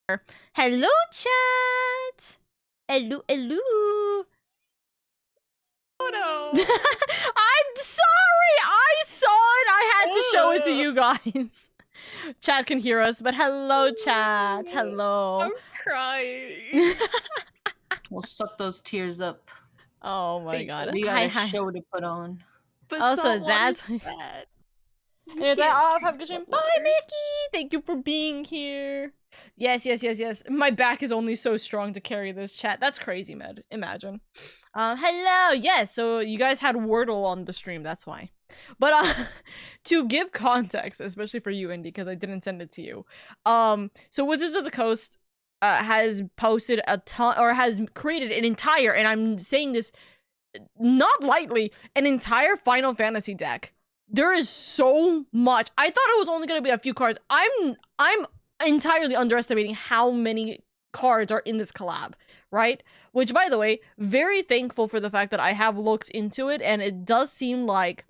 Hello, chat. Hello, hello. Oh no. I'm sorry. I saw it. I had to show it to you guys. Chat can hear us, but hello, chat. Hello. I'm crying. We'll suck those tears up. Oh my god. We got Hi, a hi. show to put on. But Also, that's bad. it's like, oh, have a good stream. Bye, Mickey. Thank you for being here. Yes. My back is only so strong to carry this chat. That's crazy, Med. Imagine. Hello. Yes. So you guys had Wordle on the stream. That's why. But to give context, especially for you, Indy, because I didn't send it to you. So Wizards of the Coast has posted a ton, or has created an entire, and I'm saying this not lightly, an entire Final Fantasy deck. There is so much. I thought it was only going to be a few cards. I'm entirely underestimating how many cards are in this collab, right? Which, by the way, very thankful for the fact that I have looked into it, and it does seem like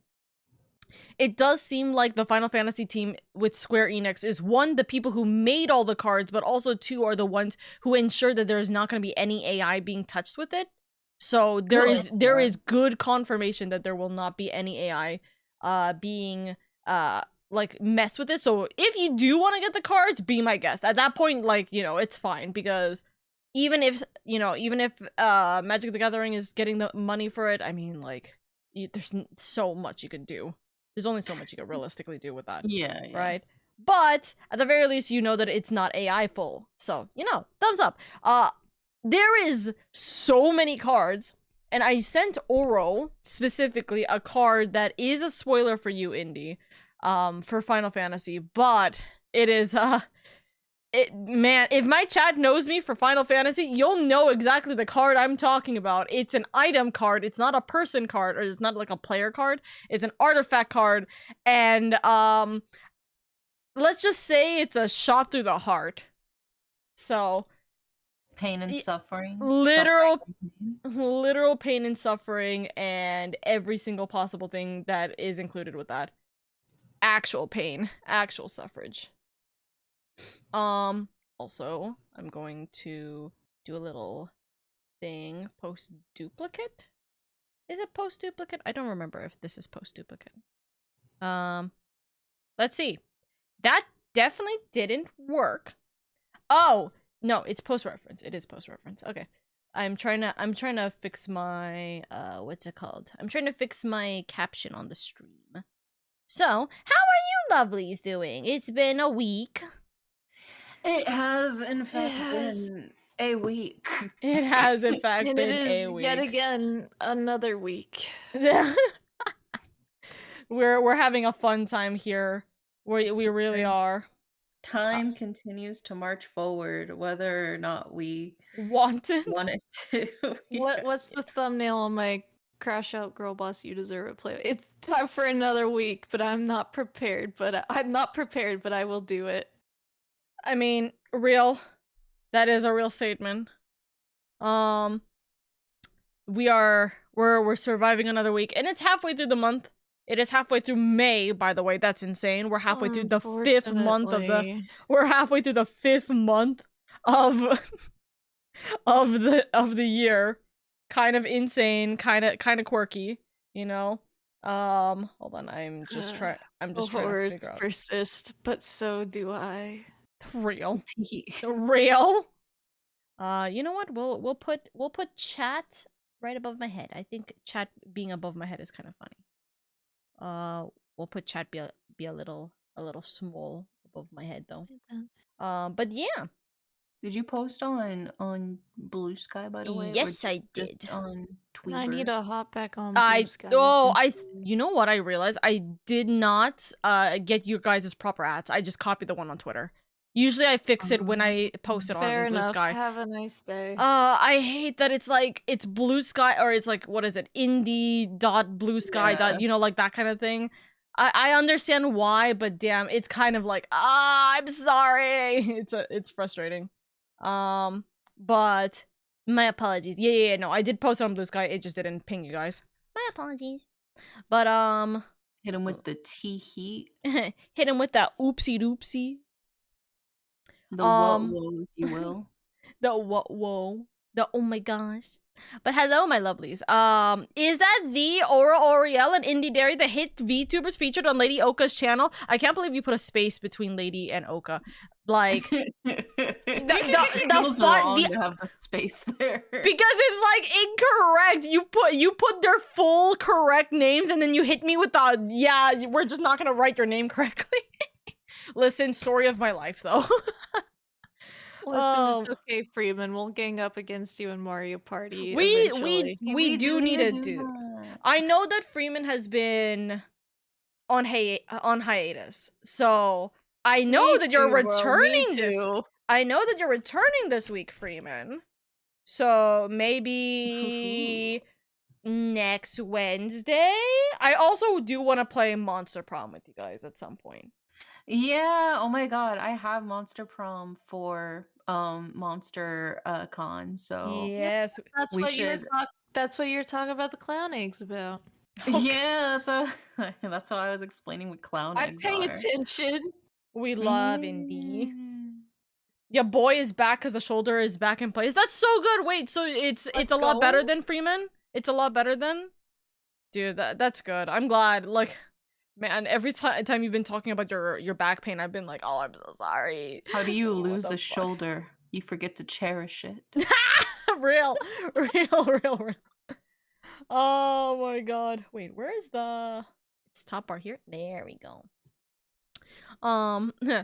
the Final Fantasy team with Square Enix is, one, the people who made all the cards, but also two, are the ones who ensure that there's not going to be any AI being touched with it. So there is good confirmation that there will not be any AI being like messed with it. So if you do want to get the cards, be my guest. At that point, like, you know, it's fine, because even if Magic the Gathering is getting the money for it, I mean, like, there's so much you could do. There's only so much you could realistically do with that. Yeah. Right? But at the very least, you know that it's not AI full. So, you know, thumbs up. There is so many cards, and I sent Oro specifically a card that is a spoiler for you, Indy, for Final Fantasy, but it is man, if my chat knows me for Final Fantasy, you'll know exactly the card I'm talking about. It's an item card. It's not a person card, or it's not like a player card. It's an artifact card, and let's just say it's a shot through the heart. So pain and suffering. Literal pain and suffering, and every single possible thing that is included with that. Actual pain, actual suffrage. Also, I'm going to do a little thing. Post duplicate? Is it post duplicate? I don't remember if this is post duplicate. Let's see. That definitely didn't work. Oh, no, it's post reference. It is post reference. Okay. I'm trying to fix my what's it called? I'm trying to fix my caption on the stream. So, how are you lovelies doing? It's been a week. It has, in fact, been a week. It has, in fact, and been it is a week. yet again another week. We're having a fun time here. We really are. Time continues to march forward, whether or not we want it to. Yeah. What's the thumbnail on my Crash Out Girl Boss You Deserve It play? It's time for another week, but I'm not prepared. But I will do it. I mean, real. That is a real statement. We're surviving another week, and it's halfway through the month. It is halfway through May, by the way. That's insane. We're halfway through the 5th month of the. We're halfway through the 5th month of of the year. Kind of insane, kind of quirky, you know. Hold on. I'm just trying to figure out. Persist, but so do I. Real. Real. You know what? We'll put chat right above my head. I think chat being above my head is kind of funny. We'll put chat be a little small above my head though. But yeah. Did you post on Blue Sky, by the way? Yes, I did. On Tweeter? I need to hop back on Blue Sky. You know what I realized? I did not get you guys' proper ads. I just copied the one on Twitter. Usually I fix it when I post it on Blue Sky. Have a nice day. I hate that it's Blue Sky, or it's like, what is it? Indie.bluesky. You know, like that kind of thing. I understand why, but damn, it's kind of like, I'm sorry. It's frustrating. But my apologies. Yeah, no, I did post it on Blue Sky. It just didn't ping you guys. My apologies. But hit him with the T heat. Hit him with that oopsie doopsie. The whoa, if you will. The whoa. The oh my gosh. But hello, my lovelies. Is that the Aura Oriel and Indie Dairy, the hit VTubers featured on LadyOka's channel? I can't believe you put a space between Lady and Oka. Like, the wrong to have the space there. Because it's like incorrect. You put their full correct names and then you hit me with the yeah, we're just not gonna write your name correctly. Listen, story of my life though. Listen, it's okay, Freeman. We'll gang up against you in Mario Party. We eventually. do need to do. I know that Freeman has been on hiatus, so I know that you're returning this. I know that you're returning this week, Freeman. So maybe next Wednesday. I also do want to play Monster Prom with you guys at some point. Yeah, oh my god, I have Monster Prom for Monster Con, so yes, that's we what should. That's what you're talking about the clown eggs about. Okay. Yeah, that's what I was explaining with clown eggs. I pay attention. We love Indie. Your boy is back because the shoulder is back in place. That's so good. Wait, so it's a lot better than Freeman? It's a lot better than? Dude, that's good. I'm glad. Like, man, every time you've been talking about your back pain, I've been like, oh, I'm so sorry. How do you lose a shoulder? You forget to cherish it. real. Oh my god. Wait, where is the... It's top bar here? There we go.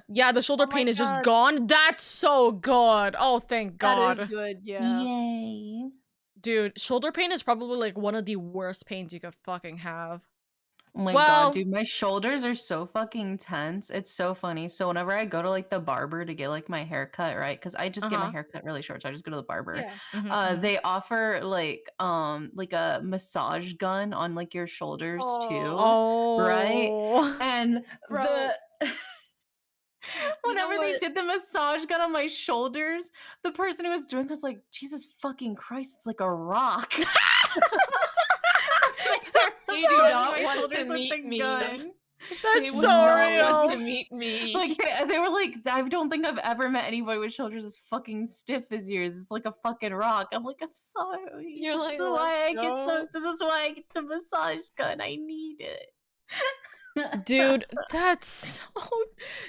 Yeah, the shoulder pain is just gone. That's so good. Oh, thank god. That is good, yeah. Yay. Dude, shoulder pain is probably like one of the worst pains you could fucking have. Oh my god, dude, my shoulders are so fucking tense. It's so funny. So whenever I go to like the barber to get like my hair cut, right? Because I just get my hair cut really short, so I just go to the barber. Yeah. They offer like a massage gun on like your shoulders too. Right? And whenever they did the massage gun on my shoulders, the person who was doing it was like, Jesus fucking Christ, it's like a rock. You do not want to meet me. That's so real. Want to meet me. Like they were like, I don't think I've ever met anybody with shoulders as fucking stiff as yours. It's like a fucking rock. I'm like, I'm sorry. You're this is why I get the massage gun. I need it. Dude, that's so...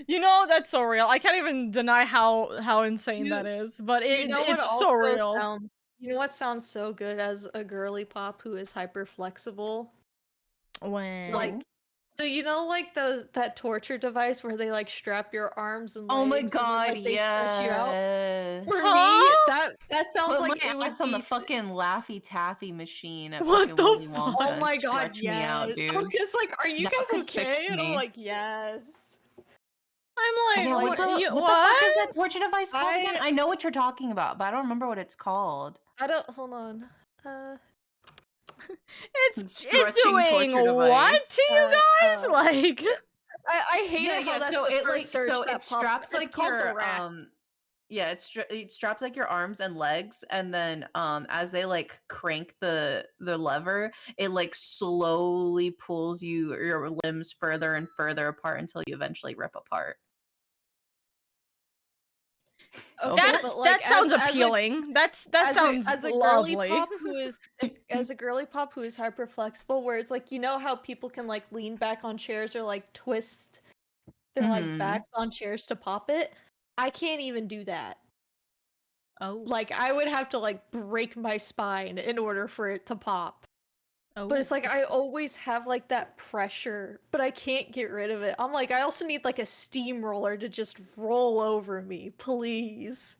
You know, that's so real. I can't even deny how insane that is. But it's so real. You know what sounds so good as a girly pop who is hyper flexible? When? Like, so you know, like that torture device where they like strap your arms and legs. Oh my god, and, like, they stretch you out? For Huh? me, that sounds like it was on the fucking Laffy Taffy machine. At What the fuck? Oh my god, yes. Me out, dude. I'm just like, are you guys okay? And I'm like, yes. I'm like, what the fuck is that torture device called again? I know what you're talking about, but I don't remember what it's called. Hold on. It's doing what to you guys? Like, I hate it how that's the first search that it straps like your Yeah, it straps like your arms and legs, and then as they like crank the lever, it like slowly pulls your limbs further and further apart until you eventually rip apart. Okay. That sounds appealing. That sounds lovely. As a girly pop who is hyper flexible, where it's like, you know how people can like lean back on chairs or like twist their like backs on chairs to pop it. I can't even do that. Oh. Like, I would have to like break my spine in order for it to pop. Oh. But it's like I always have like that pressure, but I can't get rid of it. I'm like, I also need like a steamroller to just roll over me, please.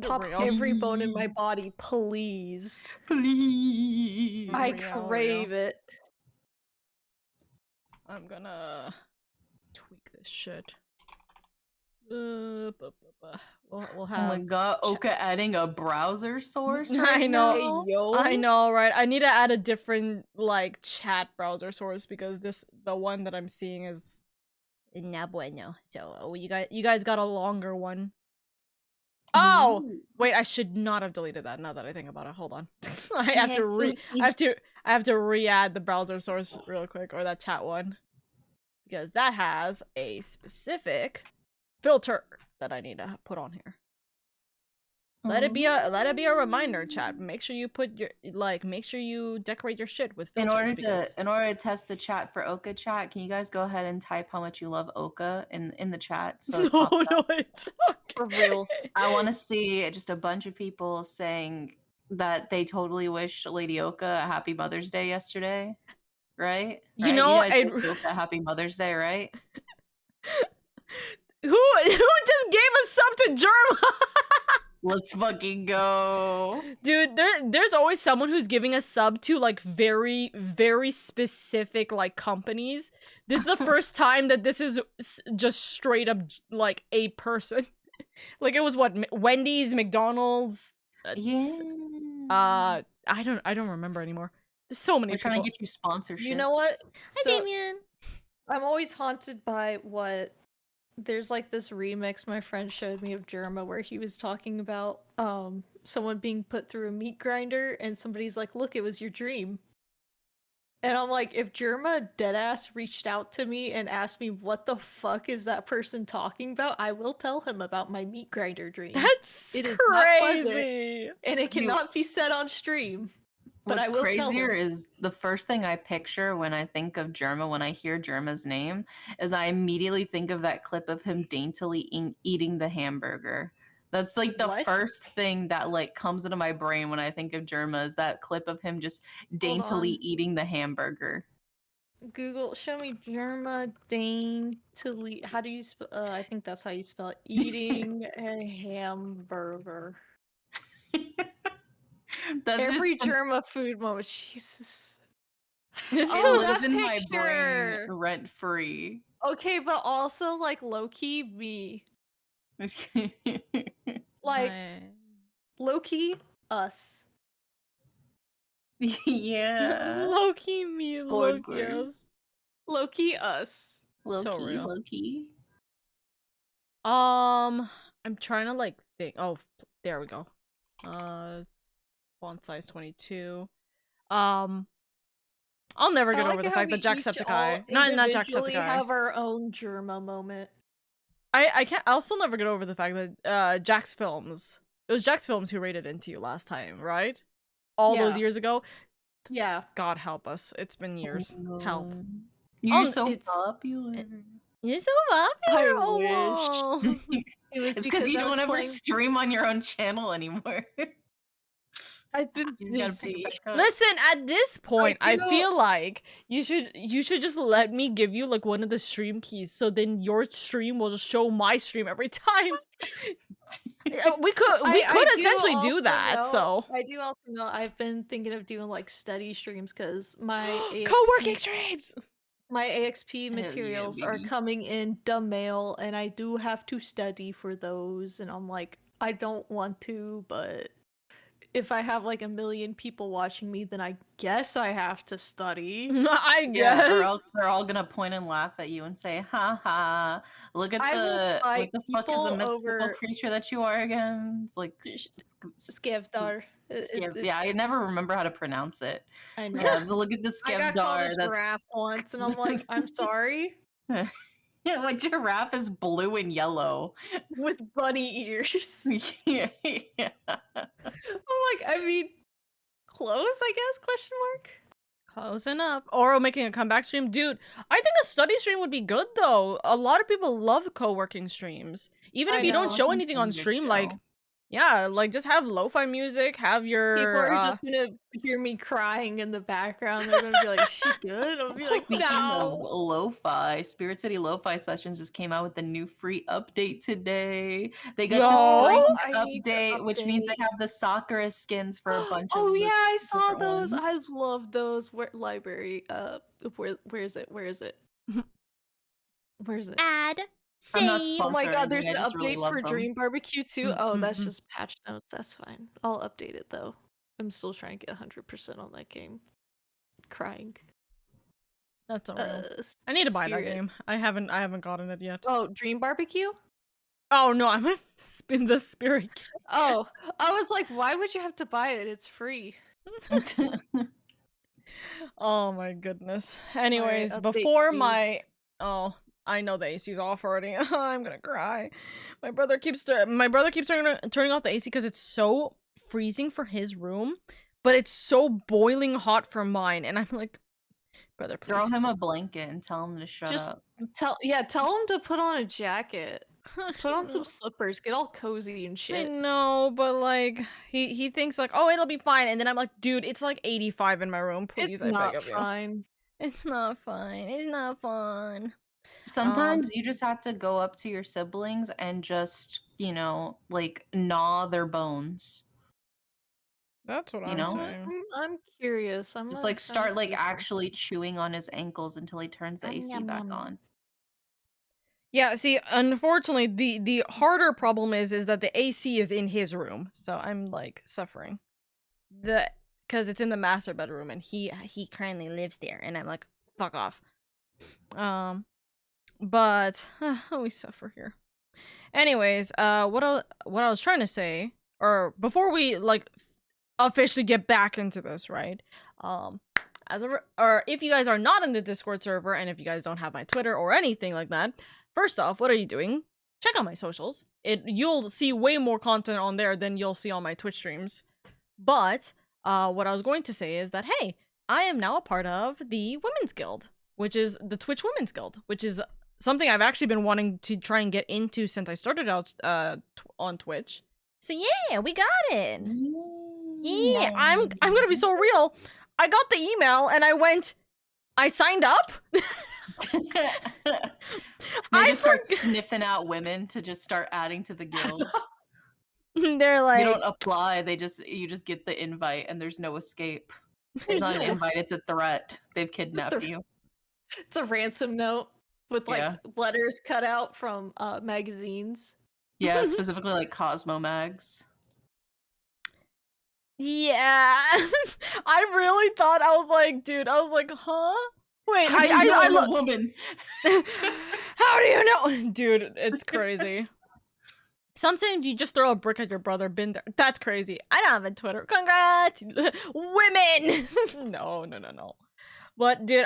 Pop every bone in my body, please. Please. I crave it. I'm gonna tweak this shit. We'll have. Oh my god, Oka adding a browser source. I know. Hey, yo. I know, right? I need to add a different like chat browser source because the one that I'm seeing is no bueno. So you guys got a longer one. Oh wait, I should not have deleted that. Now that I think about it, hold on. I have to re-add the browser source real quick, or that chat one, because that has a specific filter that I need to put on here. Let it be a reminder, chat. Make sure you put your make sure you decorate your shit with filters. In order to test the chat for Oka chat, can you guys go ahead and type how much you love Oka in the chat so it pops up? It's okay. For real. I want to see just a bunch of people saying that they totally wish LadyOka a happy Mother's Day yesterday, right? You know, you guys wish Oka a happy Mother's Day, right? Who just gave a sub to Germa? Let's fucking go. Dude, there's always someone who's giving a sub to like very, very specific like companies. This is the first time that this is just straight up like a person. Like it was what, Wendy's, McDonald's. Yeah. I don't remember anymore. There's so many people. We're trying to get you sponsorship. You know what? Hi, Damien. I'm always haunted by what. There's like this remix my friend showed me of Germa where he was talking about someone being put through a meat grinder and somebody's like, look, it was your dream. And I'm like, if Germa deadass reached out to me and asked me what the fuck is that person talking about, I will tell him about my meat grinder dream. That's it is crazy. Not pleasant, and it cannot be said on stream. But What's I will crazier tell him. is the first thing I picture when I think of Germa, when I hear Germa's name, is I immediately think of that clip of him daintily eating the hamburger. That's like the first thing that like comes into my brain when I think of Germa, is that clip of him just daintily eating the hamburger. Google, show me Germa daintily. How do you spell? I think that's how you spell it. Eating a hamburger. That's every Germa food moment. Jesus. It lives in my brain rent free. Okay, but also like low key me. Like low key us. Yeah. Low key me, low key us. Low key us. So real. Low key. I'm trying to like think. Oh, there we go. Font size 22. I'll never get over the fact that Jacksepticeye. Not Jacksepticeye. Have our own Germa moment. I can't. I'll still never get over the fact that Jax Films. It was Jax Films who rated into you last time, right? All those years ago. Yeah. God help us. It's been years. Help. You're so popular. You're so popular. I wish. It was because you don't ever stream on your own channel anymore. I've been busy. Listen, at this point, I feel like you should just let me give you like one of the stream keys, so then your stream will just show my stream every time. we could essentially do that. So I do also know I've been thinking of doing like study streams because my co-working streams. My AXP materials are coming in the mail, and I do have to study for those. And I'm like, I don't want to, but if I have like 1 million people watching me, then I guess I have to study. I guess. Yeah, or else they're all gonna point and laugh at you and say, "Ha ha! Look at what the fuck is the mystical creature that you are again?" It's like Skevdar. Yeah, I never remember how to pronounce it. I know. Yeah, look at the Skevdar. I got called a giraffe once, and I'm like, I'm sorry. Yeah, like giraffe is blue and yellow with bunny ears. Yeah. I'm like, I mean, close, I guess? Question mark. Close enough. Oro making a comeback stream, dude. I think a study stream would be good though. A lot of people love co-working streams, even if you don't show anything on stream. Like, yeah, like just have lo-fi music. Have your people are just gonna hear me crying in the background. They're gonna be like, "Is she good?" I'll be like, "No." Lo-fi. Spirit City Lo-fi Sessions just came out with a new free update today. They got the spring update, which means they have the Sakura skins for a bunch of. Oh yeah, I saw those. Ones. I love those. Library. Where is it? Where is it? Where is it? Add. I'm not oh my god, there's an update really for Dream Barbecue too. Oh, that's just patch notes. That's fine. I'll update it though. I'm still trying to get 100% on that game. Crying. That's alright. I need to buy that game. I haven't gotten it yet. Oh, Dream Barbecue? Oh no, I'm gonna spin the Spirit. Oh, I was like, why would you have to buy it? It's free. Oh my goodness. Anyways, before my I know the AC's off already. I'm gonna cry. My brother keeps turning off the AC because it's so freezing for his room, but it's so boiling hot for mine. And I'm like, brother, please. Throw him a blanket and tell him to shut up. Tell him to put on a jacket. Put on some slippers. Get all cozy and shit. I know, but like he thinks like, oh, it'll be fine, and then I'm like, dude, it's like 85 in my room. Please, I beg of you. It's not fine. It's not fun. Sometimes you just have to go up to your siblings and just, you know, like gnaw their bones. That's what I'm saying. I'm curious. I'm just like start like actually chewing on his ankles until he turns the AC back on. Yeah, see, unfortunately, the harder problem is that the AC is in his room, so I'm like suffering. Because it's in the master bedroom, and he currently lives there, and I'm like, fuck off. But we suffer here. Anyways, what I was trying to say, or before we like officially get back into this, right? Or if you guys are not in the Discord server, and if you guys don't have my Twitter or anything like that, first off, what are you doing? Check out my socials. You'll see way more content on there than you'll see on my Twitch streams. But what I was going to say is that, hey, I am now a part of the Women's Guild, which is the Twitch Women's Guild, which is something I've actually been wanting to try and get into since I started out on Twitch. So yeah, we got it. Yeah, I'm gonna be so real. I got the email and I signed up. They just start sniffing out women to just start adding to the guild. They're like, you don't apply, you just get the invite and there's no escape. It's not an invite, it's a threat. They've kidnapped you. It's a ransom note with like letters cut out from magazines. Yeah, specifically like Cosmo mags. Yeah. I really thought, I was like, dude, huh? Wait, I'm a woman. How do you know? Dude, it's crazy. Sometimes you just throw a brick at your brother, been there. That's crazy. I don't have a Twitter. Congrats! Women! No. But dude,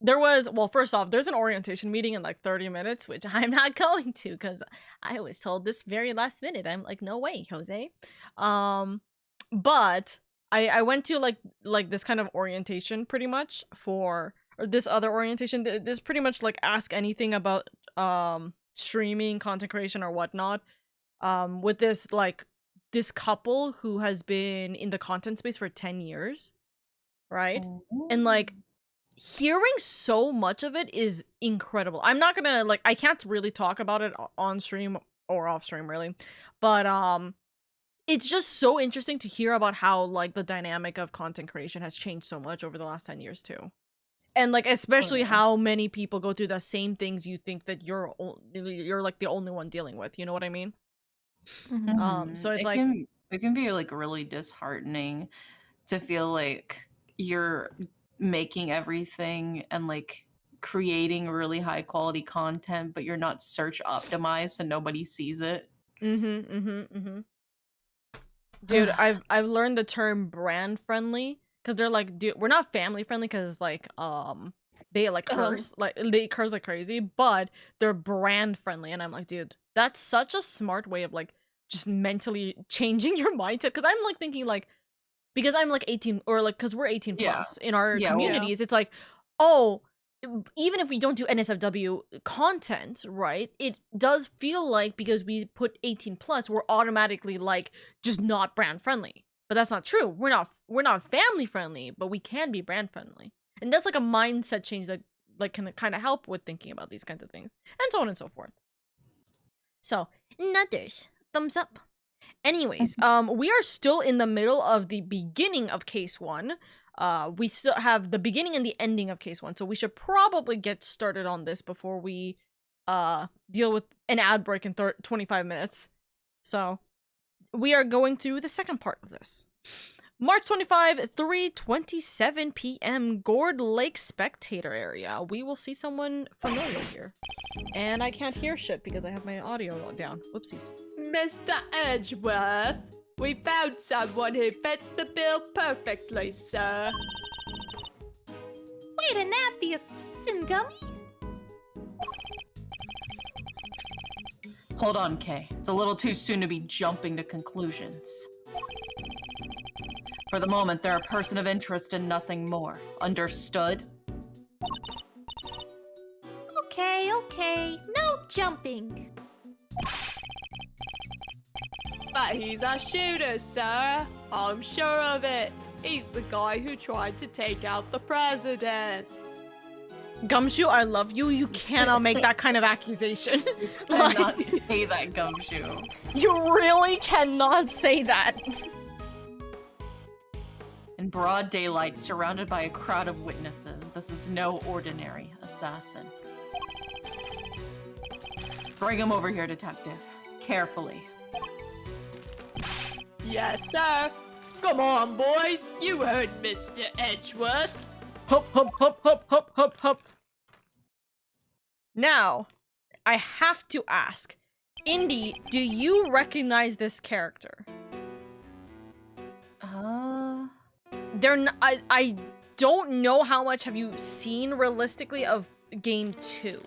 well, first off, there's an orientation meeting in like 30 minutes, which I'm not going to because I was told this very last minute. I'm like, no way, Jose. But I went to like this kind of orientation pretty much or this other orientation. This pretty much like ask anything about streaming, content creation, or whatnot. With this couple who has been in the content space for 10 years, right? And like hearing so much of it is incredible. I'm not gonna I can't really talk about it on stream or off stream really, but it's just so interesting to hear about how like the dynamic of content creation has changed so much over the last 10 years too. And like especially how many people go through the same things you think that you're like the only one dealing with, you know what I mean? So it's it can be like really disheartening to feel like you're making everything and like creating really high quality content, but you're not search optimized so nobody sees it. Dude, I've learned the term brand friendly because they're like, dude, we're not family friendly because like they like curse they curse like crazy, but they're brand friendly, and I'm like, dude, that's such a smart way of like just mentally changing your mindset. Because I'm like thinking like, because I'm like 18 or like because we're 18 plus in our communities, it's like, oh, even if we don't do NSFW content, right, it does feel like because we put 18 plus, we're automatically like just not brand friendly. But that's not true. We're not family friendly, but we can be brand friendly. And that's like a mindset change that like can kind of help with thinking about these kinds of things, and so on and so forth. So, nutters, thumbs up. Anyways, we are still in the middle of the beginning of case 1. We still have the beginning and the ending of case 1, so we should probably get started on this before we deal with an ad break in 25 minutes. So, we are going through the second part of this. March 25, 3:27 p.m. Gourd Lake Spectator Area. We will see someone familiar here. And I can't hear shit because I have my audio down. Whoopsies. Mr. Edgeworth, we found someone who fits the bill perfectly, sir. Wait, an obvious citizen gummy? Hold on, Kay. It's a little too soon to be jumping to conclusions. For the moment, they're a person of interest and nothing more. Understood? Okay. No jumping. But he's a shooter, sir. I'm sure of it. He's the guy who tried to take out the president. Gumshoe, I love you. You cannot make that kind of accusation. You cannot say that, Gumshoe. You really cannot say that. In broad daylight, surrounded by a crowd of witnesses, this is no ordinary assassin. Bring him over here, detective. Carefully. Yes, sir. Come on, boys. You heard Mr. Edgeworth. Hup, hup, hup, hup, hup, hup, hup. Now, I have to ask, Indy, do you recognize this character? I don't know how much have you seen realistically of Game 2.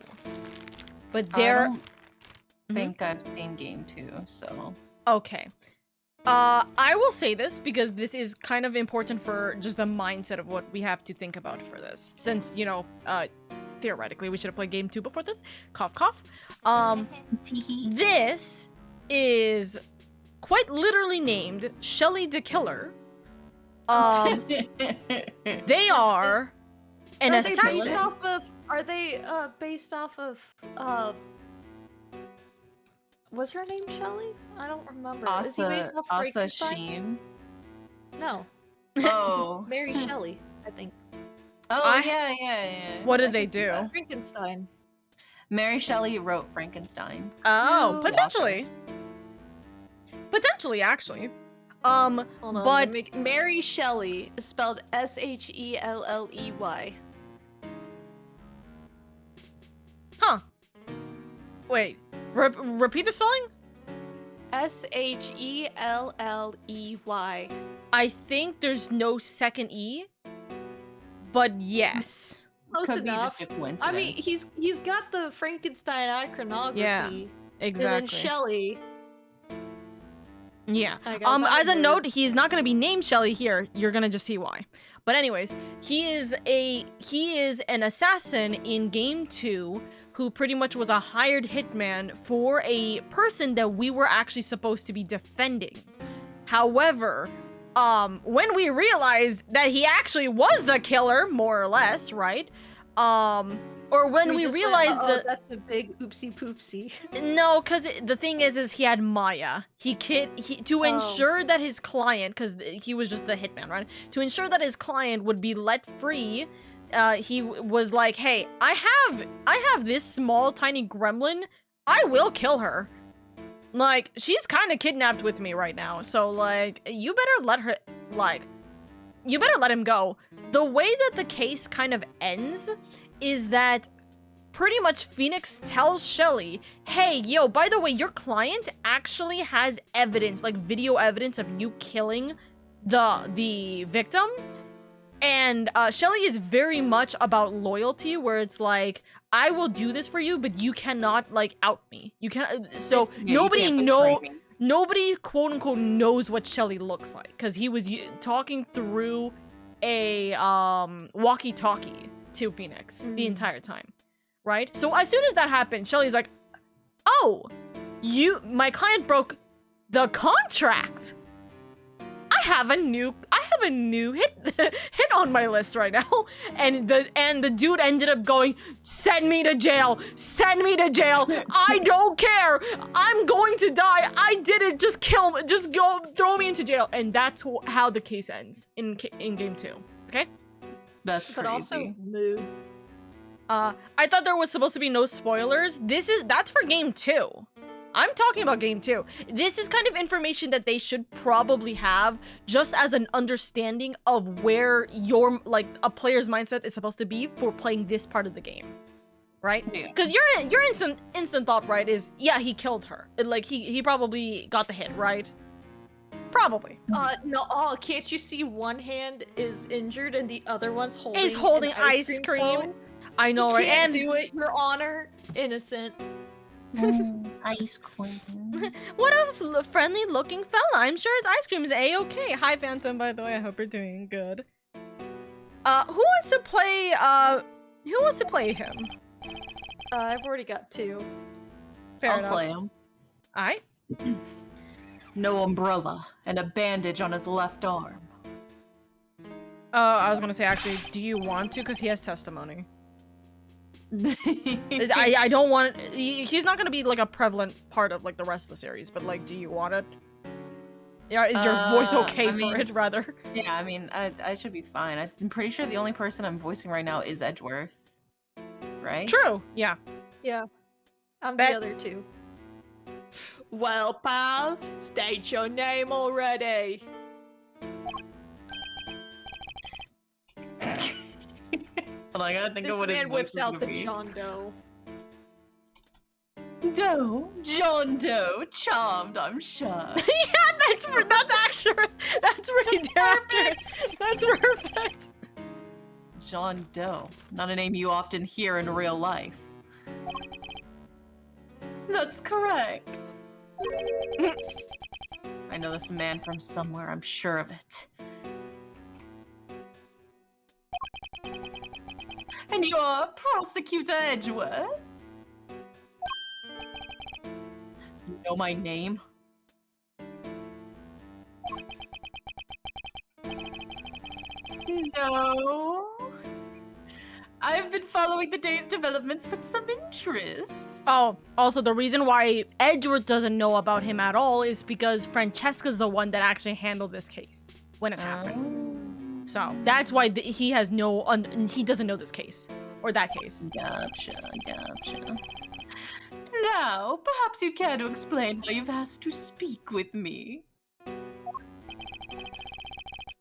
But there... I don't think I've seen Game 2, so... Okay. I will say this because this is kind of important for just the mindset of what we have to think about for this. Since, you know, theoretically we should have played Game 2 before this. Cough, cough. This is quite literally named Shelly the Killer. They are an assassin. Are they based off of was her name Shelly? I don't remember. Is he based off Frankenstein? Sheen? No. Oh. Mary Shelley, I think. Oh, yeah. What did they do? Frankenstein. Mary Shelley wrote Frankenstein. Oh, potentially. Potentially, actually. Hold on, but Mary Shelley is spelled Shelley. Huh. Wait. Repeat the spelling? Shelley. I think there's no second E, but yes. Close enough. I mean, he's got the Frankenstein iconography. Yeah, exactly. And then Shelley. Yeah. As a note, he's not gonna be named Shelly here. You're gonna just see why. But anyways, he is an assassin in Game 2 who pretty much was a hired hitman for a person that we were actually supposed to be defending. However, when we realized that he actually was the killer, more or less, right? Or when we realized that that's a big oopsie poopsie. No, because the thing is he had Maya. To ensure that his client, because he was just the hitman, right? To ensure that his client would be let free, he was like, "Hey, I have this small tiny gremlin. I will kill her. Like, she's kind of kidnapped with me right now. So like, you better let her you better let him go." The way that the case kind of ends is that pretty much Phoenix tells Shelly, "Hey, yo, by the way, your client actually has evidence, like video evidence of you killing the victim." And Shelly is very much about loyalty, where it's like, "I will do this for you, but you cannot like out me. You can't." So nobody quote unquote knows what Shelly looks like, because he was talking through a walkie-talkie to Phoenix the entire time, right? So as soon as that happened, Shelly's like, "Oh, my client broke the contract. I have a new hit on my list right now." And the dude ended up going, "Send me to jail. Send me to jail. I don't care. I'm going to die. I did it. Just kill me. Just go throw me into jail." And that's how the case ends in Game 2. Okay? That's crazy. But also mood. I thought there was supposed to be no spoilers. That's for Game 2. I'm talking about Game 2. This is kind of information that they should probably have just as an understanding of where your, like, a player's mindset is supposed to be for playing this part of the game. Right? Because your instant thought, right, is, yeah, he killed her. Like, he probably got the hit, right? Probably. No, can't you see one hand is injured and the other one's holding ice cream? I know, right? Can't do it, Your Honor. Innocent. Ice cream. What a friendly-looking fella. I'm sure his ice cream is A-okay. Hi, Phantom, by the way. I hope you're doing good. Who wants to play, him? I've already got 2. Fair I'll enough. play him. Alright. No umbrella and a bandage on his left arm. I was gonna say, actually, do you want to? Because he has testimony. I don't want it. He's not gonna be like a prevalent part of like the rest of the series, but like, do you want it? Yeah, is your voice okay for it, rather? Yeah, I mean, I should be fine. I'm pretty sure the only person I'm voicing right now is Edgeworth. Right? True, yeah. Yeah. I'm the other 2. Well, pal, state your name already. Hold on, I gotta think of what This his man voice whips is out gonna the be. John Doe. John Doe, charmed, I'm sure. Yeah, that's actually, that's pretty accurate. That's perfect. John Doe, not a name you often hear in real life. That's correct. I know this man from somewhere, I'm sure of it. And you're Prosecutor Edgeworth? You know my name? No. I've been following the day's developments with some interest. Oh, also the reason why Edgeworth doesn't know about him at all is because Francesca's the one that actually handled this case when it happened. So that's why he has he doesn't know this case or that case. Gotcha. Now, perhaps you care to explain why you've asked to speak with me.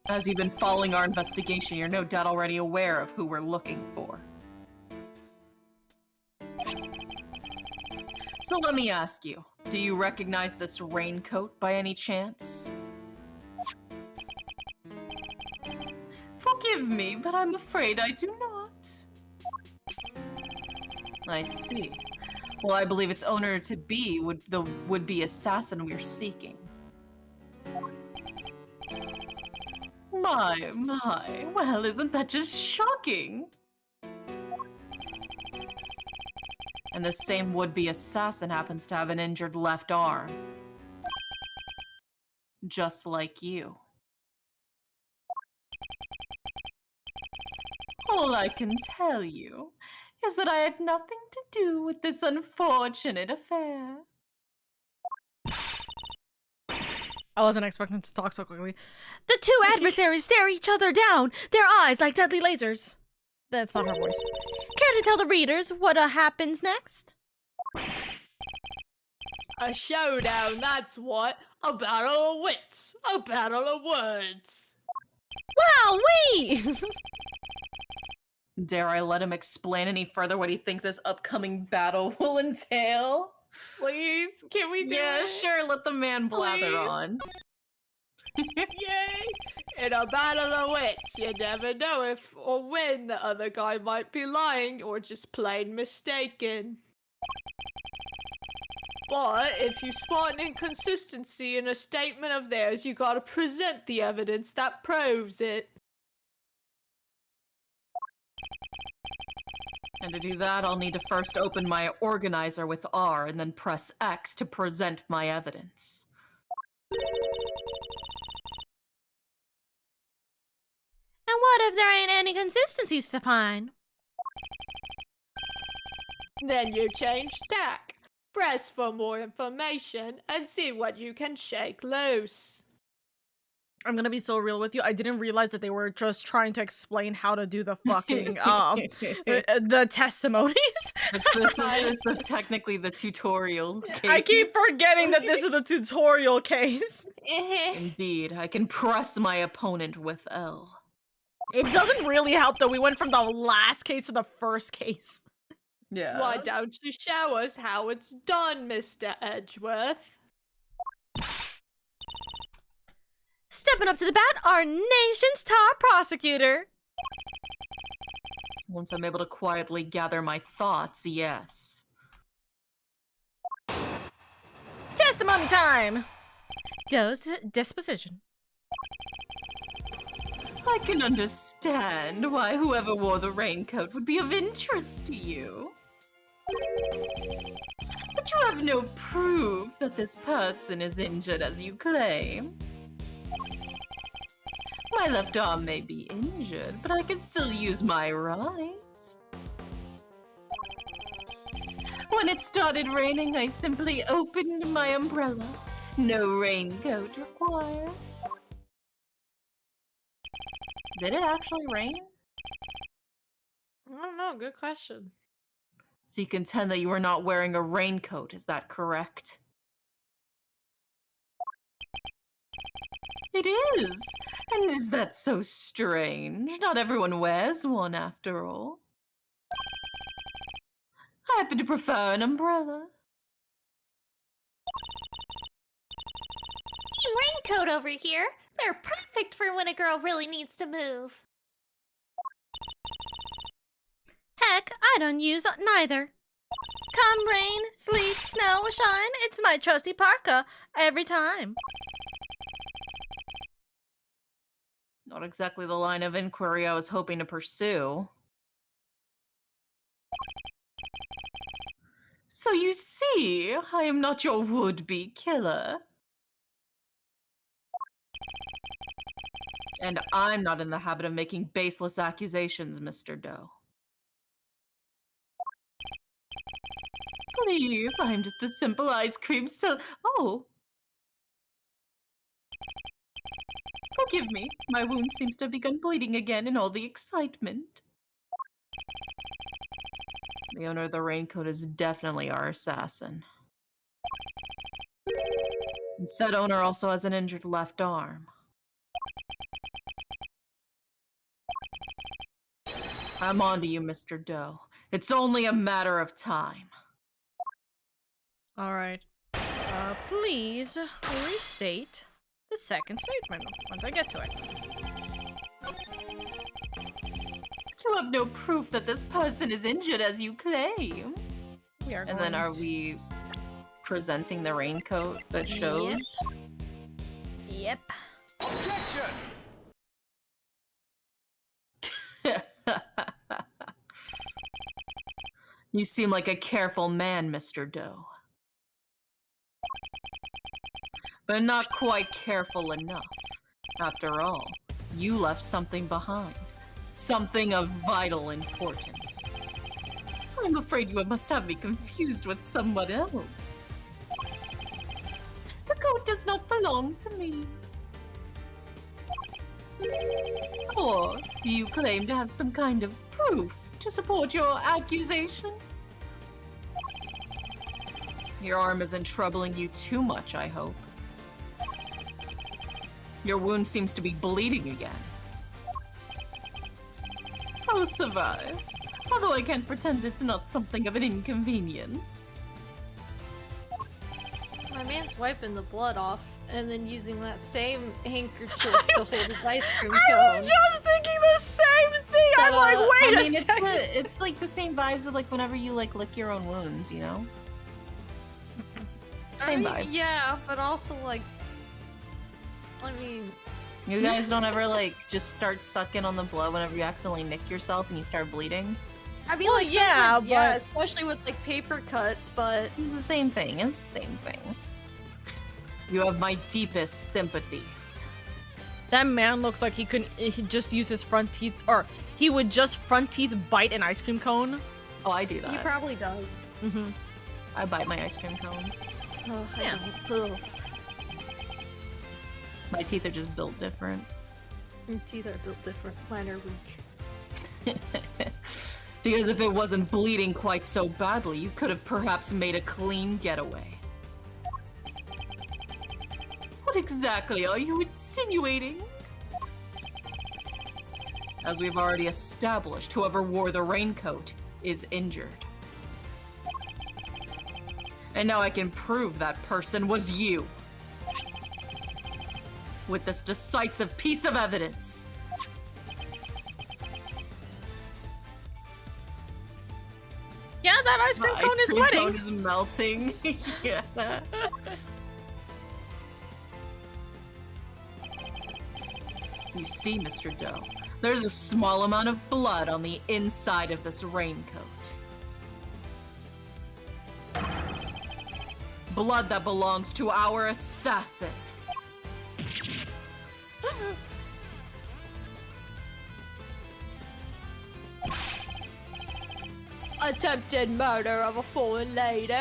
As you've been following our investigation, you're no doubt already aware of who we're looking for. So let me ask you, do you recognize this raincoat by any chance? Forgive me, but I'm afraid I do not. I see. Well, I believe its owner-to-be the would-be assassin we're seeking. My, well, isn't that just shocking? And the same would-be assassin happens to have an injured left arm. Just like you. All I can tell you is that I had nothing to do with this unfortunate affair. I wasn't expecting to talk so quickly. The two adversaries stare each other down, their eyes like deadly lasers. That's not her voice. Care to tell the readers what happens next? A showdown, that's what. A battle of wits. A battle of words. Wow, wait! Dare I let him explain any further what he thinks this upcoming battle will entail? Please, can we do it? Yeah, sure, let the man blather on. Yay! In a battle of wits, you never know if or when the other guy might be lying or just plain mistaken. But if you spot an inconsistency in a statement of theirs, you gotta present the evidence that proves it. And to do that, I'll need to first open my organizer with R and then press X to present my evidence. And what if there ain't any consistencies to find? Then you change tack. Press for more information and see what you can shake loose. I'm gonna be so real with you. I didn't realize that they were just trying to explain how to do the fucking the testimonies. This is technically the tutorial case. I keep forgetting that this is the tutorial case. Indeed, I can press my opponent with L. It doesn't really help though. We went from the last case to the first case. Yeah. Why don't you show us how it's done, Mr. Edgeworth? Stepping up to the bat, our nation's top prosecutor. Once I'm able to quietly gather my thoughts, yes. testimony time! Doe's disposition. I can understand why whoever wore the raincoat would be of interest to you. But you have no proof that this person is injured as you claim. My left arm may be injured, but I can still use my right. When it started raining, I simply opened my umbrella. No raincoat required. Did it actually rain? I don't know, good question. So you contend that you were not wearing a raincoat, is that correct? It is! And is that so strange? Not everyone wears one, after all. I happen to prefer an umbrella. Raincoat over here. They're perfect for when a girl really needs to move. Heck, I don't use neither. Come rain, sleet, snow, or shine, it's my trusty parka every time. Not exactly the line of inquiry I was hoping to pursue. So you see, I am not your would-be killer. And I'm not in the habit of making baseless accusations, Mr. Doe. Please, I'm just a simple ice cream Oh! Forgive me, my wound seems to have begun bleeding again in all the excitement. The owner of the raincoat is definitely our assassin. And said owner also has an injured left arm. I'm on to you, Mr. Doe. It's only a matter of time. Alright. Please restate the second statement once I get to it. You have no proof that this person is injured as you claim. We are and then are we presenting the raincoat that shows? Yep. Objection! You seem like a careful man, Mr. Doe. But not quite careful enough. After all, you left something behind. Something of vital importance. I'm afraid you must have me confused with someone else. The coat does not belong to me. Or do you claim to have some kind of proof to support your accusation? Your arm isn't troubling you too much, I hope. Your wound seems to be bleeding again. I'll survive, although I can't pretend it's not something of an inconvenience. My man's wiping the blood off and then using that same handkerchief to hold his ice cream cone. I was just thinking the same thing! I'm like, wait a second! It's like the same vibes of like whenever you like lick your own wounds, you know? Same vibe. Yeah, but also like... I mean... You guys don't ever like just start sucking on the blood whenever you accidentally nick yourself and you start bleeding? I mean, well, like, yeah, but... yeah, especially with like paper cuts, but... It's the same thing, it's the same thing. You have my deepest sympathies. That man looks like he just use his front teeth, or he would just front teeth bite an ice cream cone. Oh, I do that. He probably does. Mm-hmm. I bite my ice cream cones. Oh, yeah. My teeth are just built different. Your teeth are built different. Mine are weak. Because if it wasn't bleeding quite so badly, you could have perhaps made a clean getaway. What exactly are you insinuating? As we've already established, whoever wore the raincoat is injured. And now I can prove that person was you. With this decisive piece of evidence. Yeah, that ice cream cone is sweating. Ice cream cone is melting. Yeah. You see, Mr. Doe, there's a small amount of blood on the inside of this raincoat. Blood that belongs to our assassin. Attempted murder of a foreign lady,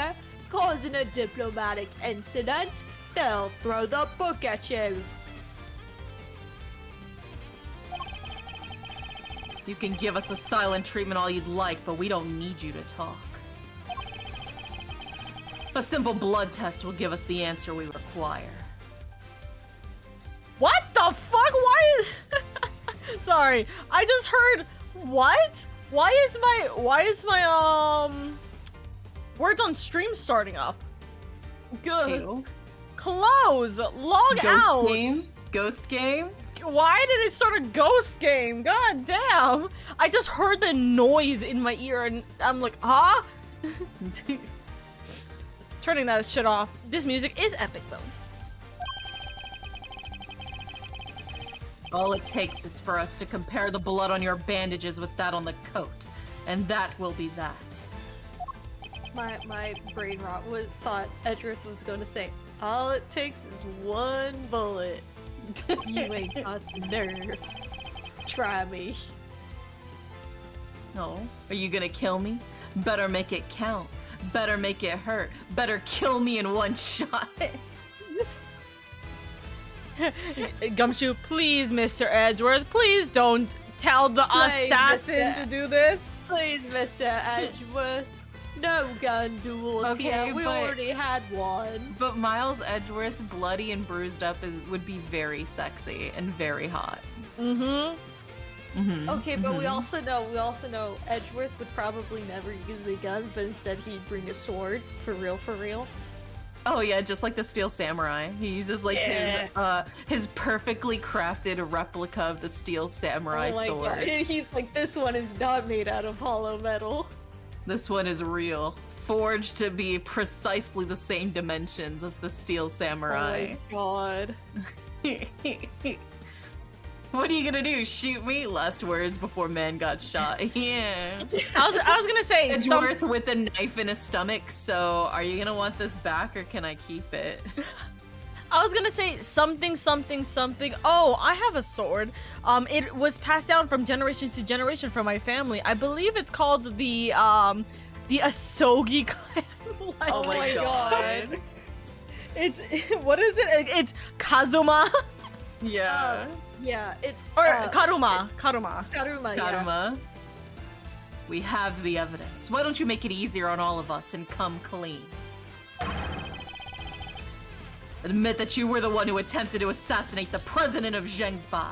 causing a diplomatic incident. They'll throw the book at you. You can give us the silent treatment all you'd like, but we don't need you to talk. A simple blood test will give us the answer we require. What the fuck? Why is... Sorry, I just heard... What? Why is my words on stream starting up? Good. Ew. Close! Log out! Ghost game? Ghost game? Why did it start a ghost game? God damn! I just heard the noise in my ear and I'm like, huh? Turning that shit off. This music is epic though. All it takes is for us to compare the blood on your bandages with that on the coat. And that will be that. My brain rot thought Edgeworth was going to say, all it takes is one bullet. You ain't got the nerve. Try me. No. Are you gonna kill me? Better make it count. Better make it hurt. Better kill me in one shot. This Gumshoe, please, Mr. Edgeworth, please don't tell the assassin to do this. Please, Mr. Edgeworth. No gun duels here. We already had one. But Miles Edgeworth, bloody and bruised up, would be very sexy and very hot. Okay, but we also know Edgeworth would probably never use a gun, but instead he'd bring a sword. For real. Oh yeah, just like the Steel Samurai. He uses like his perfectly crafted replica of the Steel Samurai sword. God. He's like, this one is not made out of hollow metal. This one is real. Forged to be precisely the same dimensions as the Steel Samurai. Oh my god. What are you gonna do? Shoot me? Last words before man got shot. Yeah. I was gonna say Edgeworth with a knife in his stomach, so are you gonna want this back or can I keep it? I was gonna say something. Oh, I have a sword. It was passed down from generation to generation from my family. I believe it's called the Asogi clan. Like, oh my god. It's what is it? It's Kazuma. Yeah. Yeah, it's Karuma. Karuma. We have the evidence. Why don't you make it easier on all of us and come clean? Admit that you were the one who attempted to assassinate the president of Zhengfa.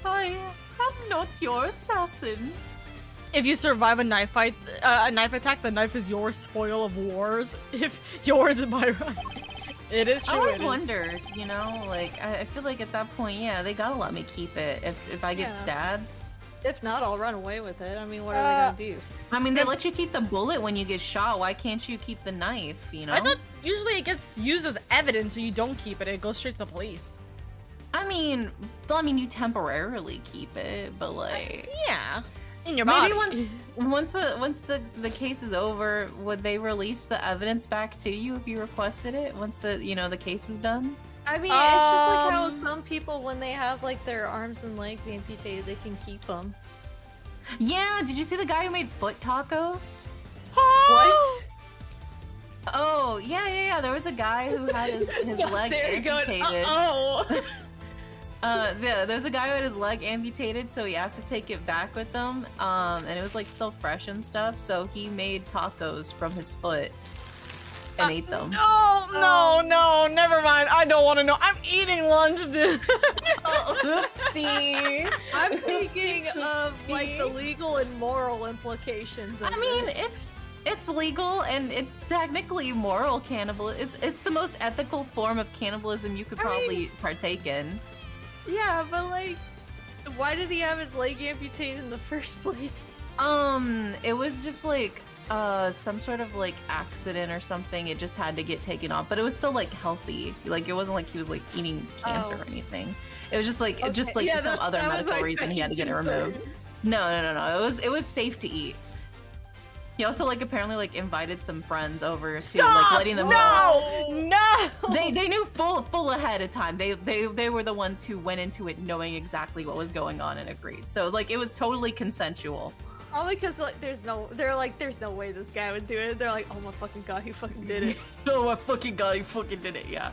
I am not your assassin. If you survive a knife attack, the knife is your spoil of wars. If yours is by right. It is true. I always wondered, you know, like I feel like at that point, yeah, they gotta let me keep it if I get stabbed. If not, I'll run away with it. I mean, what are they gonna do? I mean, they let you keep the bullet when you get shot. Why can't you keep the knife, you know? I thought usually it gets used as evidence, so you don't keep it. It goes straight to the police. I mean, you temporarily keep it, but like... Yeah. In your body. Maybe once the case is over, would they release the evidence back to you if you requested it? Once the case is done? I mean, it's just like how some people, when they have like their arms and legs amputated, they can keep them. Yeah, did you see the guy who made foot tacos? What? Oh, yeah. There was a guy who had his leg amputated. There's a guy who had his leg amputated, so he asked to take it back with him. And it was like still fresh and stuff, so he made tacos from his foot and ate them. No, never mind. I don't want to know. I'm eating lunch, dude. Oopsie. I'm thinking of like the legal and moral implications of this. It's legal and it's technically moral cannibalism. It's the most ethical form of cannibalism you could probably partake in. Yeah, but like, why did he have his leg amputated in the first place? It was just like some sort of like accident or something. It just had to get taken off, but it was still like healthy. Like it wasn't like he was like eating cancer or anything. It was just like some other medical reason he had to get it removed. No. It was safe to eat. He also like apparently like invited some friends over to like letting them know. No. They knew full ahead of time. They were the ones who went into it knowing exactly what was going on and agreed. So like it was totally consensual. Probably because like there's no way this guy would do it. They're like, oh my fucking god, he fucking did it. Oh my fucking god, he fucking did it. Yeah.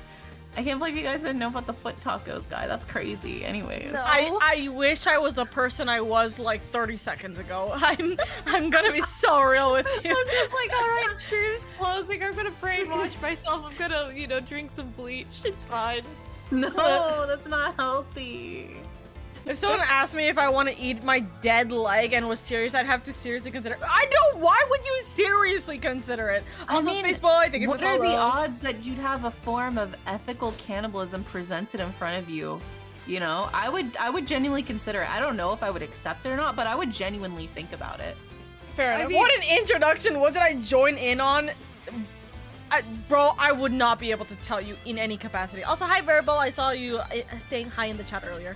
I can't believe you guys didn't know about the foot tacos guy. That's crazy. Anyways. No. I wish I was the person I was like 30 seconds ago. I'm gonna be so real with you. I'm just like, alright, stream's closing. I'm gonna brainwash myself. I'm gonna, drink some bleach. It's fine. No, that's not healthy. If someone asked me if I want to eat my dead leg and was serious, I'd have to seriously consider it. I don't. Why would you seriously consider it? Also, Spaceball, I think what are the odds that you'd have a form of ethical cannibalism presented in front of you? You know, I would genuinely consider it. I don't know if I would accept it or not, but I would genuinely think about it. Fair enough. What an introduction. What did I join in on? Bro, I would not be able to tell you in any capacity. Also, hi, Verbal. I saw you saying hi in the chat earlier.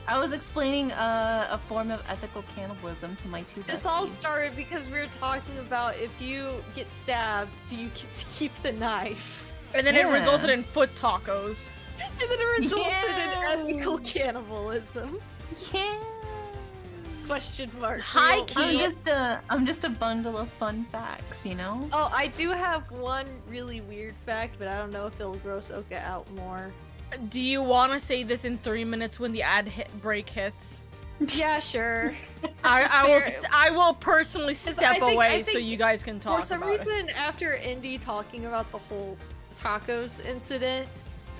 I was explaining a form of ethical cannibalism to my two besties. This all started because we were talking about if you get stabbed, you get to keep the knife. And then it resulted in foot tacos. And then it resulted in ethical cannibalism. Yeah. Question mark. Hi, Key. I'm just a bundle of fun facts, you know? Oh, I do have one really weird fact, but I don't know if it'll gross Oka out more. Do you want to say this in 3 minutes when the ad break hits? Yeah, sure. I will personally step away so you guys can talk about it. For some reason, after Indy talking about the whole tacos incident,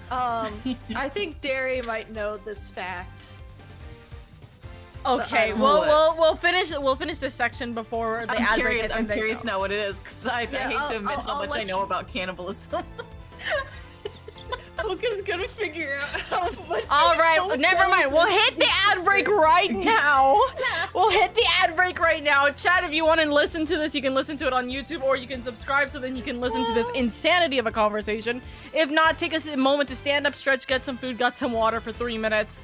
I think Derry might know this fact. Okay, we'll finish this section before the ad break hits. I'm curious now what it is, because I hate to admit how much I know about cannibalism. Oka's gonna figure out how much. Alright, never mind. We'll hit the ad break right now. We'll hit the ad break right now. Chat, if you want to listen to this, you can listen to it on YouTube, or you can subscribe so then you can listen to this insanity of a conversation. If not, take a moment to stand up, stretch, get some food, get some water for 3 minutes.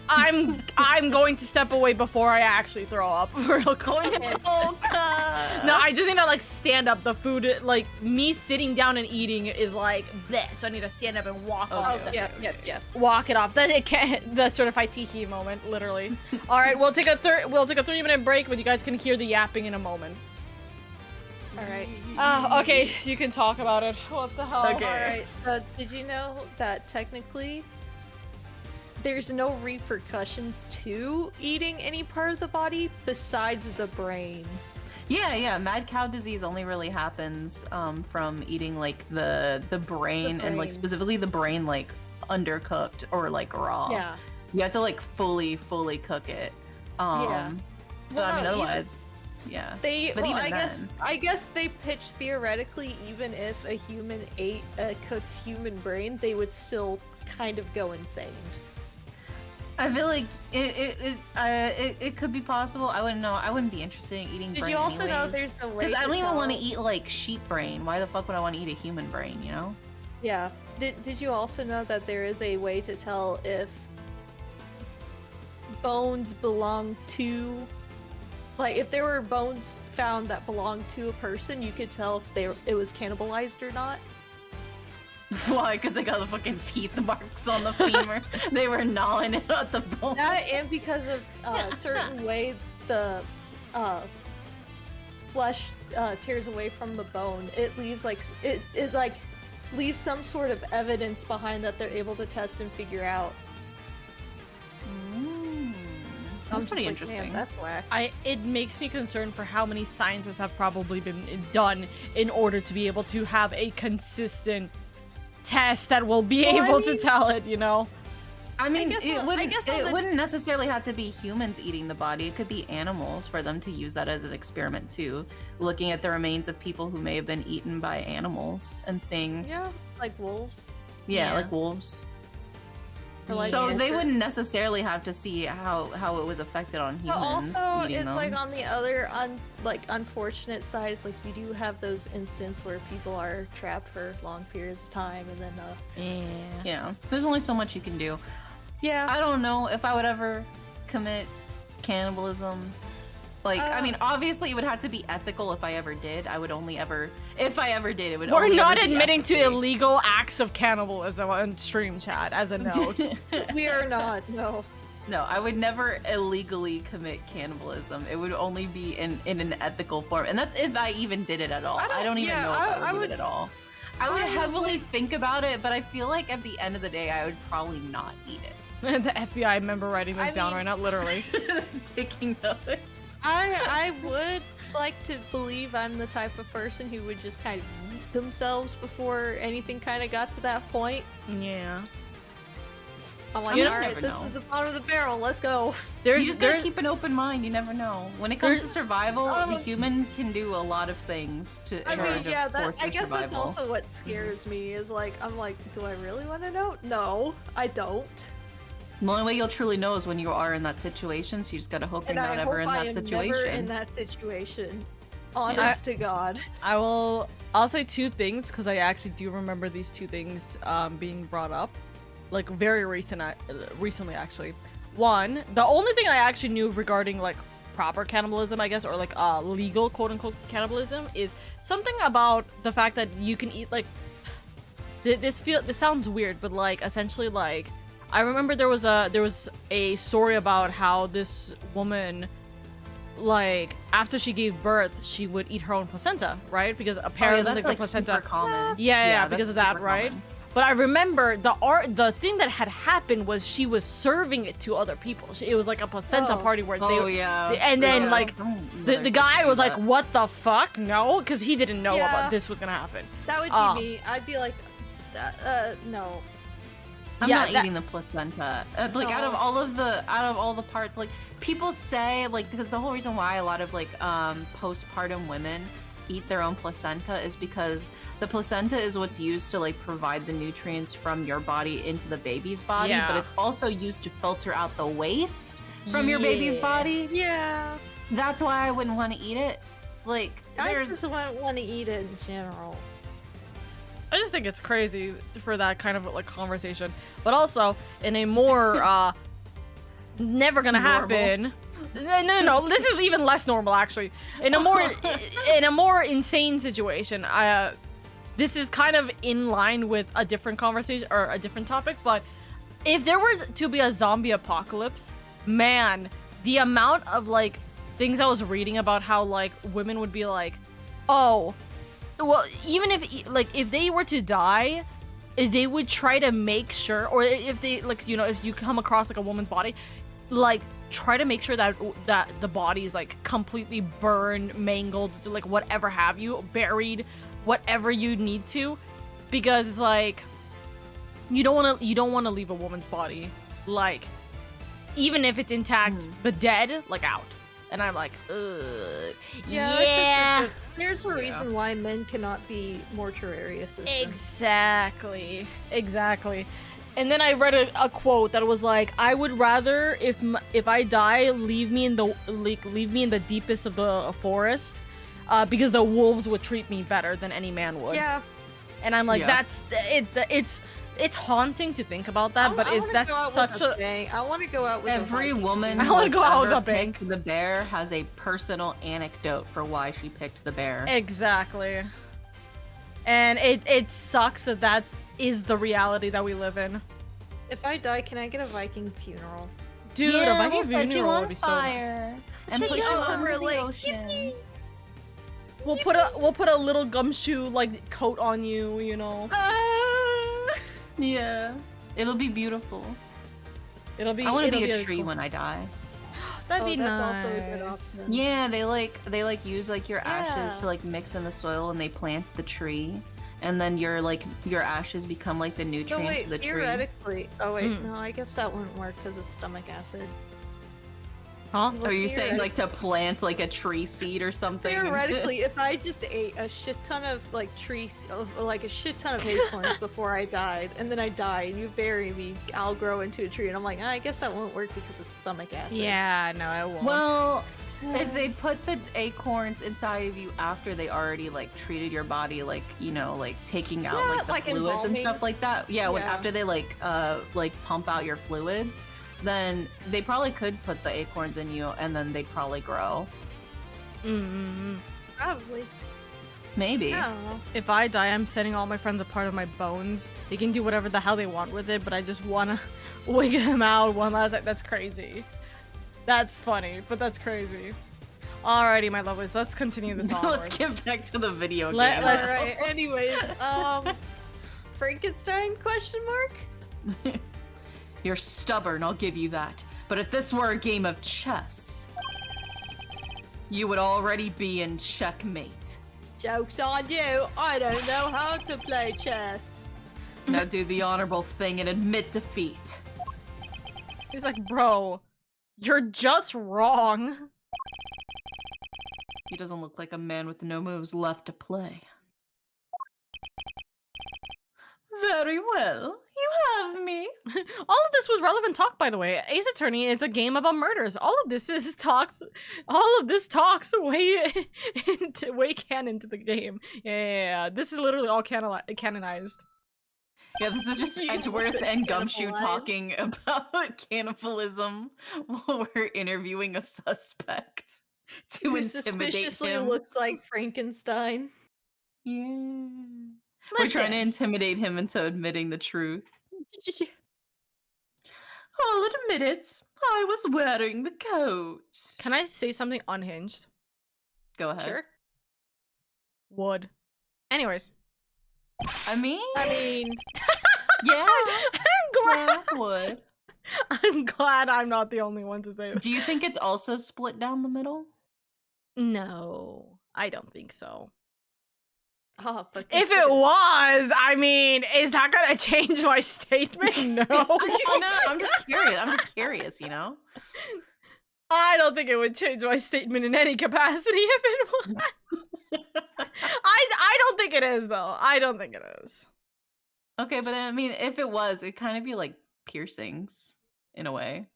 I'm going to step away before I actually throw up. Real quick. No, I just need to like stand up. The food, like me sitting down and eating, is like this. So I need to stand up and walk off. Yeah. Walk it off. That it can't. The sort of Haitihi moment, literally. All right, we'll take a 3-minute break, but you guys can hear the yapping in a moment. All right. Okay, you can talk about it. What the hell? Okay. All right. Did you know that technically there's no repercussions to eating any part of the body besides the brain? Yeah. Mad cow disease only really happens from eating like the brain and like specifically the brain like undercooked or like raw. Yeah. You have to like fully cook it. Yeah. But I mean, otherwise, yeah. I guess they pitched theoretically, even if a human ate a cooked human brain, they would still kind of go insane. I feel like it could be possible. I wouldn't know. I wouldn't be interested in eating brain. Did you also know there's a way? Because I don't even want to eat like sheep brain. Why the fuck would I want to eat a human brain? You know? Yeah. Did you also know that there is a way to tell if bones belong to, like, if there were bones found that belonged to a person, you could tell if it was cannibalized or not? Why? Because they got the fucking teeth marks on the femur. They were gnawing it at the bone. That, and because of a certain way the flesh tears away from the bone, it leaves like it leaves some sort of evidence behind that they're able to test and figure out. That's pretty interesting. Man, that's whack. It makes me concerned for how many sciences have probably been done in order to be able to have a consistent test that will be able to tell it, you know? I mean, it wouldn't necessarily have to be humans eating the body. It could be animals for them to use that as an experiment too. Looking at the remains of people who may have been eaten by animals and seeing... Yeah, like wolves. Yeah, like wolves. So they wouldn't necessarily have to see how it was affected on humans. But also, it's like on the other unfortunate side, it's like you do have those instances where people are trapped for long periods of time, and then yeah, there's only so much you can do. Yeah, I don't know if I would ever commit cannibalism. Like, I mean, obviously it would have to be ethical if I ever did. If I ever did, it would. We're not admitting to illegal acts of cannibalism on stream chat, as a note. We are not, no. No, I would never illegally commit cannibalism. It would only be in an ethical form. And that's if I even did it at all. I don't even know if I would do it at all. I would heavily think about it, but I feel like at the end of the day, I would probably not eat it. The FBI member writing this down right now, literally. Taking notes. I would like to believe I'm the type of person who would just kind of eat themselves before anything kind of got to that point. Yeah. I'm like, alright, this is the bottom of the barrel, let's go. You just gotta keep an open mind, you never know. When it comes to survival, the human can do a lot of things to I guess that's also what scares me, is like, I'm like, do I really want to know? No, I don't. The only way you'll truly know is when you are in that situation, so you just gotta hope you're not ever in that situation. Never in that situation. Honest to God. I'll say two things, because I actually do remember these two things being brought up. Like, very recently, actually. One, the only thing I actually knew regarding, like, proper cannibalism, I guess, or, like, legal, quote-unquote, cannibalism, is something about the fact that you can eat, like... This sounds weird, but, like, essentially, like... I remember there was a story about how this woman, like, after she gave birth, she would eat her own placenta, right? Because apparently that's the placenta, super common. Yeah, because of that, right? Common. But I remember the thing that had happened was she was serving it to other people. It was like a placenta party where and then like the guy was like, "What the fuck? No," because he didn't know about this was gonna happen. That would be me. I'd be like, no. I'm not eating the placenta. Like out of all the parts, like people say, like, because the whole reason why a lot of like postpartum women eat their own placenta is because the placenta is what's used to like provide the nutrients from your body into the baby's body, but it's also used to filter out the waste from your baby's body. Yeah. That's why I wouldn't want to eat it. Like, I just wouldn't want to eat it in general. I just think it's crazy for that kind of like conversation, but also in a more never gonna happen. No. This is even less normal, actually. In a more insane situation. This is kind of in line with a different conversation or a different topic. But if there were to be a zombie apocalypse, man, the amount of like things I was reading about how like women would be like, oh. Well, even if they were to die, they would try to make sure, or if they, like, you know, if you come across like a woman's body, like, try to make sure that the body is like completely burned, mangled, like whatever have you, buried, whatever you need to, because it's like you don't want to leave a woman's body, like, even if it's intact but dead, like, out. And I'm like, ugh. Yeah. There's a reason why men cannot be mortuary assistants. Exactly. And then I read a quote that was like, I would rather, if I die, leave me in the deepest of the forest, because the wolves would treat me better than any man would. Yeah. And I'm like, that's it. It's haunting to think about that, but that's such a. I want to go out with every woman. I want to go out with a bang. The bear has a personal anecdote for why she picked the bear. Exactly. And it sucks that is the reality that we live in. If I die, can I get a Viking funeral? Dude, a Viking funeral would be so nice. And put you over the ocean. We'll put a little gumshoe like coat on you, you know. Yeah, it'll be beautiful. I want to be a tree when I die. That'd be nice. That's also a good option. Yeah, they like use like your ashes to like mix in the soil, and they plant the tree, and then your ashes become like the nutrients of the tree. Theoretically, no, I guess that wouldn't work because of stomach acid. Huh? Are you saying like to plant like a tree seed or something? Theoretically, if I just ate a shit ton of like a shit ton of acorns before I died, and then I die and you bury me, I'll grow into a tree. And I'm like, I guess that won't work because of stomach acid. Yeah, no, it won't. Well, if they put the acorns inside of you after they already like treated your body, like, you know, like taking out like the fluids and stuff like that. Yeah, when after they like pump out your fluids, then they probably could put the acorns in you and then they'd probably grow. Probably. Maybe. I don't know. If I die, I'm setting all my friends a part of my bones. They can do whatever the hell they want with it, but I just wanna wig them out one last time. That's crazy. That's funny, but that's crazy. Alrighty, my lovelies, let's continue this onwards. Let's get back to the video game. Alright, anyways, Frankenstein, question mark? You're stubborn, I'll give you that. But if this were a game of chess, you would already be in checkmate. Joke's on you, I don't know how to play chess. Now do the honorable thing and admit defeat. He's like, bro, you're just wrong. He doesn't look like a man with no moves left to play. Very well, you have me. All of this was relevant talk, by the way. Ace Attorney is a game about murders. All of this talks way canon to the game. Yeah. This is literally all canonized. Yeah, this is just Edgeworth and Gumshoe talking about cannibalism while we're interviewing a suspect to Who intimidate suspiciously him. looks like Frankenstein. Yeah. Listen. We're trying to intimidate him into admitting the truth. I'll admit it. I was wearing the coat. Can I say something unhinged? Go ahead. Sure. Would. Anyways. I mean, I'm yeah. glad. Yeah, I would. I'm glad I'm not the only one to say that. Do you think it's also split down the middle? No, I don't think so. Oh, but If it was, I mean, is that gonna change my statement? No. No, I'm just curious, you know? I don't think it would change my statement in any capacity if it was. I don't think it is, though. I don't think it is. Okay, but I mean, if it was, it'd kind of be like piercings, in a way.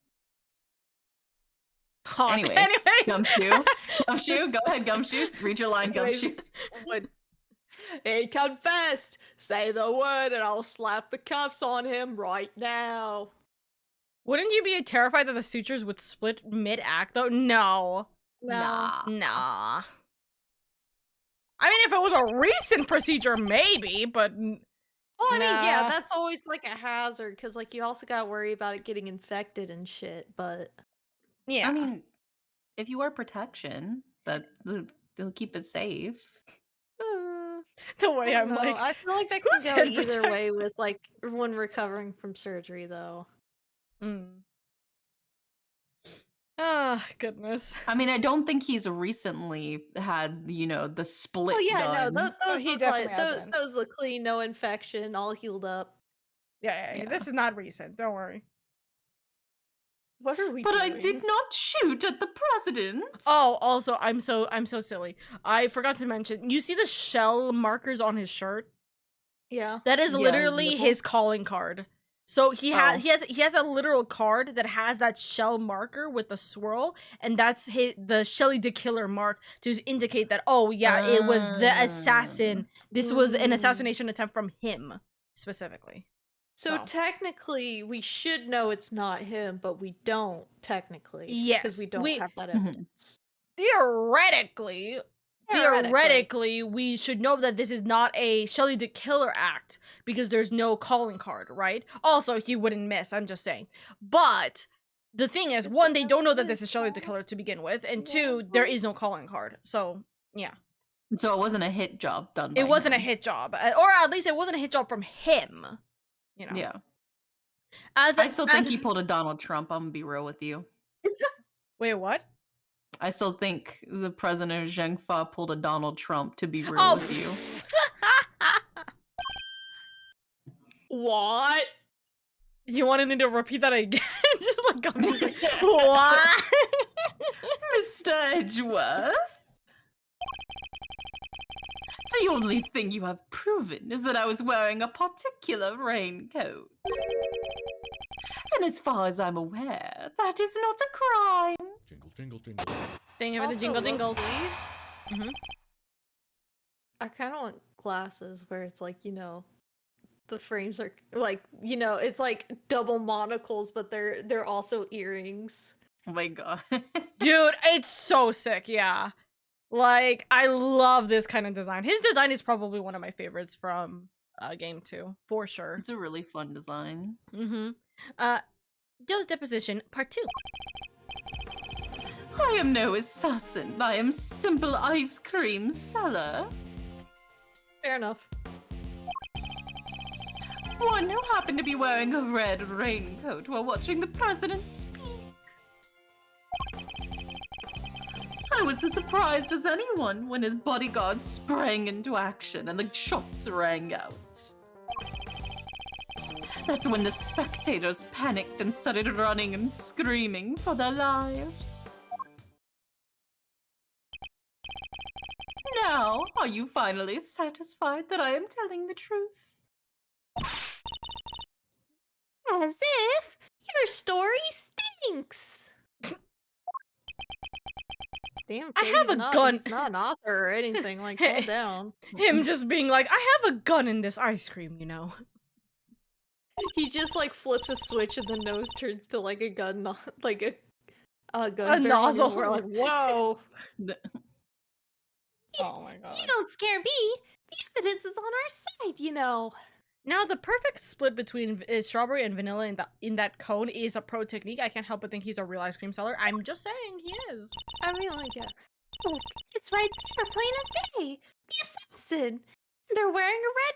Anyways, Gumshoe, go ahead, Gumshoes. Read your line, Gumshoe. He confessed. Say the word and I'll slap the cuffs on him right now. Wouldn't you be terrified that the sutures would split mid-act, though? No. Nah. I mean, if it was a recent procedure, maybe, but... Well, I mean, yeah, that's always, like, a hazard, because, like, you also gotta worry about it getting infected and shit, but... Yeah. I mean, if you wear protection, they'll keep it safe. The way I'm like... I feel like that can go either way with, like, when recovering from surgery, though. Ah, goodness. I mean, I don't think he's recently had, you know, the split done. Those look clean, no infection, all healed up. Yeah. This is not recent, don't worry. What are we doing? But I did not shoot at the president. Oh, also, I'm so silly. I forgot to mention, you see the shell markers on his shirt? Yeah. That is literally his calling card. So he has a literal card that has that shell marker with the swirl, and that's the Shelly the Killer mark to indicate that, oh yeah, it was the assassin. This was an assassination attempt from him, specifically. So technically, we should know it's not him, but we don't, technically. Yes. Because we don't have that evidence. Theoretically, we should know that this is not a Shelly the Killer act, because there's no calling card, right? Also, he wouldn't miss, I'm just saying. But the thing is, one, they don't know that this is Shelly the Killer to begin with, and two, there is no calling card. So, yeah. So it wasn't a hit job done by It wasn't him. a hit job. Or at least it wasn't a hit job from him. You know. Yeah. I still think he pulled a Donald Trump, I'm gonna be real with you. Wait, what? I still think the president of Zhengfa pulled a Donald Trump, to be real with you. What? You wanted me to repeat that again? Just like, I'm just like, what? Edgeworth? The only thing you have proven is that I was wearing a particular raincoat. And as far as I'm aware, that is not a crime. Jingle, jingle, jingle. Dang it with the jingle jingles. Mm-hmm. I kind of want glasses where it's like, you know, the frames are like, you know, it's like double monocles, but they're also earrings. Oh my god. Dude, it's so sick, yeah. Like, I love this kind of design. His design is probably one of my favorites from game 2, for sure. It's a really fun design. Dose deposition, part 2. I am no assassin. I am simple ice cream seller. Fair enough. One who happened to be wearing a red raincoat while watching the president speak. I was as surprised as anyone when his bodyguard sprang into action and the shots rang out. That's when the spectators panicked and started running and screaming for their lives. Now, are you finally satisfied that I am telling the truth? As if your story stinks. Damn, I have a gun. He's not an author or anything. Like, calm down. Him just being like, I have a gun in this ice cream, you know. He just like flips a switch and the nose turns to like a gun, like a gun barrel, nozzle. And we're like, whoa. Oh my god. You don't scare me. The evidence is on our side, you know. Now, the perfect split between strawberry and vanilla in that cone is a pro technique. I can't help but think he's a real ice cream seller. I'm just saying, he is. I mean, like, yeah. Look, it's right there, plain as day. The assassin. They're wearing a red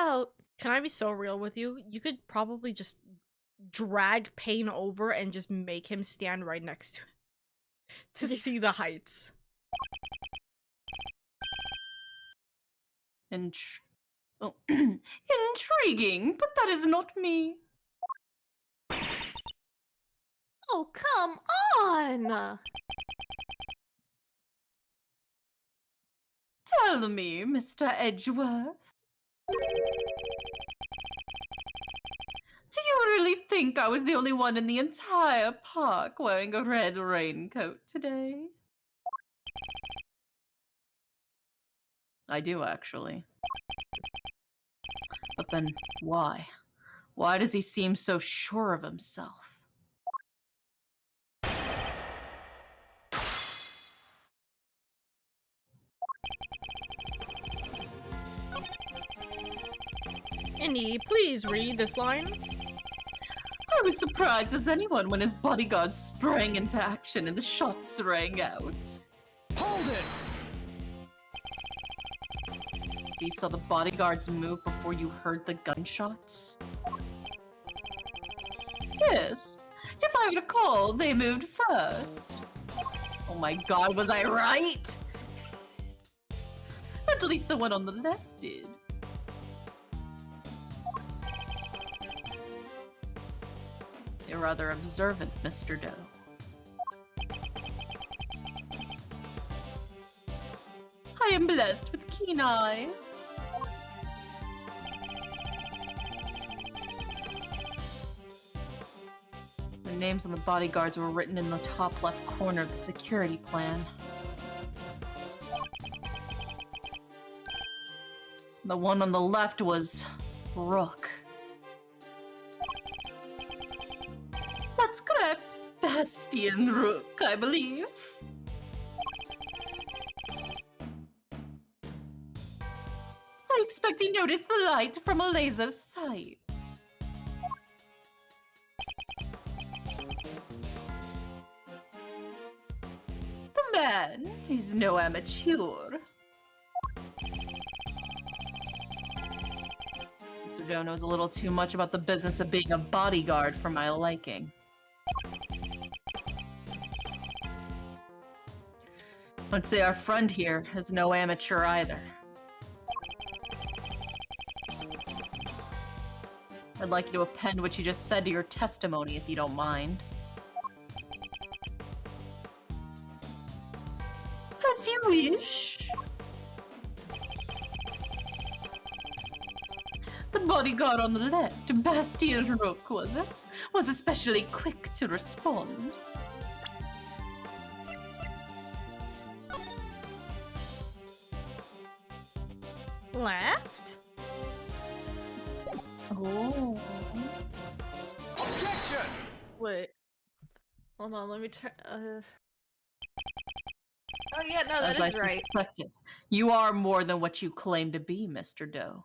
raincoat. Can I be so real with you? You could probably just drag Payne over and just make him stand right next to it to see the heights. Intriguing, but that is not me. Oh, come on! Tell me, Mr. Edgeworth. Do you really think I was the only one in the entire park wearing a red raincoat today? I do, actually. But then, why? Why does he seem so sure of himself? Indy, please read this line. I was surprised as anyone when his bodyguard sprang into action and the shots rang out. Hold it! So you saw the bodyguards move before you heard the gunshots? Yes. If I recall, they moved first. Oh my god, was I right? At least the one on the left did. You're rather observant, Mr. Doe. I am blessed with keen eyes. The names on the bodyguards were written in the top left corner of the security plan. The one on the left was Rook. That's correct. Bastian Rook, I believe. I expect he noticed the light from a laser sight. The man is no amateur. Mr. Doe knows a little too much about the business of being a bodyguard for my liking. Let's say our friend here is no amateur either. I'd like you to append what you just said to your testimony, if you don't mind. wish. The bodyguard on the left, Bastien Rook, was it? Was especially quick to respond. Left? Oh. Objection! Wait. Hold on, let me turn. Oh yeah, no, that As is I right. suspected, you are more than what you claim to be, Mr. Doe.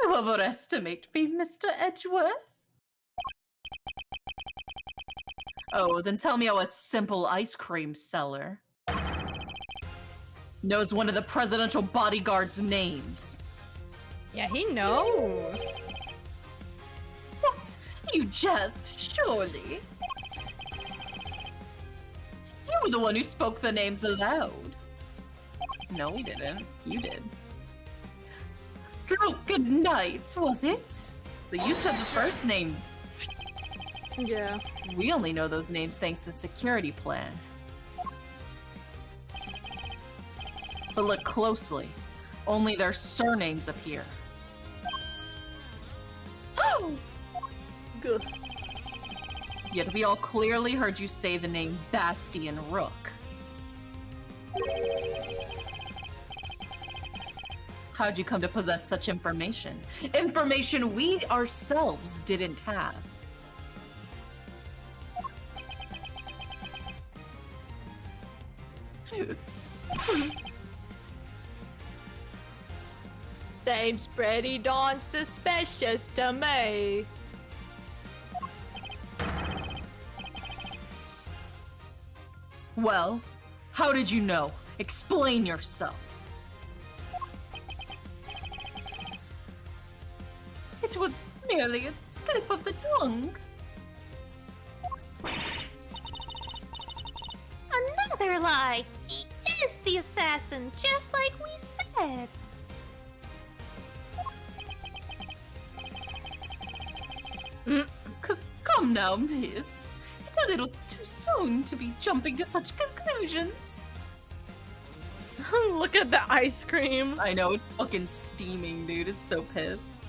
You overestimate me, Mr. Edgeworth. Oh, then tell me how a simple ice cream seller knows one of the presidential bodyguard's names. Yeah, he knows. What? You jest, surely? You were the one who spoke the names aloud. No, we didn't. You did. Good night, was it? But you said the first name. Yeah. We only know those names thanks to the security plan. But look closely. Only their surnames appear. Oh! Good. Yet we all clearly heard you say the name Bastien Rook. How'd you come to possess such information? Information we ourselves didn't have. Seems pretty darn suspicious to me. Well, how did you know? Explain yourself. It was merely a slip of the tongue. Another lie! He is the assassin, just like we said! Come now, miss. It's a little too soon to be jumping to such conclusions. Look at the ice cream. I know, it's fucking steaming, dude. It's so pissed.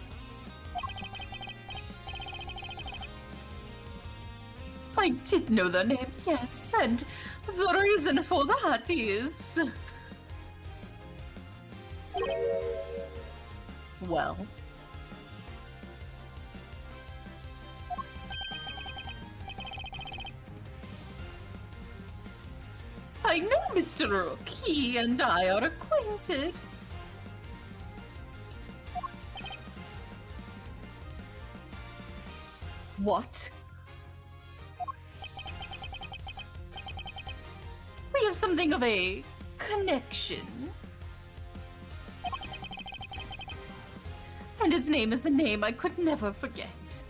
I did know their names, yes, and the reason for that is... Well... I know Mr. Rook. He and I are acquainted. What? We have something of a connection. And his name is a name I could never forget.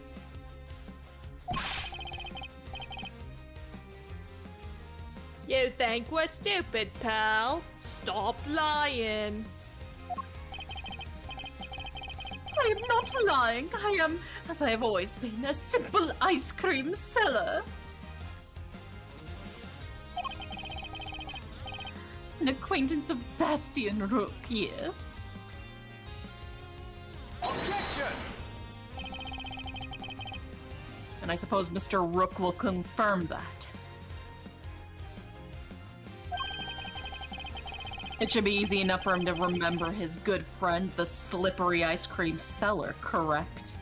You think we're stupid, pal? Stop lying. I am not lying. I am, as I have always been, a simple ice cream seller. An acquaintance of Bastien Rook, yes. Objection! And I suppose Mr. Rook will confirm that. It should be easy enough for him to remember his good friend, the slippery ice cream seller, correct?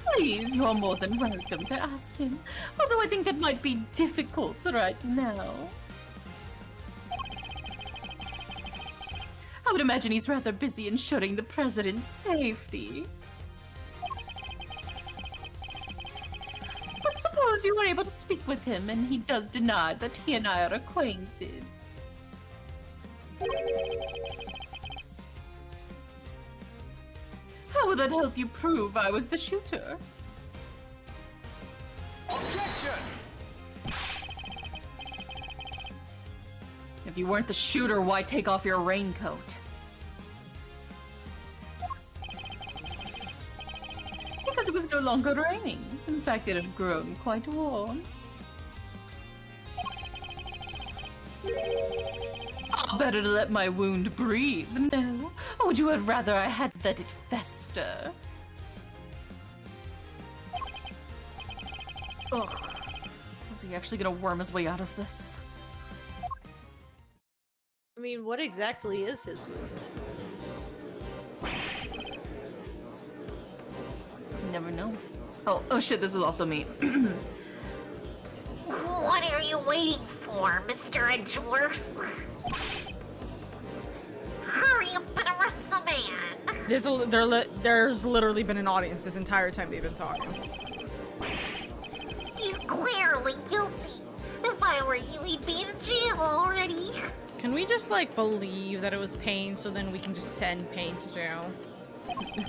Please, you're more than welcome to ask him, although I think that might be difficult right now. I would imagine he's rather busy ensuring the president's safety. But suppose you were able to speak with him and he does deny that he and I are acquainted. How would that help you prove I was the shooter? Objection! If you weren't the shooter, why take off your raincoat? Because it was no longer raining. In fact, it had grown quite warm. Better to let my wound breathe, no? Or would you have rather I had let it fester? Ugh. Is he actually gonna worm his way out of this? I mean, what exactly is his wound? Never know. Oh shit, this is also me. What are you waiting for, Mr. Edgeworth? Hurry up and arrest the man! There's literally been an audience this entire time they've been talking. He's clearly guilty. If I were you, he'd be in jail already. Can we just, like, believe that it was Payne so then we can just send Payne to jail?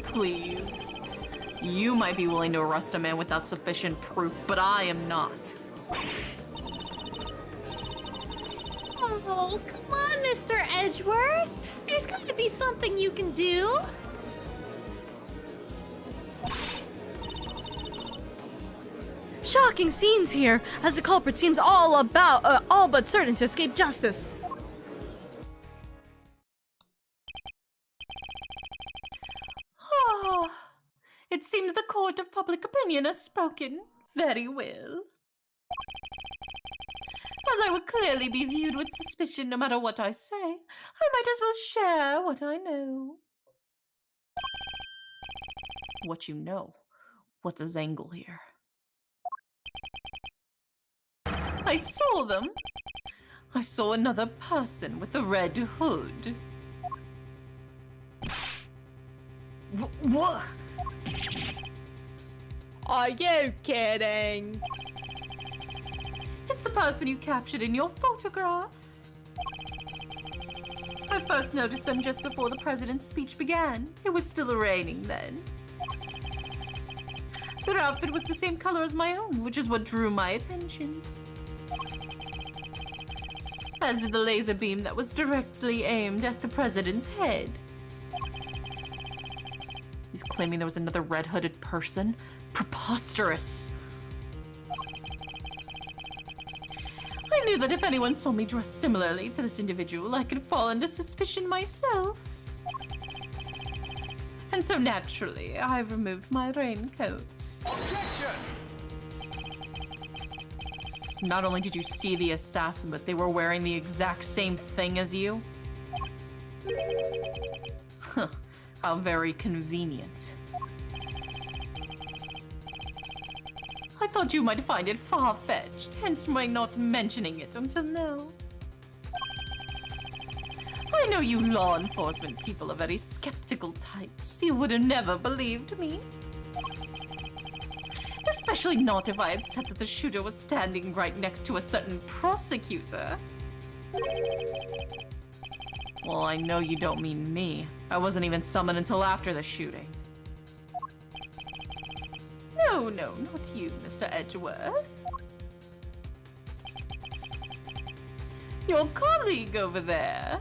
Please. You might be willing to arrest a man without sufficient proof, but I am not. Oh, come on, Mr. Edgeworth. There's got to be something you can do. Shocking scenes here, as the culprit seems all but certain to escape justice. Oh, it seems the court of public opinion has spoken. Very well. As I would clearly be viewed with suspicion no matter what I say, I might as well share what I know. What you know? What's his angle here? I saw them. I saw another person with a red hood. What? Are you kidding? It's the person you captured in your photograph. I first noticed them just before the president's speech began. It was still raining then. Their outfit was the same color as my own, which is what drew my attention. As did the laser beam that was directly aimed at the president's head. He's claiming there was another red-hooded person? Preposterous! I knew that if anyone saw me dressed similarly to this individual, I could fall under suspicion myself. And so naturally, I removed my raincoat. Objection! Not only did you see the assassin, but they were wearing the exact same thing as you? Huh, how very convenient. I thought you might find it far-fetched, hence my not mentioning it until now. I know you law enforcement people are very skeptical types. You would have never believed me. Especially not if I had said that the shooter was standing right next to a certain prosecutor. Well, I know you don't mean me. I wasn't even summoned until after the shooting. No, not you, Mr. Edgeworth. Your colleague over there.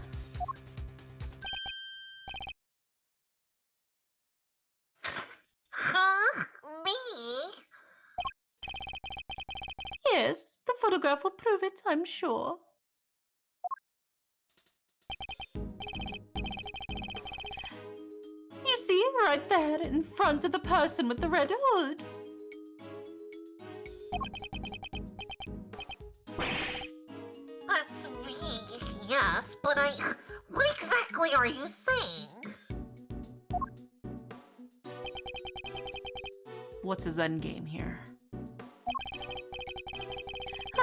Huh? Me? Yes, the photograph will prove it, I'm sure. You see, right there, in front of the person with the red hood. That's me, yes, but what exactly are you saying? What's his endgame here?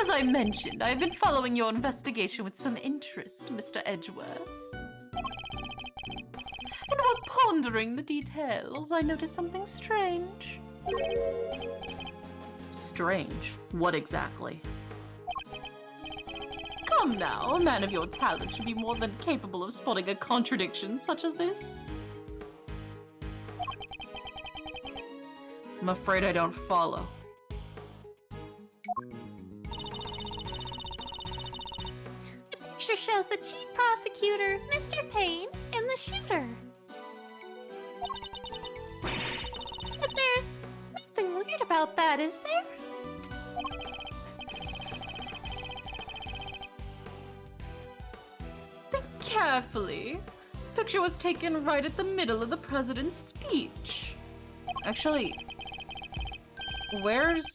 As I mentioned, I've been following your investigation with some interest, Mr. Edgeworth. And while pondering the details, I noticed something strange. Strange? What exactly? Come now, a man of your talent should be more than capable of spotting a contradiction such as this. I'm afraid I don't follow. The picture shows the chief prosecutor, Mr. Payne, and the shooter. But there's about that, is there? Think carefully. Picture was taken right at the middle of the president's speech. Actually, where's...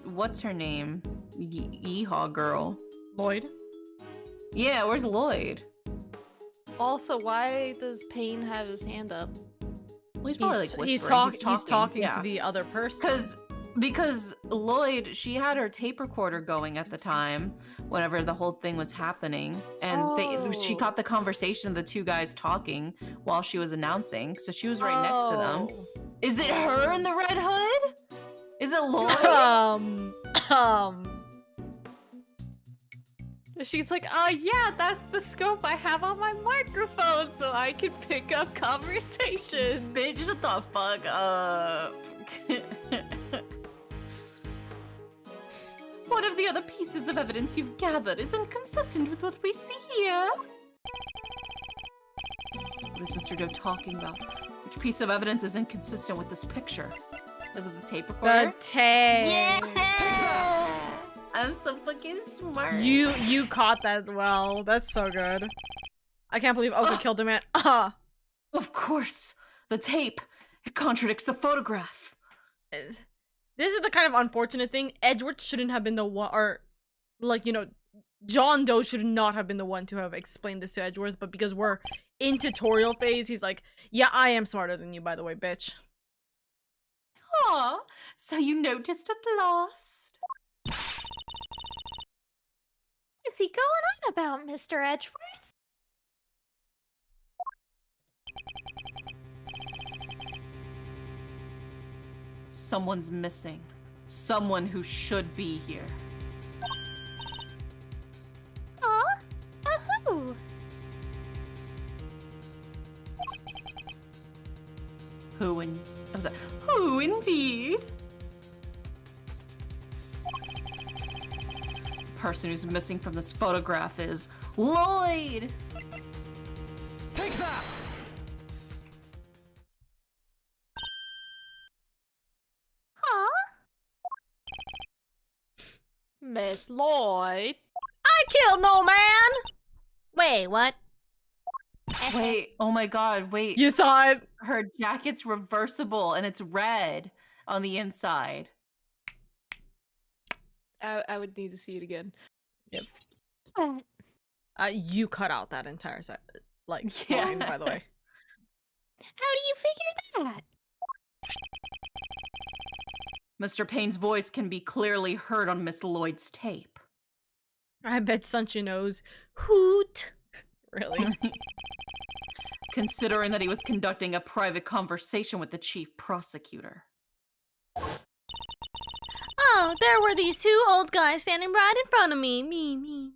what's her name? Yeehaw girl. Lloyd? Yeah, where's Lloyd? Also, why does Payne have his hand up? Well, he's probably like He's whispering. talking yeah. to the other person. Because Lloyd, she had her tape recorder going at the time, whenever the whole thing was happening, and she caught the conversation of the two guys talking while she was announcing, so she was right next to them. Is it her in the red hood? Is it Lloyd? She's like, yeah, that's the scope I have on my microphone so I can pick up conversations. Bitch, shut the fuck up. One of the other pieces of evidence you've gathered is inconsistent with what we see here. What is Mr. Doe talking about? Which piece of evidence is inconsistent with this picture? Is it the tape recorder? The tape! Yeah! I'm so fucking smart. You caught that well. That's so good. I can't believe Oka killed a man. Of course. The tape. It contradicts the photograph. This is the kind of unfortunate thing. Edward shouldn't have been the one, or like, you know, John Doe should not have been the one to have explained this to Edgeworth, but because we're in tutorial phase, he's like, yeah, I am smarter than you, by the way, bitch. Aw, so you noticed at last. What's he going on about, Mr. Edgeworth? Someone's missing. Someone who should be here. Who? Who indeed? The person who's missing from this photograph is Lloyd! Take that! Miss Lloyd. I killed no man! Wait, what? Wait, oh my god, wait. You saw it? Her jacket's reversible and it's red on the inside. I would need to see it again. Yep. You cut out that entire set, like, Yeah. line, by the way. How do you figure that? Mr. Payne's voice can be clearly heard on Miss Lloyd's tape. I bet Sunshine knows. Hoot! Really? Considering that he was conducting a private conversation with the chief prosecutor. Oh, there were these two old guys standing right in front of me. Me.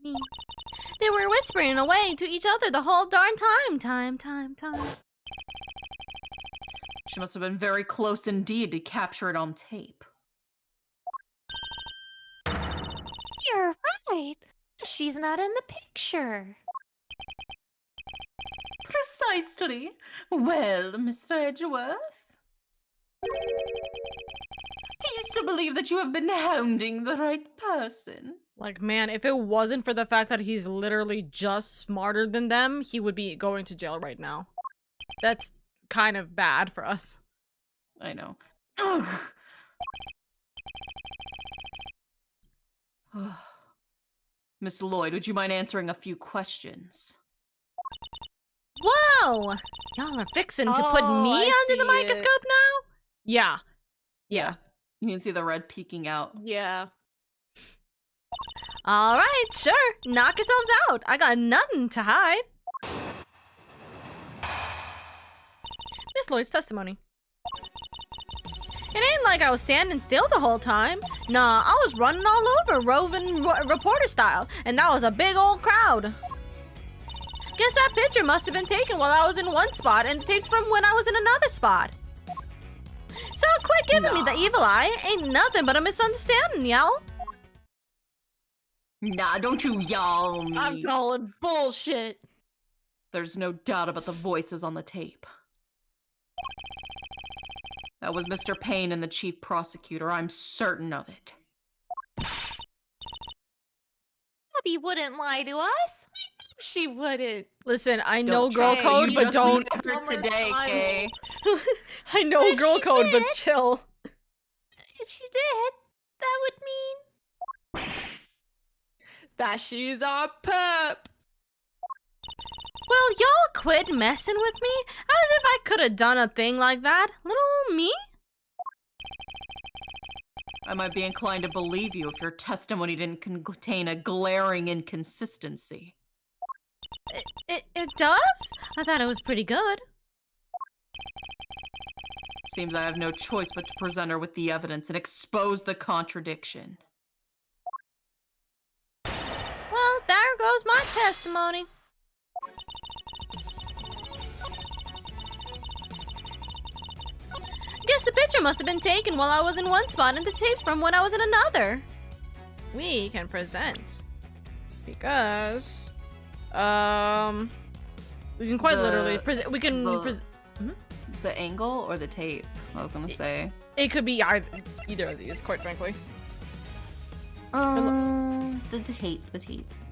They were whispering away to each other the whole darn time. She must have been very close indeed to capture it on tape. You're right. She's not in the picture. Precisely. Well, Mr. Edgeworth? Do you still believe that you have been hounding the right person? Like, man, if it wasn't for the fact that he's literally just smarter than them, he would be going to jail right now. That's kind of bad for us. I know. Ugh. Miss Lloyd, would you mind answering a few questions? Whoa! Y'all are fixing to put me under the microscope now? Yeah. You can see the red peeking out. Yeah. Alright, sure. Knock yourselves out. I got nothing to hide. Miss Lloyd's testimony. It ain't like I was standing still the whole time. Nah, I was running all over, roving reporter style, and that was a big old crowd. Guess that picture must have been taken while I was in one spot and the tape's from when I was in another spot. So quit giving me the evil eye. Ain't nothing but a misunderstanding, y'all. Nah, don't you y'all me. I'm calling bullshit. There's no doubt about the voices on the tape. That was Mr. Payne and the chief prosecutor. I'm certain of it. Abby wouldn't lie to us. I know she wouldn't. Listen, I know Don't girl try. code, You but just don't. met her today, Kay. I know If girl she code, but did. chill. If she did, that would mean that she's our perp. Well, y'all quit messing with me as if I could have done a thing like that. Little old me? I might be inclined to believe you if your testimony didn't contain a glaring inconsistency. It does? I thought it was pretty good. Seems I have no choice but to present her with the evidence and expose the contradiction. Well, there goes my testimony. Guess the picture must have been taken while I was in one spot and the tapes from when I was in another. We can present. Because... we can quite literally present... We can... The angle or the tape, I was gonna say. It could be either of these, quite frankly. The tape.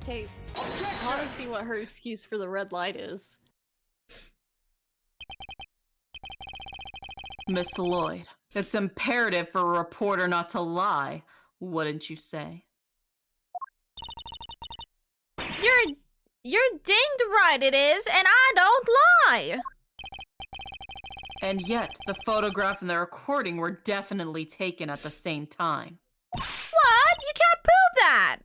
Hey, I want to see what her excuse for the red light is. Miss Lloyd, it's imperative for a reporter not to lie, wouldn't you say? You're dinged right it is, and I don't lie! And yet, the photograph and the recording were definitely taken at the same time. What? You can't prove that!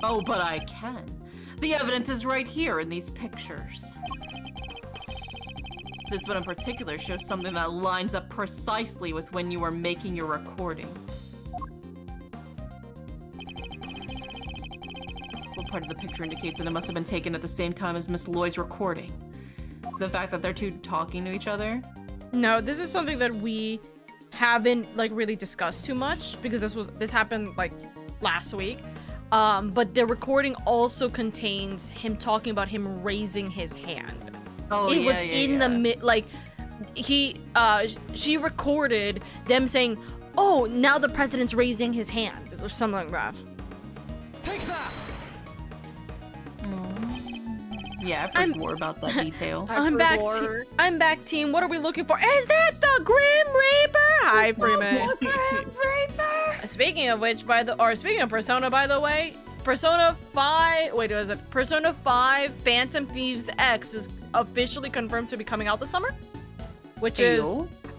Oh, but I can. The evidence is right here in these pictures. This one in particular shows something that lines up precisely with when you were making your recording. What part of the picture indicates that it must have been taken at the same time as Miss Lloyd's recording? The fact that they're two talking to each other? No, this is something that we haven't like really discussed too much because this happened like last week. But the recording also contains him talking about him raising his hand. Oh, it was in the like she recorded them saying, "Oh, now the president's raising his hand," or something like that. Take that. Yeah, I've heard more about that detail. I'm back, team. What are we looking for? Is that the Grim Reaper? Hi, Freeman. Grim Reaper. Speaking of which, speaking of Persona, by the way, Persona 5. Wait, was it Persona 5? Phantom Thieves X is officially confirmed to be coming out this summer, which is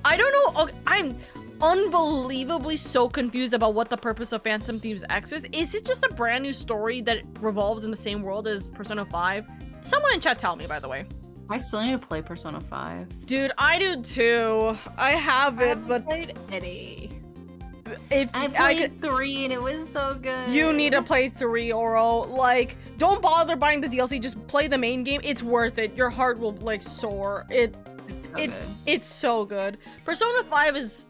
I don't know. Okay, I'm unbelievably so confused about what the purpose of Phantom Thieves X is. Is it just a brand new story that revolves in the same world as Persona 5? Someone in chat tell me, by the way. I still need to play Persona 5. Dude, I do too. I have it, but played any. If I played 3 and it was so good. You need to play 3, Oro. Like, don't bother buying the DLC. Just play the main game. It's worth it. Your heart will like soar. It's so good. Persona 5 is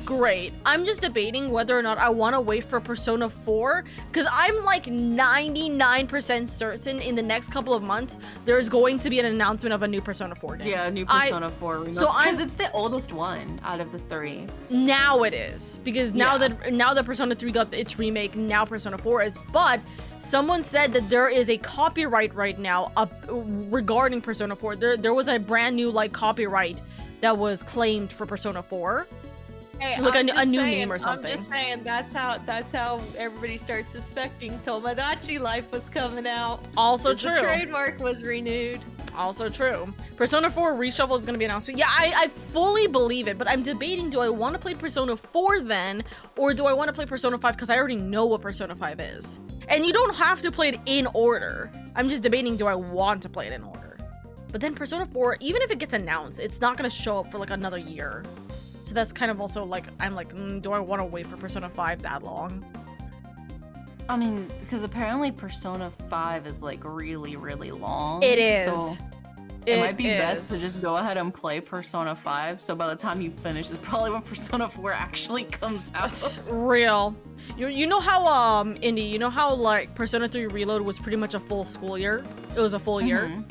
great. I'm just debating whether or not I want to wait for Persona 4 because I'm like 99% certain in the next couple of months there's going to be an announcement of a new Persona 4 game. Yeah, a new Persona 4 remake. So because it's the oldest one out of the 3. Now it is because now that Persona 3 got its remake, now Persona 4 is. But someone said that there is a copyright right now regarding Persona 4. There was a brand new like copyright that was claimed for Persona 4. Hey, like a new name or something. I'm just saying that's how everybody starts suspecting Tomodachi Life was coming out. Also true. The trademark was renewed. Also true. Persona 4 Reshuffle is going to be announced. Yeah, I fully believe it, but I'm debating, do I want to play Persona 4 then, or do I want to play Persona 5 because I already know what Persona 5 is. And you don't have to play it in order. I'm just debating, do I want to play it in order? But then Persona 4, even if it gets announced, it's not going to show up for like another year. So that's kind of also like, I'm like, do I want to wait for Persona 5 that long? I mean, because apparently Persona 5 is like really, really long. It is. So it might be best to just go ahead and play Persona 5. So by the time you finish, it's probably when Persona 4 actually comes out. Real. You know how, Indy, you know how like Persona 3 Reload was pretty much a full school year? It was a full year.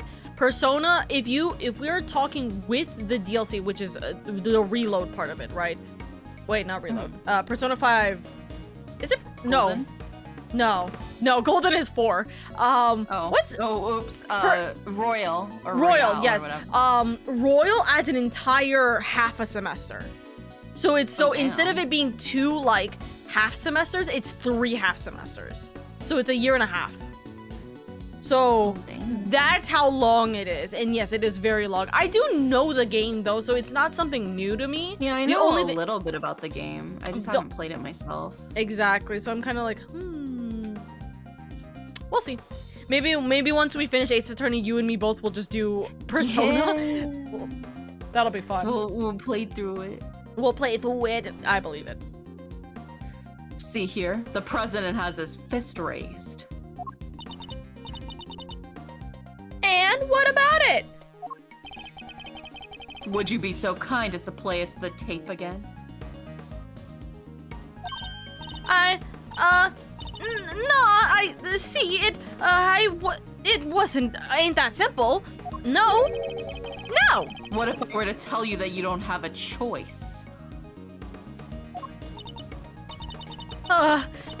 Persona, if we're talking with the DLC, which is the reload part of it, right? Wait, not reload. Persona 5. Is it? Golden? No. Golden is 4. Royal. Or Royal, yes. Or Royal adds an entire half a semester. So it's instead of it being 2 like half semesters, it's 3 half semesters. So it's a year and a half. So that's how long it is. And yes, it is very long. I do know the game though, so it's not something new to me. Yeah, I know a little bit about the game. I just haven't played it myself. Exactly. So I'm kind of like, we'll see. Maybe once we finish Ace Attorney, you and me both will just do Persona. Yeah. That'll be fun. We'll play through it. We'll play through it. I believe it. See here, the president has his fist raised. And what about it? Would you be so kind as to play us the tape again? It ain't that simple. No. What if I were to tell you that you don't have a choice?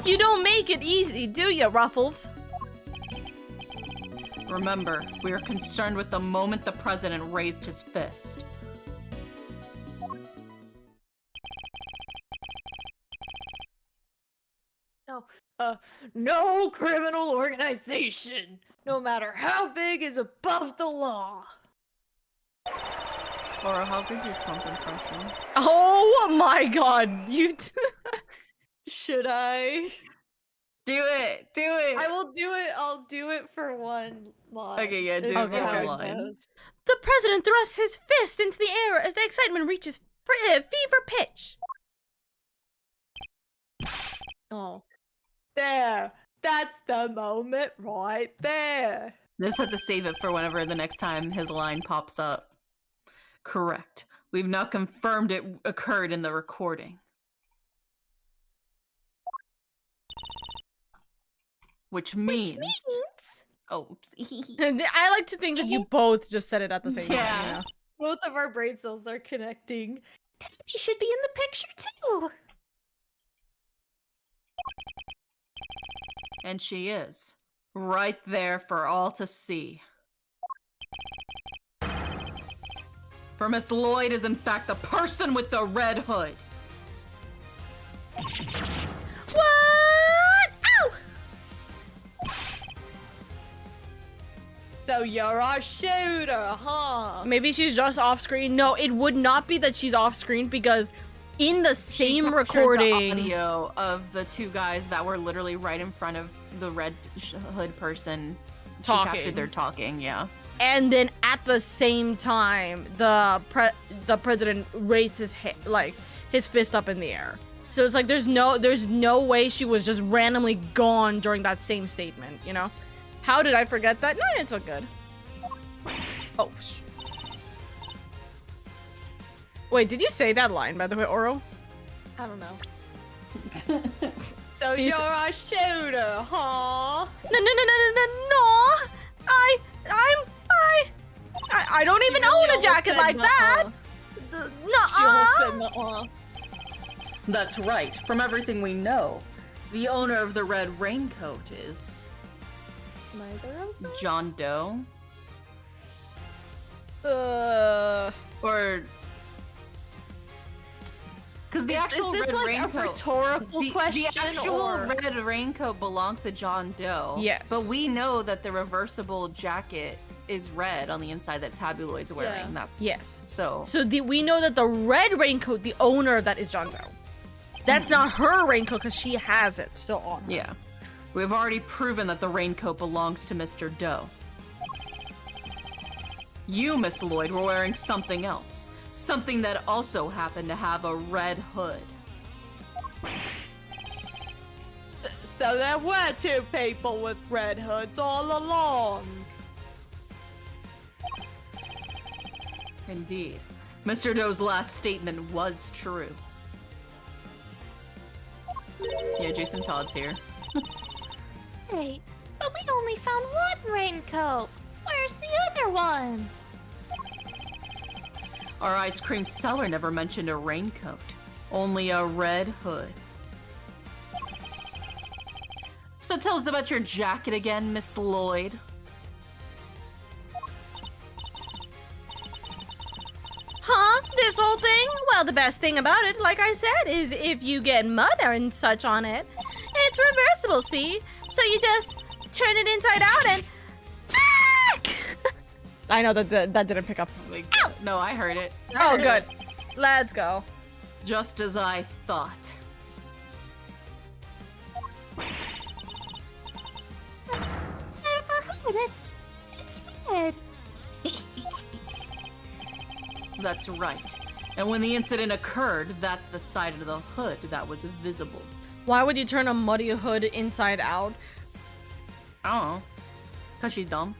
You don't make it easy, do you, Ruffles? Remember, we are concerned with the moment the president raised his fist. No criminal organization, no matter how big, is above the law. Laura, how good's your Trump impression? Oh my god, you... Should I? Do it! I will do it. I'll do it for one line. Okay, yeah, do it for one line. The president thrusts his fist into the air as the excitement reaches fever pitch. Oh. There. That's the moment right there. I just have to save it for whenever the next time his line pops up. Correct. We've now confirmed it occurred in the recording. Which means... Oh, I like to think that you both just said it at the same time. Yeah. Both of our brain cells are connecting. He should be in the picture too. And she is. Right there for all to see. For Miss Lloyd is in fact the person with the red hood. What? Ow! So you're our shooter, huh? Maybe she's just off screen. No, it would not be that she's off screen because in the same recording, the audio of the 2 guys that were literally right in front of the red hood person talking. She captured their talking, yeah. And then at the same time, the president raised his his fist up in the air. So it's like there's no way she was just randomly gone during that same statement, you know? How did I forget that? No, it's all good. Oh. Wait, did you say that line, by the way, Oro? I don't know. So you're a shooter, huh? No. I don't even own a jacket like that. Nuh-uh. That's right. From everything we know, the owner of the red raincoat is... Neither of them? John Doe. Or... Because the actual is this red like raincoat, a rhetorical question? The actual red raincoat belongs to John Doe. Yes. But we know that the reversible jacket is red on the inside that Tabloid's wearing. Yeah. That's yes. So we know that the red raincoat, the owner of that is John Doe. That's not her raincoat because she has it still on. Yeah. We've already proven that the raincoat belongs to Mr. Doe. You, Miss Lloyd, were wearing something else. Something that also happened to have a red hood. So there were 2 people with red hoods all along. Indeed. Mr. Doe's last statement was true. Yeah, Jason Todd's here. Hey, but we only found 1 raincoat. Where's the other one? Our ice cream seller never mentioned a raincoat. Only a red hood. So tell us about your jacket again, Miss Lloyd. Huh? This whole thing? Well, the best thing about it, like I said, is if you get mud and such on it, it's reversible, see? So you just turn it inside out and... I know that didn't pick up. No, I heard it. Oh, good. Let's go. Just as I thought. Instead of her hood, it's red. That's right. And when the incident occurred, that's the side of the hood that was visible. Why would you turn a muddy hood inside out? I don't know. 'Cause she's dumb.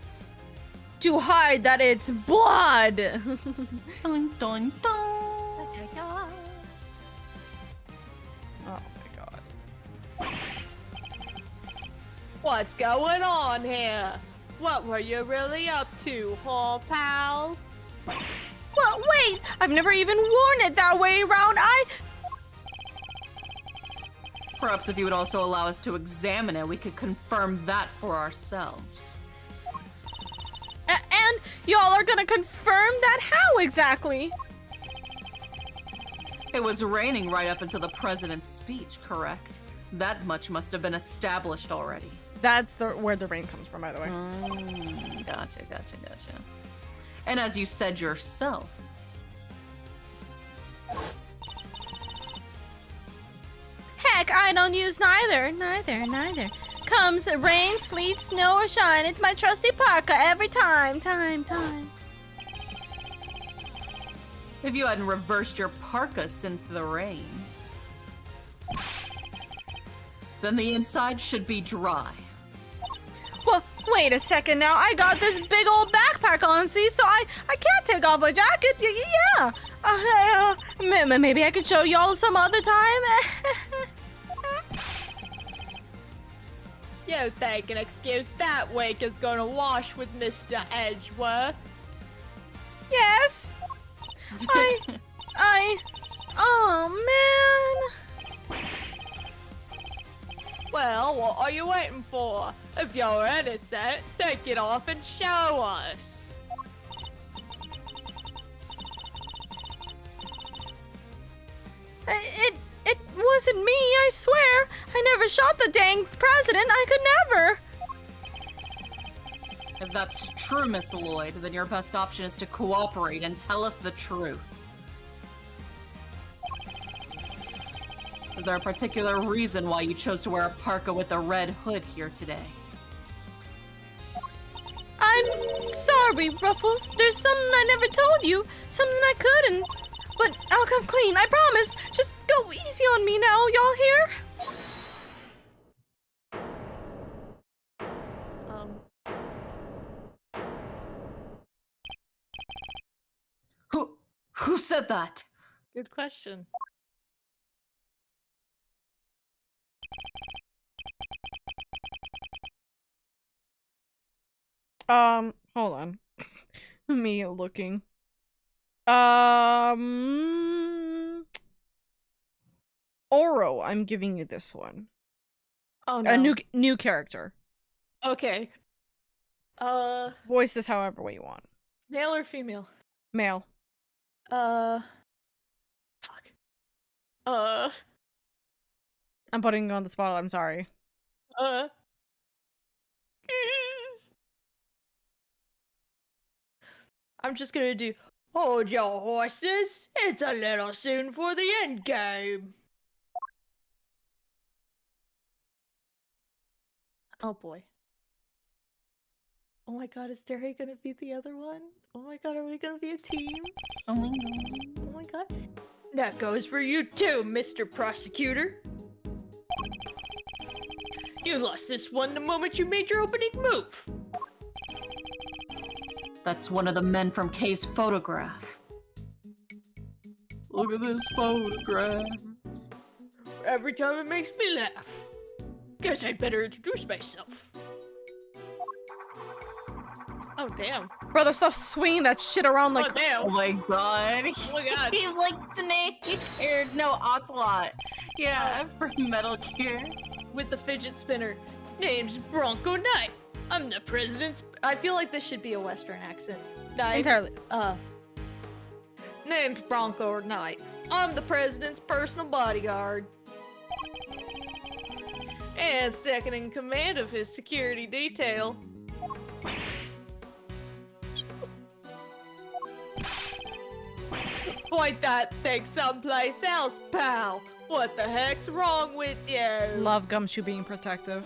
To hide that it's blood! Dun, dun, dun. Oh my god. What's going on here? What were you really up to, huh, pal? Well, wait! I've never even worn it that way around. Perhaps if you would also allow us to examine it, we could confirm that for ourselves. And y'all are gonna confirm that? How exactly? It was raining right up until the president's speech, correct? That much must have been established already. That's where the rain comes from, by the way. Gotcha. And as you said yourself, Heck, I don't use neither. Comes rain, sleet, snow, or shine, it's my trusty parka every time. if you hadn't reversed your parka since the rain, then the inside should be dry. Well, wait a second now. I got this big old backpack on, see? So I can't take off my jacket. Yeah. Maybe I could show y'all some other time. You think an excuse that weak is gonna wash with Mr. Edgeworth? Yes. Oh, man. Well, what are you waiting for? If you're innocent, take it off and show us. It wasn't me, I swear. I never shot the dang president. I could never. If that's true, Miss Lloyd, then your best option is to cooperate and tell us the truth. Is there a particular reason why you chose to wear a parka with a red hood here today? I'm sorry, Ruffles. There's something I never told you. Something I couldn't. But I'll come clean, I promise. Just go easy on me now, y'all hear? Who said that? Good question. Hold on. Me looking. Oro, I'm giving you this one. Oh no. A new character. Okay. Voice this however way you want. Male or female? Male. Fuck. I'm putting you on the spot, I'm sorry. I'm just gonna do, hold your horses, it's a little soon for the end game. Oh boy. Oh my god, is Derry gonna be the other one? Oh my god, are we gonna be a team? Oh my god. Oh my god. That goes for you too, Mr. Prosecutor. You lost this one the moment you made your opening move. That's one of the men from Kay's photograph. Look at this photograph. Every time it makes me laugh. Guess I'd better introduce myself. Oh, damn. Brother, stop swinging that shit around like- Oh, damn. Oh my god. Oh my god. He's like Snake. Or, no, Ocelot. Yeah, from Metal Gear. With the fidget spinner. Name's Bronco Knight. I'm the president's... I feel like this should be a Western accent. Knight. Entirely. Name's Bronco Knight. I'm the president's personal bodyguard. And second in command of his security detail. Point that thing someplace else, pal. What the heck's wrong with you? Love Gumshoe being protective.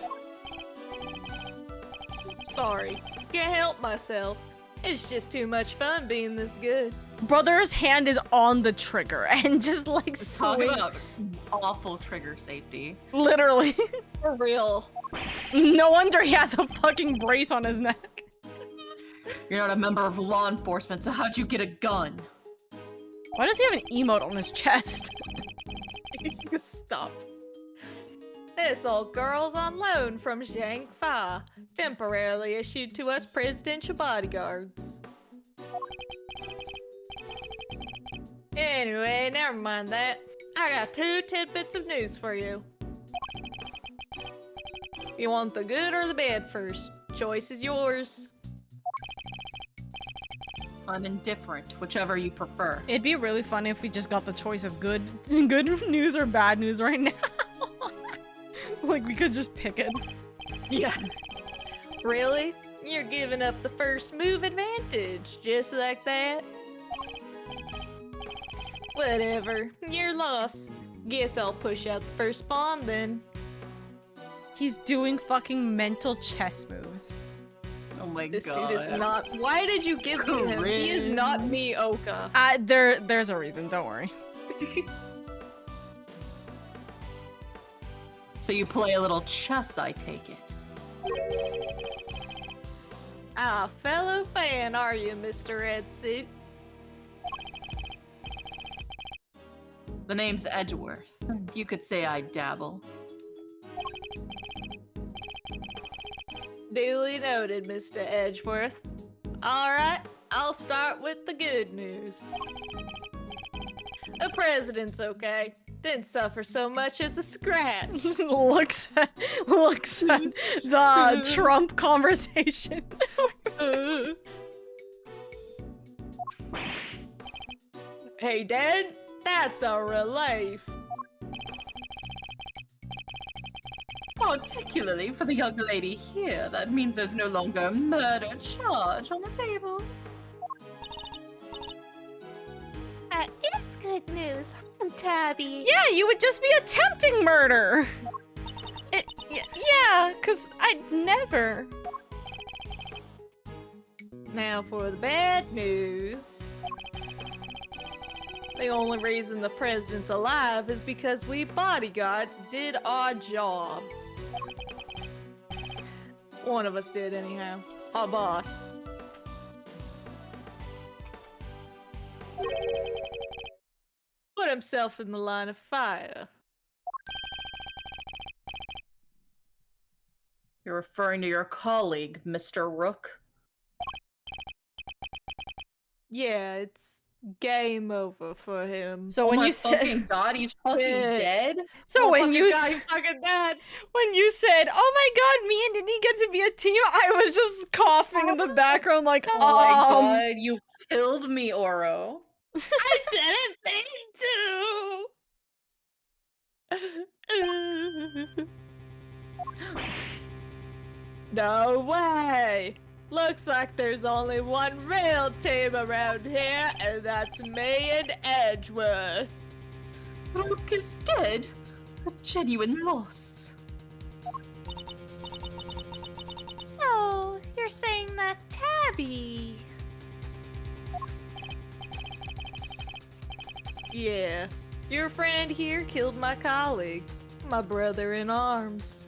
Sorry, can't help myself. It's just too much fun being this good. Brother's hand is on the trigger and just like Talk swing. about awful trigger safety. Literally. For real. No wonder he has a fucking brace on his neck. You're not a member of law enforcement, so how'd you get a gun? Why does he have an emote on his chest? Stop. This old girl's on loan from Zhang Fa, temporarily issued to us presidential bodyguards. Anyway, never mind that. I got 2 tidbits of news for you. You want the good or the bad first? Choice is yours. I'm indifferent, whichever you prefer. It'd be really funny if we just got the choice of good news or bad news right now. Like we could just pick it. Yeah. Really? You're giving up the first move advantage, just like that? Whatever, your loss. Guess I'll push out the first pawn then. He's doing fucking mental chess moves. Oh my This god. dude is not. Why did you give me him? He is not me, Oka. There's a reason, don't worry. So you play a little chess, I take it. Ah, fellow fan, are you, Mr. Red Suit? The name's Edgeworth. You could say I dabble. Duly noted, Mr. Edgeworth. Alright, I'll start with the good news. The president's okay. Didn't suffer so much as a scratch. looks at the Trump conversation. Hey, Dad, that's a relief. Particularly for the young lady here, that means there's no longer a murder charge on the table. That is good news, Tabby. Yeah, you would just be attempting murder. Yeah, cause I'd never. Now for the bad news. The only reason the president's alive is because we bodyguards did our job. One of us did anyhow. Our boss. Put himself in the line of fire. You're referring to your colleague, Mr. Rook? Yeah, it's game over for him. So when you said, God, he's fucking dead. So Oh, when you fucking dead. when you said, "Oh my God, me and Diddy get to be a team," I was just coughing in the background, like, Oh my god, you killed me, Oro. I didn't mean to. No way. Looks like there's only one real team around here, and that's me and Edgeworth. Rook is dead. A genuine loss. So, you're saying that Tabby... Yeah, your friend here killed my colleague, my brother in arms.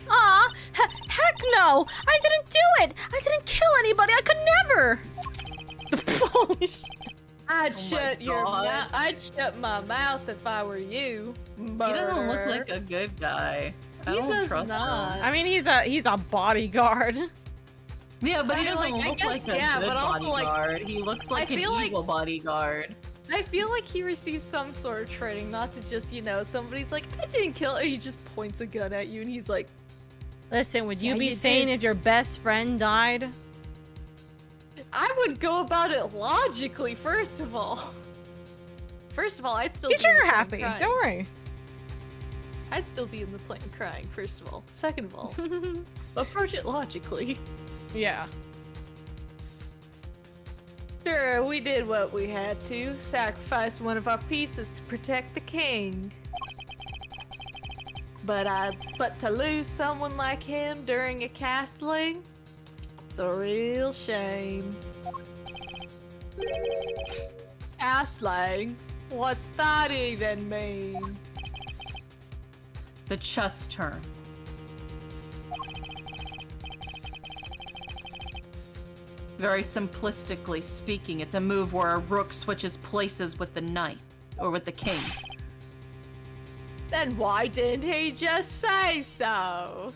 Aw, heck no! I didn't do it! I didn't kill anybody! I could never! Holy shit. I'd Oh shut my your God. mouth. I'd shut my mouth if I were you. He doesn't look Murderer. like a good guy. I don't trust him. I mean, he's a bodyguard. Yeah, but he doesn't look like a good bodyguard. He looks like an evil bodyguard. I feel like he received some sort of training, not to just, you know, somebody's like, I didn't kill her. He just points a gun at you and he's like, listen, would you be sane if your best friend died? I would go about it logically, first of all. First of all, I'd still be you're happy. Crying. Don't worry. I'd still be in the plane crying, first of all. Second of all, approach it logically. Yeah. Sure, we did what we had to. Sacrificed one of our pieces to protect the king. But to lose someone like him during a castling, it's a real shame. Castling? What's that even mean? It's a chess term. Very simplistically speaking, it's a move where a rook switches places with the knight, or with the king. Then why didn't he just say so?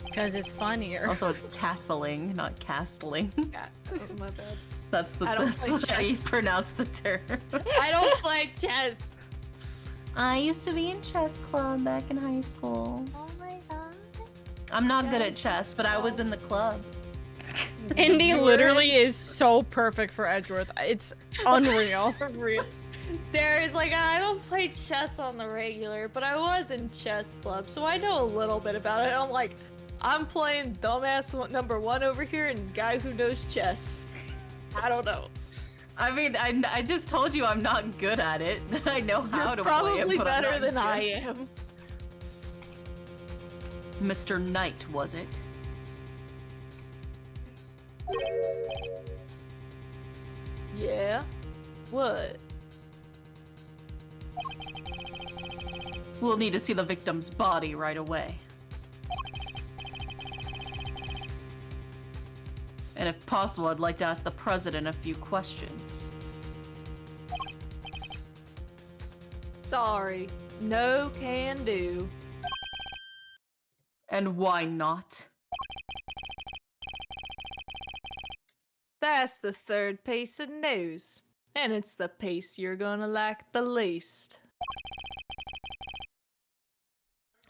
Because it's funnier. Also, it's castling, not castling. Yeah, my bad. That's how you pronounce the term. I don't play chess. I used to be in chess club back in high school. Oh my god. I'm not good at chess, but I was in the club. Indy literally is so perfect for Edgeworth. It's unreal. For real. There is like, I don't play chess on the regular, but I was in chess club, so I know a little bit about it. I'm like, I'm playing dumbass number 1 over here and guy who knows chess. I don't know. I mean, I just told you I'm not good at it. I know how to play it, probably but better than I am. Mr. Knight, was it? Yeah? What? We'll need to see the victim's body right away. And if possible, I'd like to ask the president a few questions. Sorry. No can do. And why not? That's the third piece of news. And it's the piece you're gonna like the least.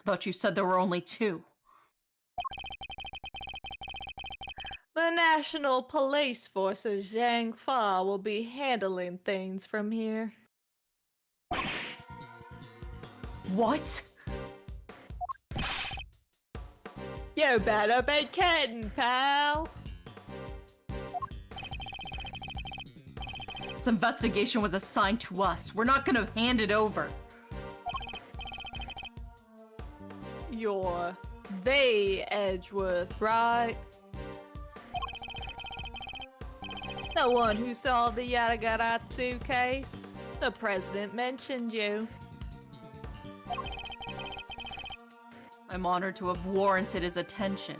Thought you said there were only 2. The National Police Force of Zhang Fa will be handling things from here. What? You better be kidding, pal! This investigation was assigned to us. We're not gonna hand it over. You're the Edgeworth, right? The one who solved the AAI2 case? The president mentioned you. I'm honored to have warranted his attention.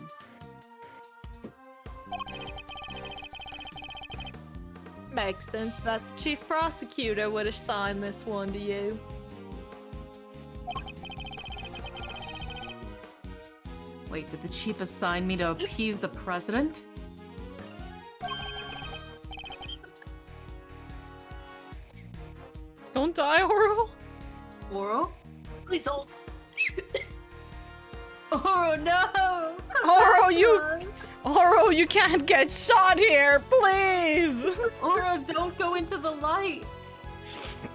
Makes sense that the chief prosecutor would assign this one to you. Wait, did the chief assign me to appease the president? Don't die, Oro. Oro? Please don't. Oro, no! Oro, you can't get shot here, please! Oro, don't go into the light!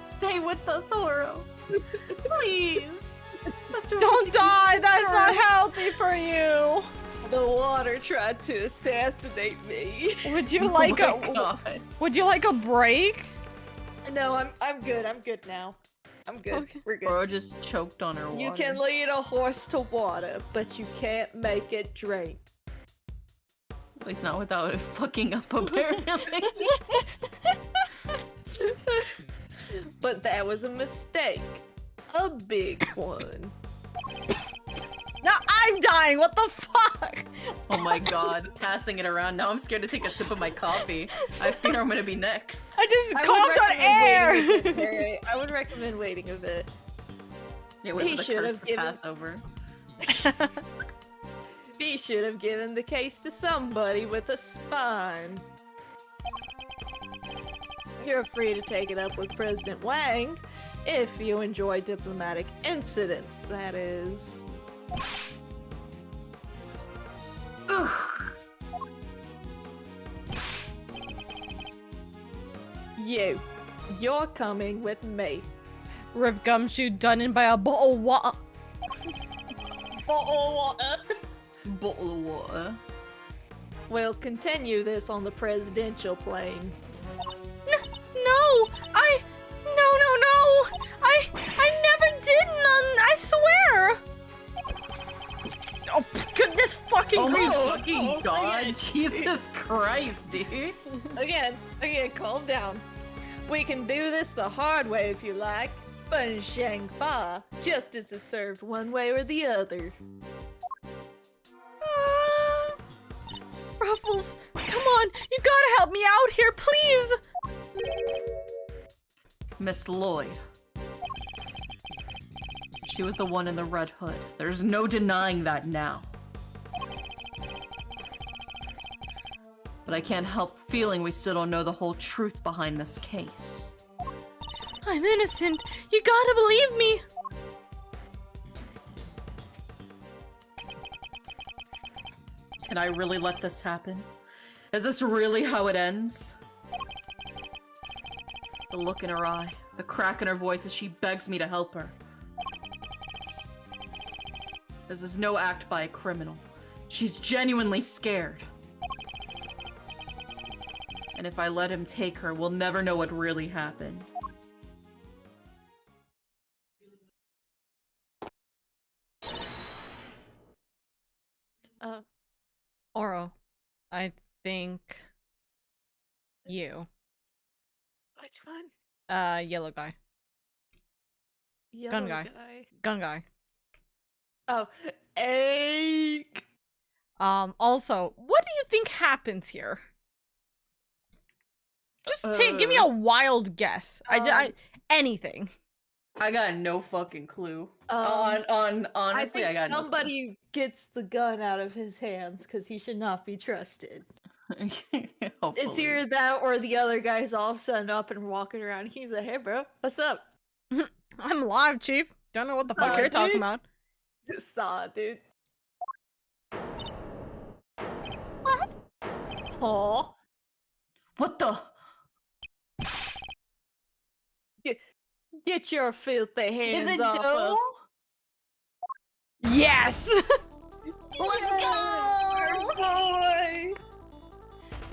Stay with us, Oro! Please! Don't die! That's not healthy for you! The water tried to assassinate me. Would you like Would you like a break? No, I'm good. I'm good now. I'm good. Okay. We're good. Oro just choked on her water. You can lead a horse to water, but you can't make it drink. At least not without it fucking up, apparently. But that was a mistake. A big one. Now I'm dying! What the fuck? Oh my god, passing it around. Now I'm scared to take a sip of my coffee. I fear I'm gonna be next. I just coughed on air! I would recommend waiting a bit. Yeah, wait for the curse to pass over. He should have given the case to somebody with a spine. You're free to take it up with President Wang, if you enjoy diplomatic incidents, that is. Ugh. You're coming with me. Rip Gumshoe done in by a bottle of water. Bottle of water. Bottle of water. We'll continue this on the presidential plane. No! I never did none, I swear! Oh, goodness fucking grief! Oh my fucking god, Jesus Christ, dude! Again, calm down. We can do this the hard way if you like, but in Shangfa, justice is served one way or the other. Ruffles, come on, you gotta help me out here, please! Miss Lloyd. She was the one in the red hood. There's no denying that now. But I can't help feeling we still don't know the whole truth behind this case. I'm innocent. You gotta believe me. Can I really let this happen? Is this really how it ends? The look in her eye, the crack in her voice as she begs me to help her. This is no act by a criminal. She's genuinely scared. And if I let him take her, we'll never know what really happened. Oro, I think you. Which one? Yellow guy. Yellow Gun guy. Gun guy. Oh, Ache. Also, what do you think happens here? Just give me a wild guess. Anything. I got no fucking clue. Honestly, I think got somebody gets the gun out of his hands because he should not be trusted. It's either that or the other guy's all of a sudden up and walking around. He's like, "Hey, bro, what's up?" I'm alive, Chief. Don't know what the fuck you're talking about. Saw, dude. What? Aw. What the? Get your filthy hands Is it off dough? Yes! Let's go! Boy!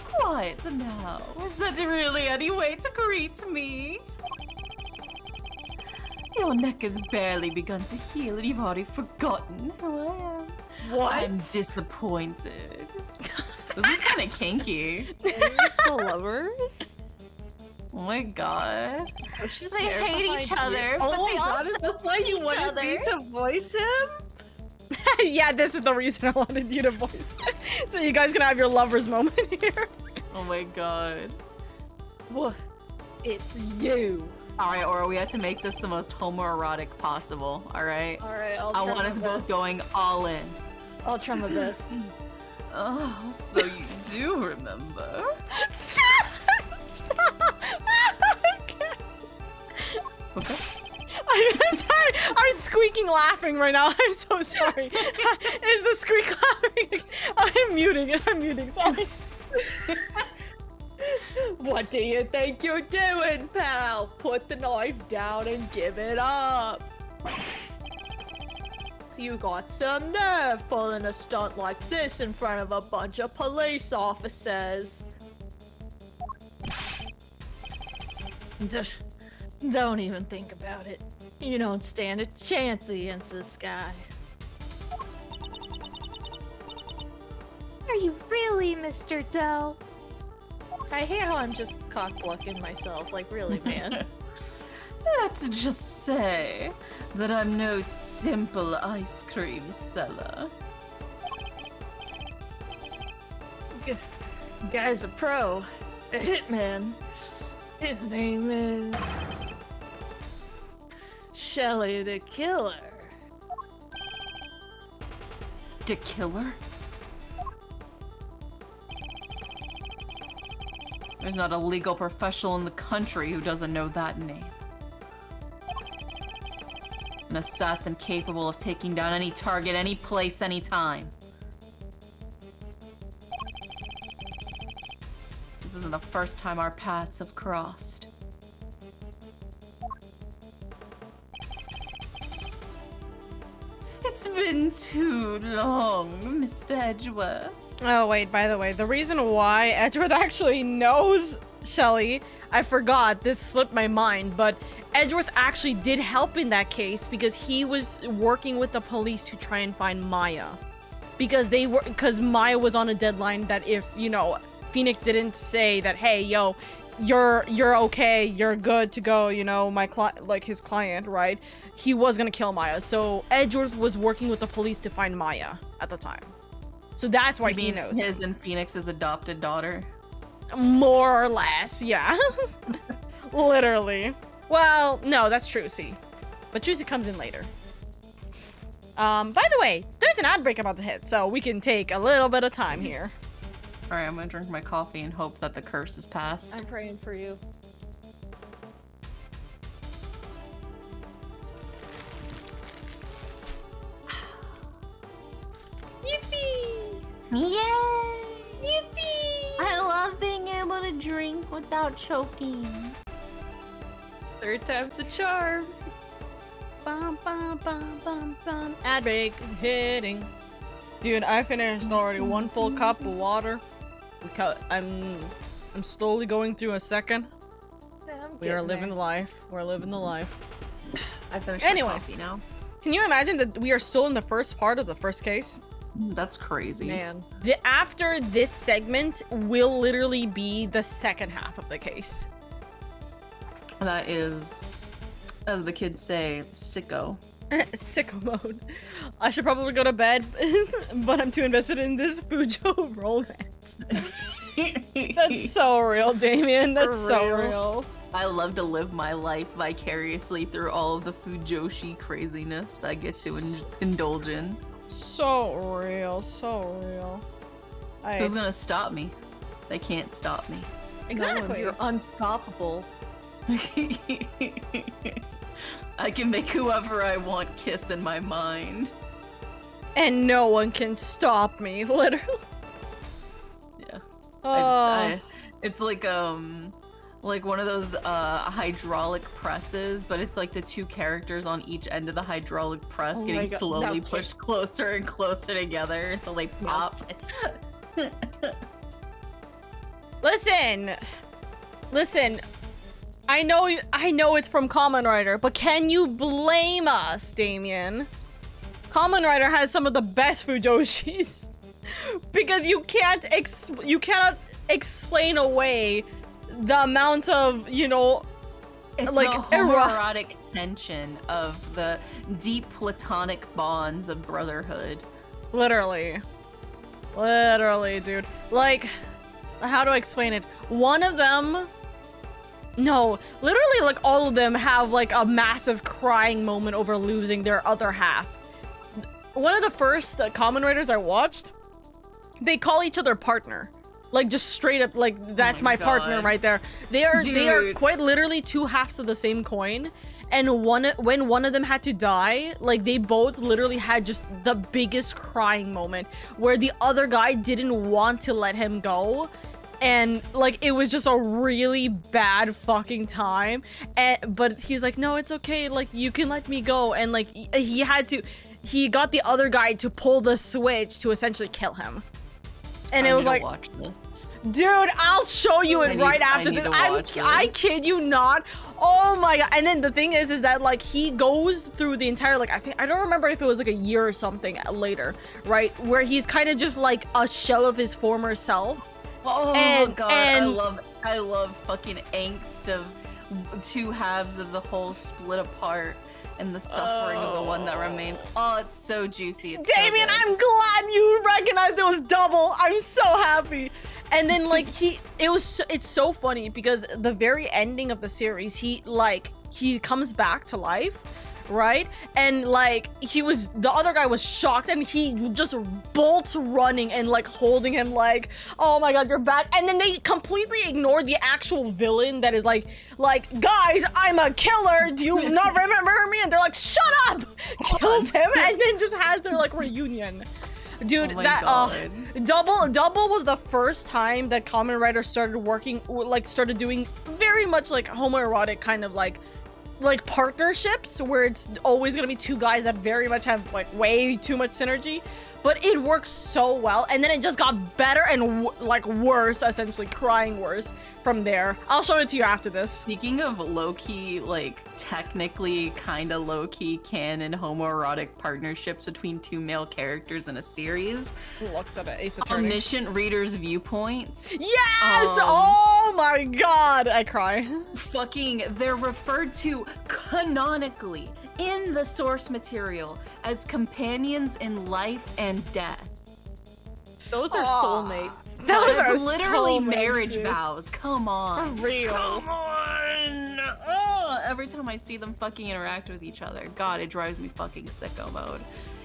Quiet now. Is that really any way to greet me? Your neck has barely begun to heal and you've already forgotten who I am. What? I'm disappointed. This is kind of kinky. Are you still lovers? Oh my god. They hate each other, but Oh they my god, also is this why you wanted me to voice him? Yeah, this is the reason I wanted you to voice it. So you guys can have your lovers moment here. Oh my god. What? It's you. Alright, Oro, we have to make this the most homoerotic possible, alright? Alright, I want us both going all in. I'll try my best. Oh, so you do remember? Stop! Okay. I'm sorry. I'm squeaking laughing right now. I'm so sorry. Is the squeak laughing? I'm muting. Sorry. What do you think you're doing, pal? Put the knife down and give it up. You got some nerve pulling a stunt like this in front of a bunch of police officers. Don't even think about it. You don't stand a chance against this guy. Are you really, Mr. Doe? I hate how I'm just cock-blocking myself. Like, really, man. Let's just say that I'm no simple ice cream seller. Guy's a pro. A hitman. His name is... Shelly the Killer. to kill her? There's not a legal professional in the country who doesn't know that name. An assassin capable of taking down any target, any place, any time. This isn't the first time our paths have crossed. It's been too long, Mr. Edgeworth. Oh, wait, by the way, the reason why Edgeworth actually knows Shelly, I forgot, this slipped my mind, but Edgeworth actually did help in that case because he was working with the police to try and find Maya. Because Maya was on a deadline that if, you know, Phoenix didn't say that, hey, yo, you're okay, you're good to go, you know, his client, right? He was gonna kill Maya. So Edgeworth was working with the police to find Maya at the time. So that's why he knows. His and Phoenix's adopted daughter? More or less, yeah. Literally. Well, no, that's Trucy. But Trucy comes in later. By the way, there's an ad break about to hit, so we can take a little bit of time here. Alright, I'm gonna drink my coffee and hope that the curse is passed. I'm praying for you. Yippee! Yay! Yippee! I love being able to drink without choking. Third time's a charm. Bum, bum, bum, bum, bum. Ad break hitting. Dude, I finished already 1 full cup of water. I'm slowly going through a second. We are living the life. We're living the life. I finished my coffee now. Can you imagine that we are still in the first part of the first case? That's crazy. Man. After this segment will literally be the second half of the case. That is, as the kids say, sicko. Sicko mode. I should probably go to bed, but I'm too invested in this Fujo romance. That's so real, Damien. That's so real. I love to live my life vicariously through all of the Fujoshi craziness I get to indulge in. So real, so real. Who's gonna stop me? They can't stop me. Exactly. No, you're unstoppable. I can make whoever I want kiss in my mind. And no one can stop me, literally. Yeah. It's like one of those hydraulic presses, but it's like the 2 characters on each end of the hydraulic press getting slowly pushed closer and closer together until they pop. Listen. I know it's from Kamen Rider, but can you blame us, Damien? Kamen Rider has some of the best Fujoshis because you cannot explain away the amount of, you know, it's like the homoerotic tension of the deep platonic bonds of brotherhood. Literally, dude. Like, how do I explain it? One of them. No, literally, like, all of them have, like, a massive crying moment over losing their other half. One of the first Kamen Riders I watched, they call each other partner. Like, just straight up, like, that's my partner right there. They are quite literally 2 halves of the same coin. And when one of them had to die, like, they both literally had just the biggest crying moment where the other guy didn't want to let him go. And, like, it was just a really bad fucking time. But he's like, no, it's okay. Like, you can let me go. And, like, he got the other guy to pull the switch to essentially kill him. And it was like, dude, I'll show you it right after this. I kid you not. Oh my god. And then the thing is that, like, he goes through the entire, like, I don't remember if it was like a year or something later, right? Where he's kind of just like a shell of his former self. Oh my god, I love fucking angst of 2 halves of the whole split apart and the suffering of the one that remains. Oh, it's so juicy. It's Damien, so I'm glad you recognized it was double. I'm so happy. And then, like, it's so funny because the very ending of the series, he comes back to life, right? And like the other guy was shocked, and he just bolts running and like holding him like, oh my god, you're back. And then they completely ignore the actual villain that is like guys, I'm a killer, do you not remember me? And they're like, shut up, kills him, and then just has their like reunion. Dude, Double was the first time that Kamen Rider started doing very much like homoerotic kind of like partnerships, where it's always gonna be two guys that very much have like way too much synergy, but it works so well. And then it just got better and like worse, essentially crying worse from there. I'll show it to you after this. Speaking of low-key, like technically kind of low-key canon homoerotic partnerships between two male characters in a series, looks at it, Ace Attorney. Omniscient Reader's Viewpoint. Yes! Oh my god, I cry. Fucking, they're referred to canonically in the source material as companions in life and death. Those are soulmates. Those are literally soulmates, marriage dude. vows. Come on. For real. Come on. Oh, every time I see them fucking interact with each other, God, it drives me fucking sicko mode.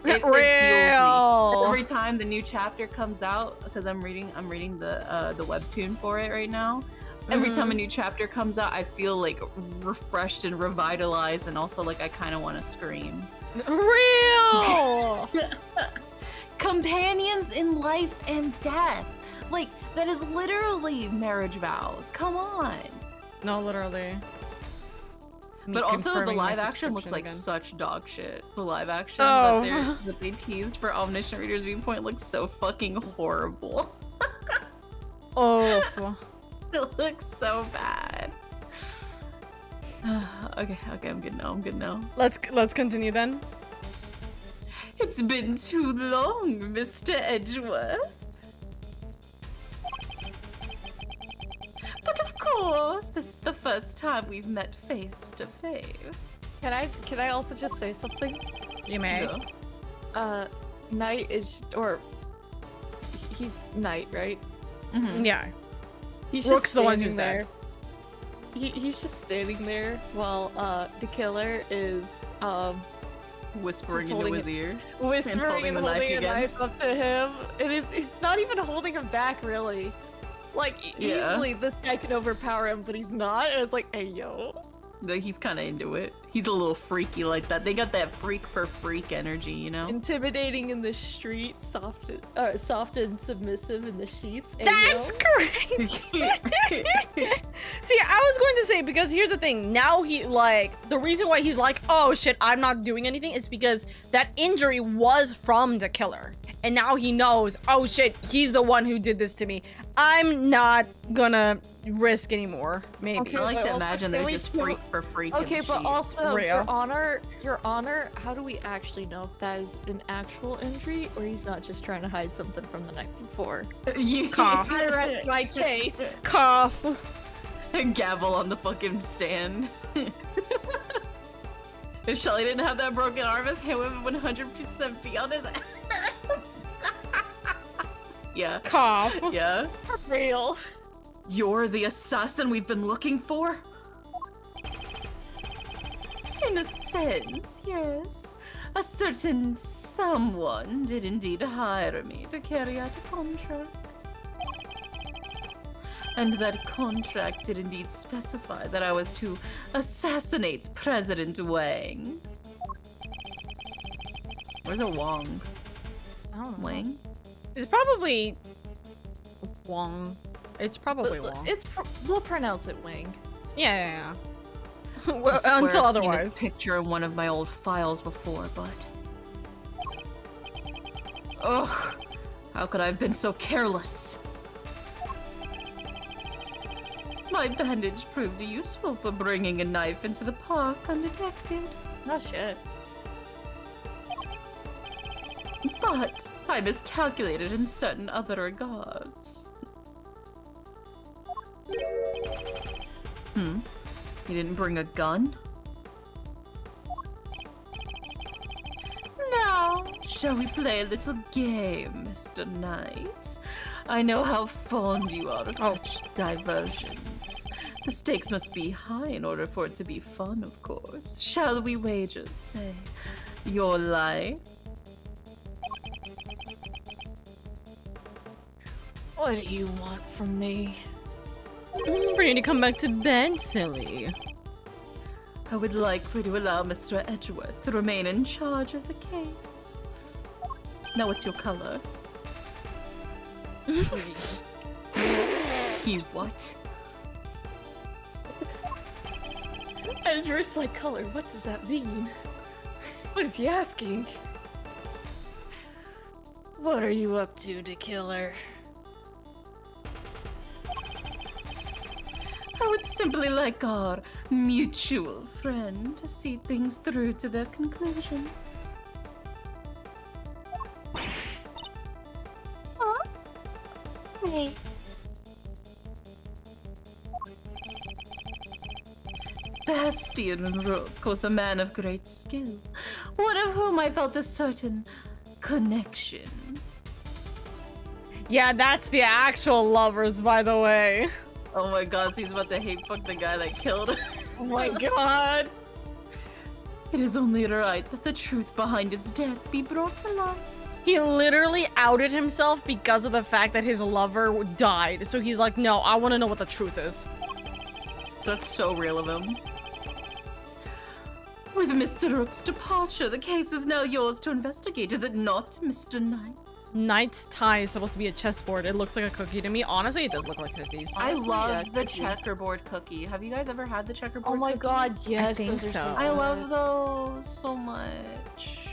It fuels me. Every time the new chapter comes out, because I'm reading the webtoon for it right now. Every time a new chapter comes out, I feel like refreshed and revitalized, and also like I kind of want to scream. Real. Companions in life and death. Like, that is literally marriage vows. Come on. No, literally. But also, the live action looks like such dog shit. The live action that they teased for Omniscient Reader's Viewpoint looks so fucking horrible. Oh. It looks so bad. Okay, I'm good now. Let's continue then. It's been too long, Mr. Edgeworth. But of course, this is the first time we've met face to face. Can I also just say something? You may. Yeah. Knight is, or he's Knight, right? Mm-hmm. Yeah. He's Rook's just the one standing who's there. He's just standing there while the killer is Whispering into his ear. Whispering and holding a again. knife up to him. It's not even holding him back, really. Like, easily this guy can overpower him, but he's not. And it's like, hey, yo. He's kind of into it. He's a little freaky like that. They got that freak for freak energy, you know? Intimidating in the street, soft and submissive in the sheets. That's crazy. See, I was going to say, because here's the thing. Now the reason why he's like, oh shit, I'm not doing anything is because that injury was from the killer. And now he knows, oh shit, he's the one who did this to me. I'm not gonna risk anymore, maybe. Okay, I like to imagine they're just freak for freak. Okay, but sheets. also, Your Honor, how do we actually know if that is an actual injury or he's not just trying to hide something from the night before? Cough. I rest my case. Cough. Gavel on the fucking stand. If Shelly didn't have that broken arm, his hand would 100% be on his ass. Yeah. Cough. Yeah. For real. You're the assassin we've been looking for? In a sense, yes. A certain someone did indeed hire me to carry out a contract. And that contract did indeed specify that I was to assassinate President Wang. Where's a Wang? I don't know. Wang? It's probably Wong. It's probably Wong. We'll pronounce it Wang. Yeah. Well, I swear until I've seen otherwise. this picture in one of my old files before, but... Ugh! How could I have been so careless? My bandage proved useful for bringing a knife into the park undetected. Oh shit. But I miscalculated in certain other regards. You didn't bring a gun? Now, shall we play a little game, Mr. Knight? I know how fond you are of such diversions. The stakes must be high in order for it to be fun, of course. Shall we wager, say, your life? What do you want from me? For you to come back to bed, silly. I would like for you to allow Mr. Edgeworth to remain in charge of the case. Now what's your color? You what? Edgeworth's like color, what does that mean? What is he asking? What are you up to kill her? I would simply like our mutual friend to see things through to their conclusion. Huh? Hey. Bastian Rook was a man of great skill, one of whom I felt a certain connection. Yeah, that's the actual lovers, by the way. Oh my god, so he's about to hate fuck the guy that killed him. Oh my god! It is only right that the truth behind his death be brought to light. He literally outed himself because of the fact that his lover died. So he's like, no, I want to know what the truth is. That's so real of him. With Mr. Rook's departure, the case is now yours to investigate, is it not, Mr. Knight? Knight's tie is supposed to be a chessboard. It looks like a cookie to me. Honestly, it does look like cookies. I love the checkerboard cookie. Have you guys ever had the checkerboard Oh my cookies? god, yes, I think those are so. so I good. love those so much.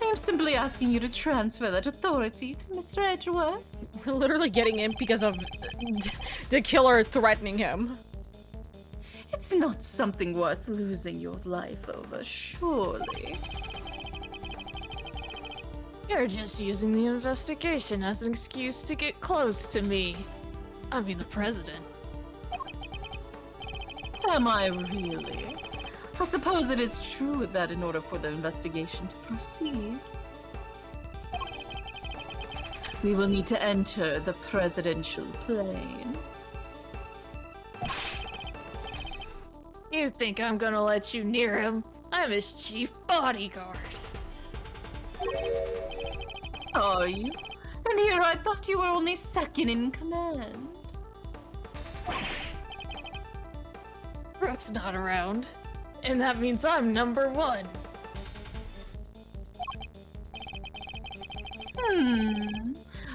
I am simply asking you to transfer that authority to Mr. Edgeworth. We're literally getting in because of the killer threatening him. It's not something worth losing your life over, surely. You're just using the investigation as an excuse to get close to me. I mean, the president. Am I really? I suppose it is true that in order for the investigation to proceed, we will need to enter the presidential plane. You think I'm gonna let you near him? I'm his chief bodyguard. Are you? And here I thought you were only second in command. Brooke's not around. And that means I'm number one.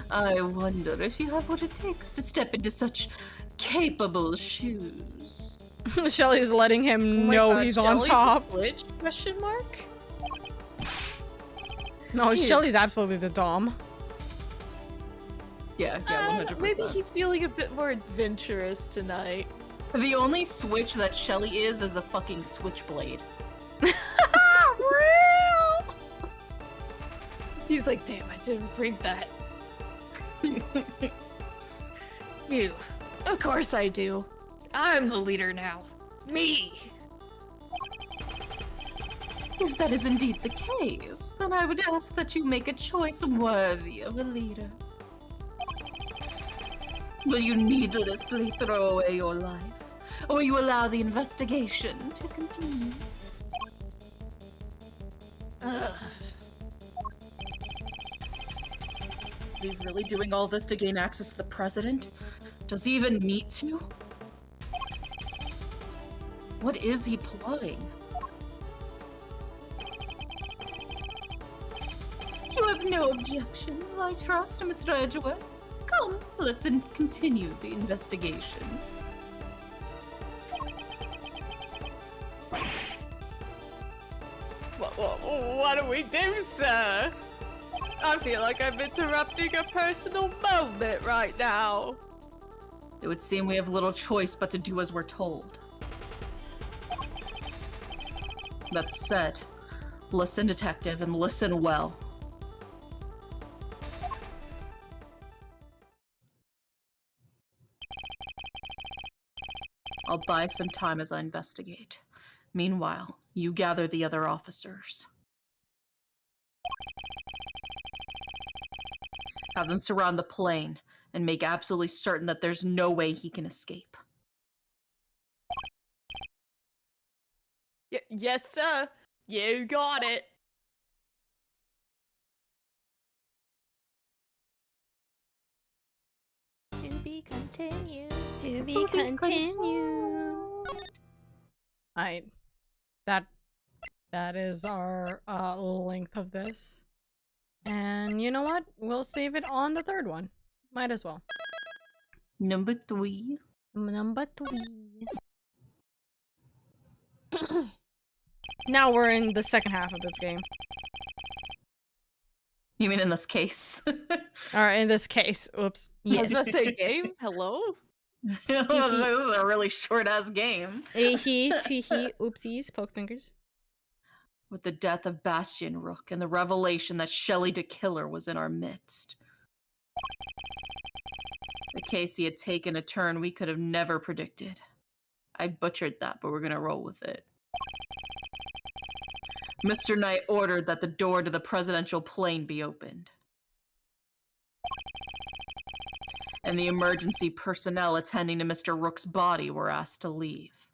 I wonder if you have what it takes to step into such capable shoes. Shelly's letting him Oh my know God, he's on Jelly's top. a Switch? Question mark? No, Dude. Shelly's absolutely the dom. Yeah, 100%. Maybe he's feeling a bit more adventurous tonight. The only switch that Shelly is a fucking switchblade. Real! He's like, damn, I didn't bring that. You. Of course I do. I'm the leader now. Me. If that is indeed the case, then I would ask that you make a choice worthy of a leader. Will you needlessly throw away your life, or will you allow the investigation to continue? Ugh. Is he really doing all this to gain access to the president? Does he even need to? What is he plotting? You have no objection, I trust, Mr. Edgeworth. Come, let's continue the investigation. What do we do, sir? I feel like I'm interrupting a personal moment right now. It would seem we have little choice but to do as we're told. That said, listen, detective, and listen well. I'll buy some time as I investigate. Meanwhile, you gather the other officers. Have them surround the plane and make absolutely certain that there's no way he can escape. Yes, sir. You got it. To be continued. To be continued. Alright. That is our length of this. And you know what? We'll save it on the third one. Might as well. Number 3. Number 3. Now we're in the second half of this game. You mean in this case? Alright, in this case. Oops. Yes. Yes. Does that say game? Hello? This is a really short-ass game. Tee-hee, oopsies, poke fingers. With the death of Bastion Rook and the revelation that Shelley the Killer was in our midst. The case he had taken a turn we could have never predicted. I butchered that, but we're gonna roll with it. Mr. Knight ordered that the door to the presidential plane be opened. And the emergency personnel attending to Mr. Rook's body were asked to leave.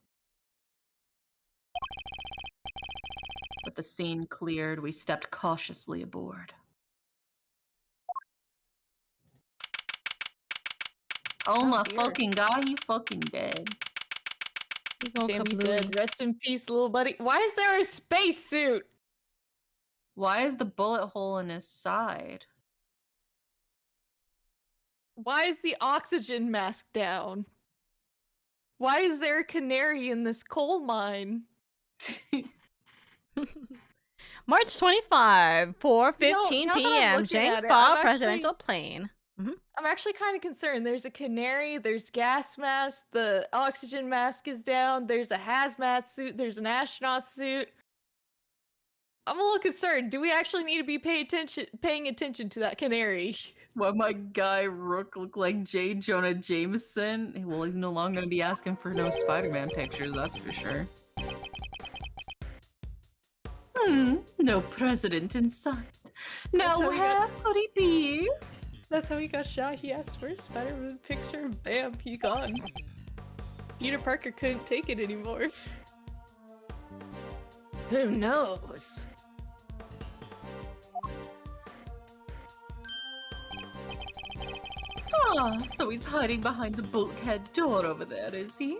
With the scene cleared, we stepped cautiously aboard. Oh my dear. fucking god, he fucking dead. Damn, you dead. Rest in peace, little buddy. Why is there a spacesuit? Why is the bullet hole in his side? Why is the oxygen mask down? Why is there a canary in this coal mine? March 25, 4:15 now that I'm p.m. looking at it, Jangfa I'm presidential plane. I'm actually kind of concerned. There's a canary, there's gas mask, the oxygen mask is down, there's a hazmat suit, there's an astronaut suit. I'm a little concerned. Do we actually need to be paying attention to that canary? Why my guy Rook look like J. Jonah Jameson? Well, he's no longer gonna be asking for no Spider-Man pictures, that's for sure. No president in sight. Now where could he be? That's how he got shot. He asked for a Spider-Man picture, and bam, he gone. Peter Parker couldn't take it anymore. Who knows? Ah, so he's hiding behind the bulkhead door over there, is he?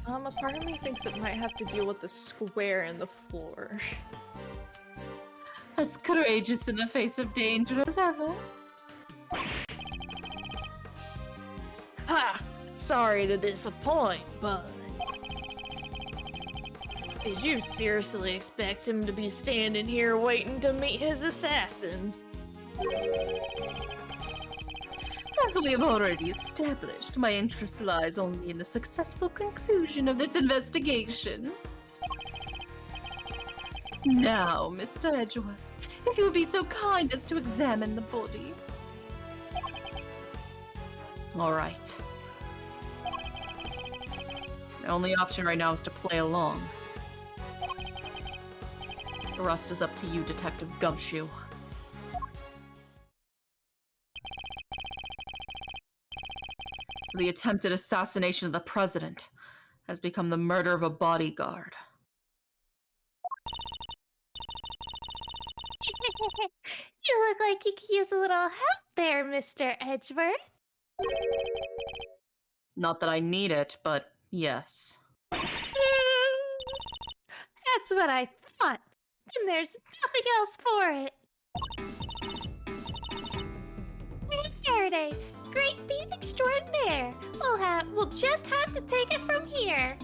A part of me thinks it might have to deal with the square in the floor. As courageous in the face of danger as ever. Ha! Sorry to disappoint, but... Did you seriously expect him to be standing here waiting to meet his assassin? As we have already established, my interest lies only in the successful conclusion of this investigation. Now, Mr. Edgeworth, if you would be so kind as to examine the body. All right. The only option right now is to play along. The rest is up to you, Detective Gumshoe. So the attempted assassination of the president has become the murder of a bodyguard. You look like you could use a little help there, Mr. Edgeworth. Not that I need it, but yes. That's what I thought. And there's nothing else for it. Hey, Faraday. Great thief extraordinaire. We'll just have to take it from here.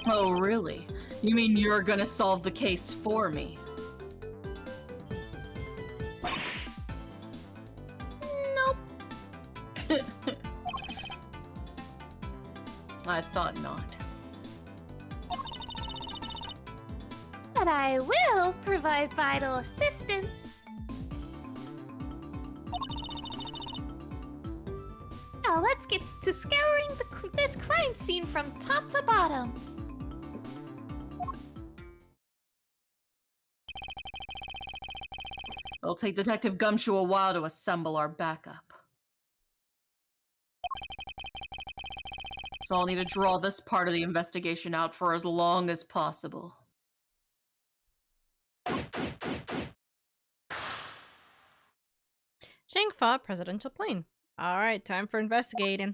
Oh, really? You mean you're gonna solve the case for me? Nope. I thought not. But I will provide vital assistance. Now let's get to scouring this crime scene from top to bottom. It'll take Detective Gumshoe a while to assemble our backup. So I'll need to draw this part of the investigation out for as long as possible. Shangfa presidential plane. Alright, time for investigating.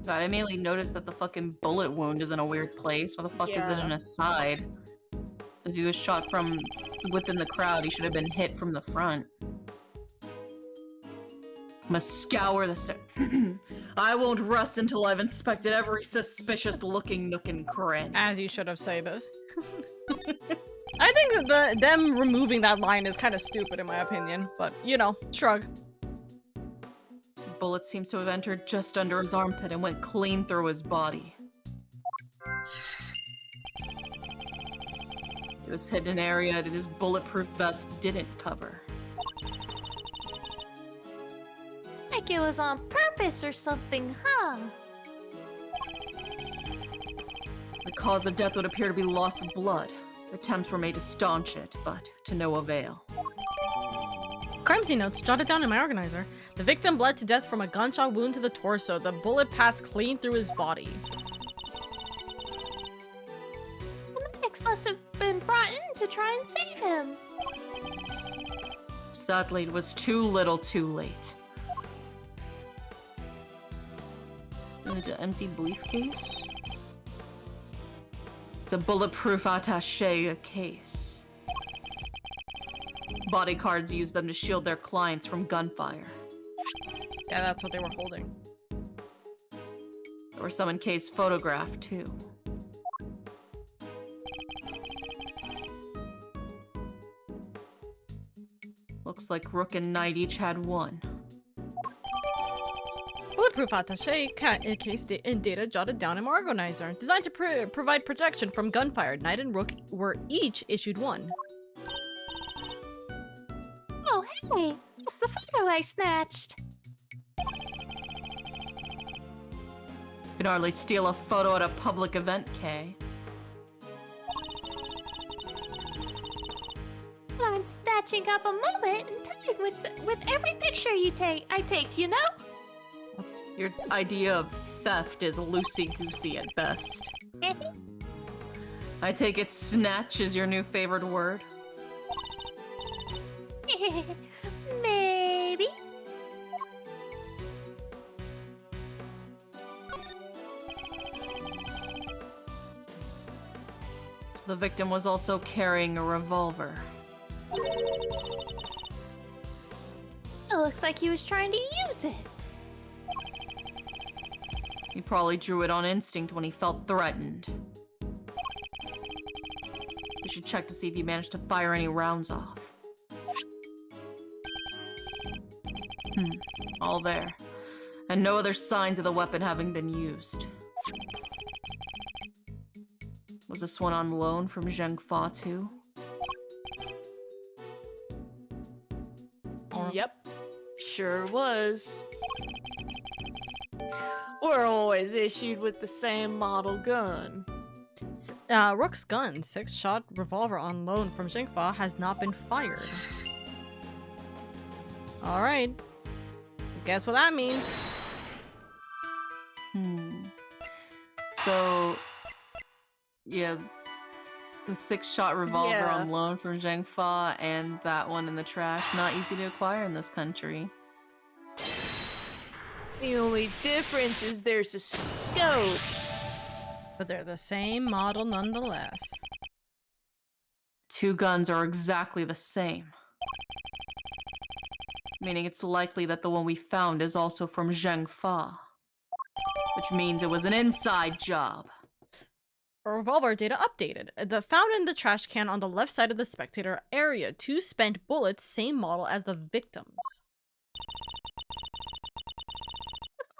God, I mainly noticed that the fucking bullet wound is in a weird place. Why the fuck is it in a side? If he was shot from within the crowd, he should have been hit from the front. Must scour the I won't rest until I've inspected every suspicious-looking nook and cranny. As you should have said it. I think that them removing that line is kind of stupid in my opinion, but you know, shrug. The bullet seems to have entered just under his armpit and went clean through his body. It was hit in an area that his bulletproof vest didn't cover. Like it was on purpose or something, huh? The cause of death would appear to be loss of blood. Attempts were made to staunch it, but to no avail. Crime scene notes jotted down in my organizer. The victim bled to death from a gunshot wound to the torso. The bullet passed clean through his body. The medics must have been brought in to try and save him. Sadly, it was too little too late. An empty briefcase? It's a bulletproof attaché case. Bodyguards use them to shield their clients from gunfire. Yeah, that's what they were holding. There were some in case photographed, too. Looks like Rook and Knight each had one. Bulletproof attaché case data jotted down in my organizer. Designed to provide protection from gunfire, Knight and Rook were each issued one. Oh, hey! It's the photo I snatched! Could hardly steal a photo at a public event, Kay. I'm snatching up a moment in time with every picture I take, you know? Your idea of theft is loosey-goosey at best. I take it snatch is your new favorite word? Maybe. So the victim was also carrying a revolver. It looks like he was trying to use it. He probably drew it on instinct when he felt threatened. We should check to see if he managed to fire any rounds off. All there. And no other signs of the weapon having been used. Was this one on loan from Zheng Fa too? Yep. Sure was. We're always issued with the same model gun. Rook's gun, 6-shot revolver on loan from Zhengfa, has not been fired. Alright. Guess what that means? So, yeah, the 6-shot revolver on loan from Zheng Fa and that one in the trash, not easy to acquire in this country. The only difference is there's a scope. But they're the same model nonetheless. Two guns are exactly the same. Meaning it's likely that the one we found is also from Zheng Fa. Which means it was an inside job. Revolver data updated. The found in the trash can on the left side of the spectator area. 2 spent bullets, same model as the victims.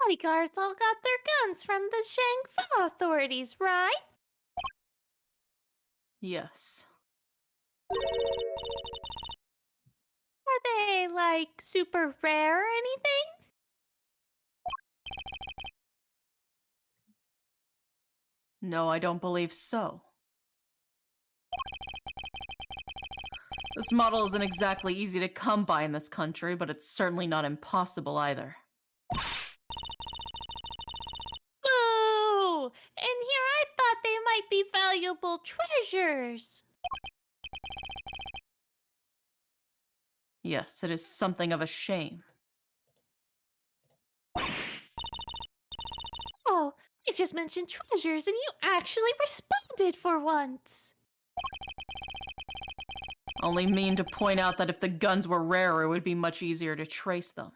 Bodyguards all got their guns from the Shangfa authorities, right? Yes. Are they, like, super rare or anything? No, I don't believe so. This model isn't exactly easy to come by in this country, but it's certainly not impossible either. Ooh! And here I thought they might be valuable treasures. Yes, it is something of a shame. Oh, I just mentioned treasures and you actually responded for once. Only mean to point out that if the guns were rarer, it would be much easier to trace them.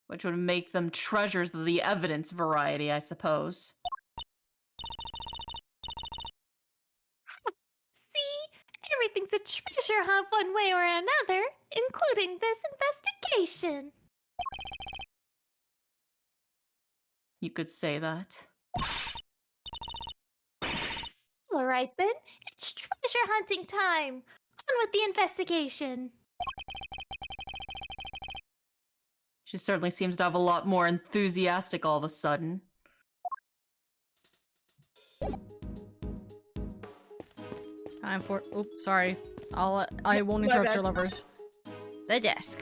Which would make them treasures of the evidence variety, I suppose. See? Everything's a treasure hunt one way or another, including this investigation. You could say that. Alright then, it's treasure hunting time! On with the investigation! She certainly seems to have a lot more enthusiastic all of a sudden. Time for. Oops, sorry. I won't interrupt your lovers. The desk.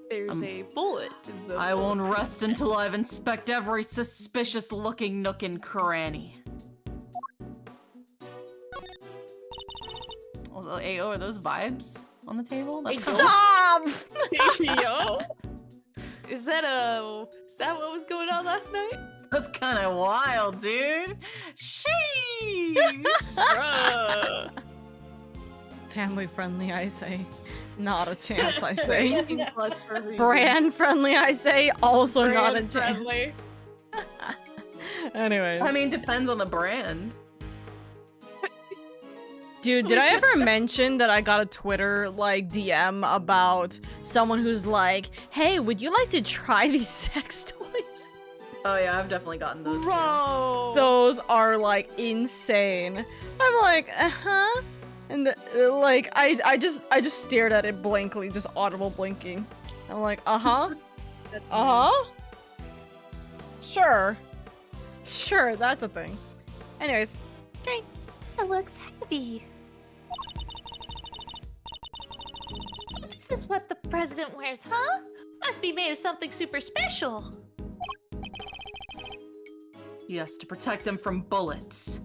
There's a bullet in the I won't rest until I've inspected every suspicious-looking nook and cranny. Also, Ayo, are those vibes on the table? That's Stop! Yo. Is that what was going on last night? That's kind of wild, dude. Sheesh. Bruh. Family friendly, I say. Not a chance, I say. Plus for a reason. Brand friendly, I say. Also not a Brand chance. friendly. Anyways. I mean, depends on the brand. Dude, did I ever mention that I got a Twitter, like, DM about someone who's like, hey, would you like to try these sex toys? Oh yeah, I've definitely gotten those too. Bro. Those are, like, insane. I'm like, uh-huh. And, like, I just stared at it blankly, just audible blinking. I'm like, uh-huh. Uh-huh. Sure. Sure, that's a thing. Anyways, okay. It looks heavy. So this is what the president wears, huh? Must be made of something super special. Yes, to protect him from bullets.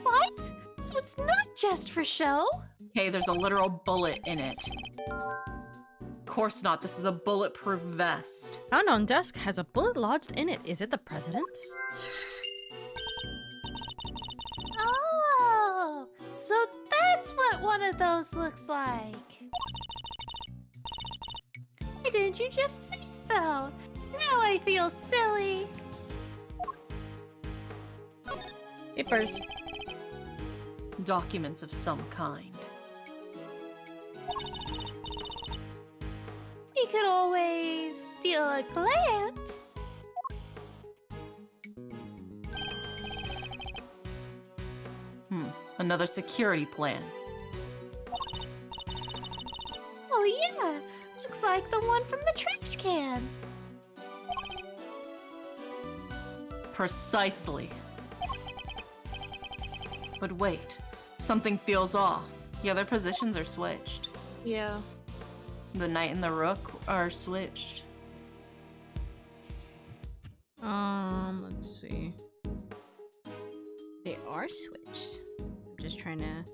What? So it's not just for show? Hey, there's a literal bullet in it. Of course not, this is a bulletproof vest. Found on desk has a bullet lodged in it. Is it the president's? Oh, so that's what one of those looks like. Why didn't you just say so? Now I feel silly. Papers. Documents of some kind. We could always steal a glance. Another security plan. Oh yeah, looks like the one from the trash can. Precisely. But wait, something feels off. Yeah, their positions are switched. Yeah. The knight and the rook are switched. Let's see. They are switched. I'm just trying to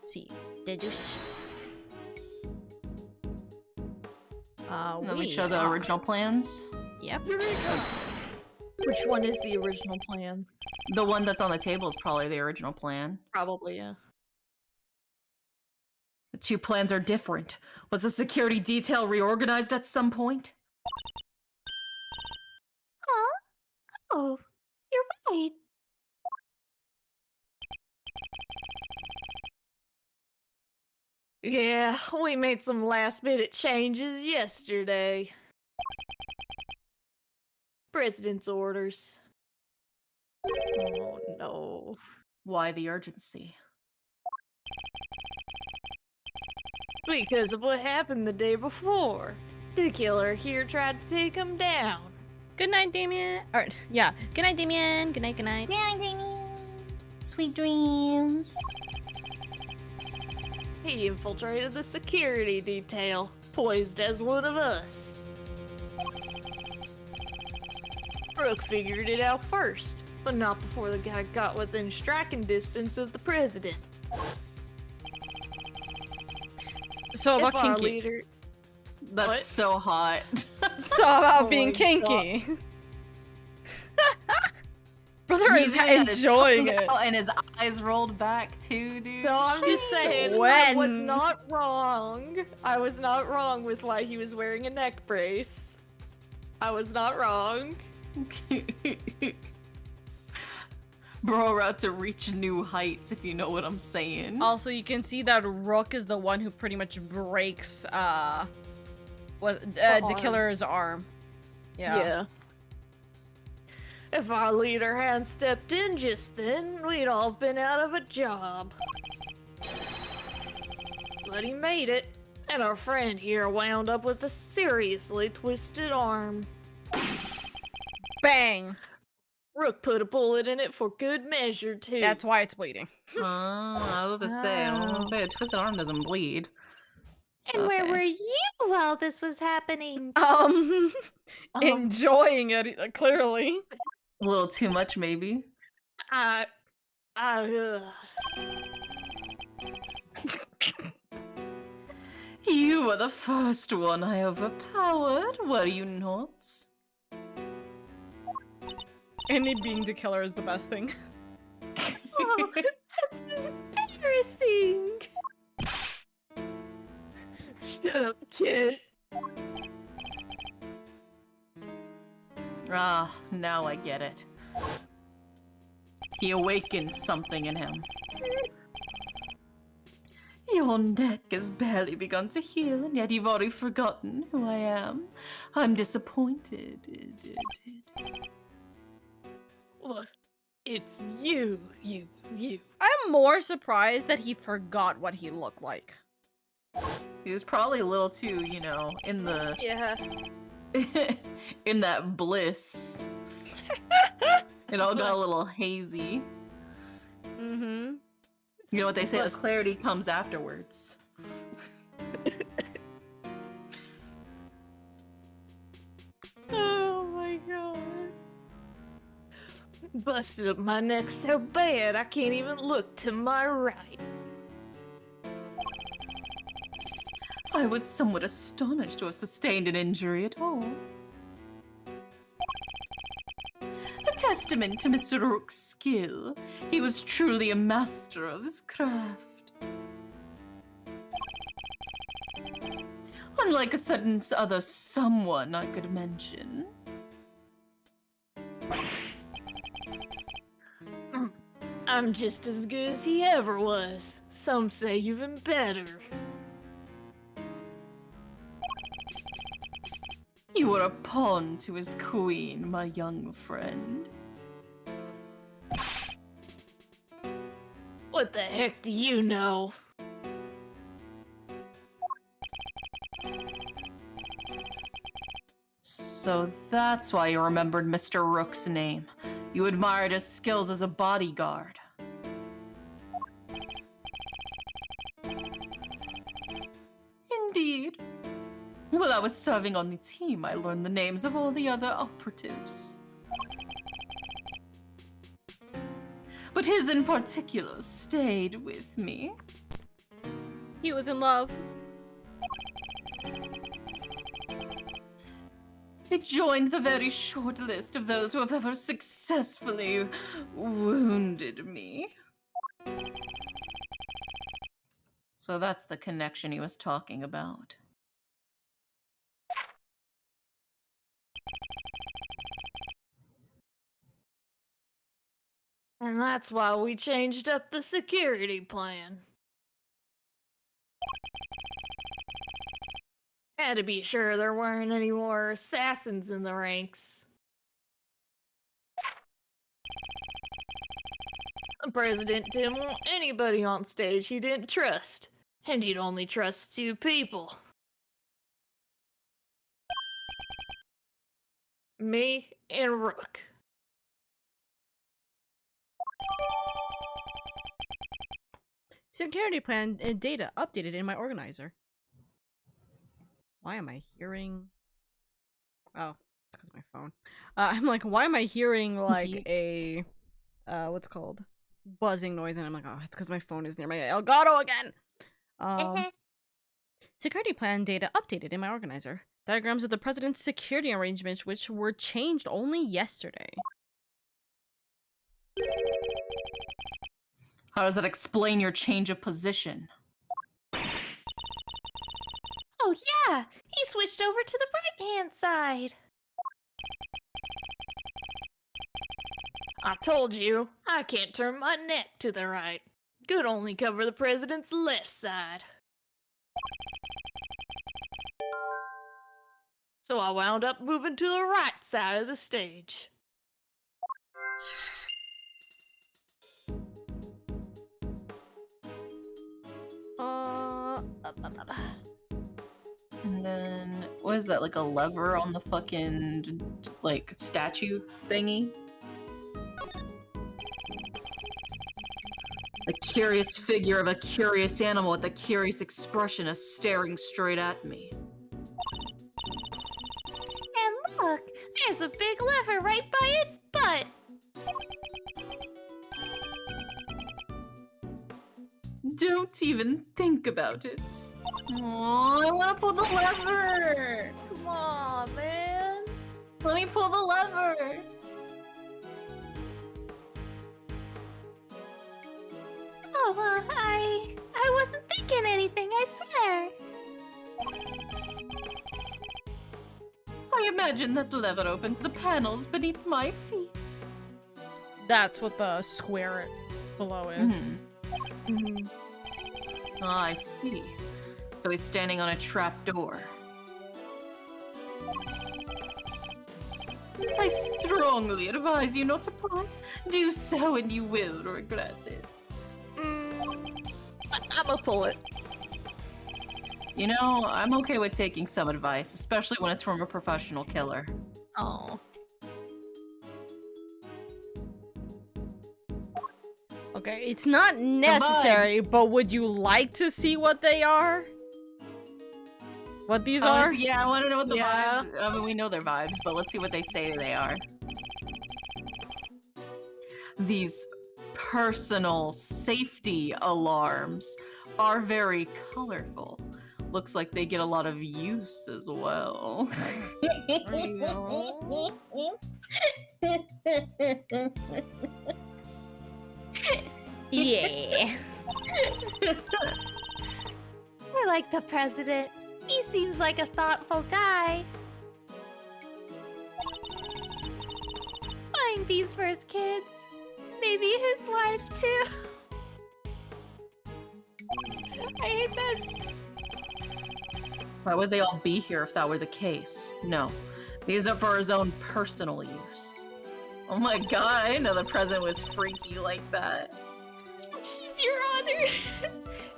see. Deduce. And then we show the original plans. Yep. Which one is the original plan? The one that's on the table is probably the original plan. Probably, yeah. The two plans are different. Was the security detail reorganized at some point? Huh? Oh, you're right. Yeah, we made some last-minute changes yesterday. President's orders. Oh no. Why the urgency? Because of what happened the day before. The killer here tried to take him down. Good night, Damien. Or, yeah. Good night, Damien. Good night, good night. Good night, Damien. Sweet dreams. He infiltrated the security detail, poised as one of us. Brooke figured it out first, but not before the guy got within striking distance of the president. So about If our kinky. leader... That's What? so hot. So about Oh being my kinky. Brother He's is doing that, his enjoying tongue it. out and his eyes rolled back too, dude. So I'm just saying, I When? was not wrong. I was not wrong with why he was wearing a neck brace. I was not wrong. Bro, we're about to reach new heights, if you know what I'm saying. Also, you can see that Rook is the one who pretty much breaks the killer's arm. Yeah. If our leader hadn't stepped in just then, we'd all been out of a job. But he made it, and our friend here wound up with a seriously twisted arm. Bang! Rook put a bullet in it for good measure, too. That's why it's bleeding. I was about to say a twisted arm doesn't bleed. And where Okay. were you while this was happening? Enjoying it, clearly. A little too much, maybe. You were the first one I overpowered, were you not? And it being the killer is the best thing. Oh, that's embarrassing. Shut up, kid. Ah, now I get it. He awakened something in him. Your neck has barely begun to heal, and yet you've already forgotten who I am. I'm disappointed. What? It's you. I'm more surprised that he forgot what he looked like. He was probably a little too, you know, in the Yeah. in that bliss. It all got a little hazy. Mm-hmm. You know what they say? The Plus- clarity comes afterwards. Oh my god. Busted up my neck so bad I can't even look to my right. I was somewhat astonished to have sustained an injury at all. A testament to Mr. Rook's skill. He was truly a master of his craft. Unlike a certain other someone I could mention. I'm just as good as he ever was. Some say even better. You were a pawn to his queen, my young friend. What the heck do you know? So that's why you remembered Mr. Rook's name. You admired his skills as a bodyguard. Indeed. While I was serving on the team, I learned the names of all the other operatives. But his in particular stayed with me. He was in love. It joined the very short list of those who have ever successfully wounded me. So that's the connection he was talking about. And that's why we changed up the security plan. Had to be sure there weren't any more assassins in the ranks. The president didn't want anybody on stage he didn't trust, and he'd only trust 2 people. Me and Rook. Security plan and data updated in my organizer. Why am I hearing... Oh, it's because of my phone. I'm like, why am I hearing like a... what's it called? Buzzing noise, and I'm like, oh, it's because my phone is near my Elgato again! Security plan data updated in my organizer. Diagrams of the president's security arrangements, which were changed only yesterday. How does that explain your change of position? Oh yeah, he switched over to the right-hand side. I told you, I can't turn my neck to the right. Could only cover the president's left side. So I wound up moving to the right side of the stage. And then, what is that, like a lever on the fucking, like, statue thingy? A curious figure of a curious animal with a curious expression is staring straight at me. And look, there's a big lever right by its butt. Don't even think about it. Oh, I want to pull the lever! Come on, man. Let me pull the lever! Oh, well, I wasn't thinking anything, I swear. I imagine that lever opens the panels beneath my feet. That's what the square below is. Ah, I see. So he's standing on a trap door. I strongly advise you not to pull it. Do so and you will regret it. I'ma pull it. You know, I'm okay with taking some advice, especially when it's from a professional killer. Oh. Okay, it's not necessary, but would you like to see what they are? What these are? Yeah, I want to know what the vibes. I mean, we know their vibes, but let's see what they say they are. These personal safety alarms are very colorful. Looks like they get a lot of use as well. Yeah. I like the president. He seems like a thoughtful guy. Buying these for his kids. Maybe his wife, too. I hate this. Why would they all be here if that were the case? No. These are for his own personal use. Oh my god, I didn't know the president was freaky like that. Your Honor,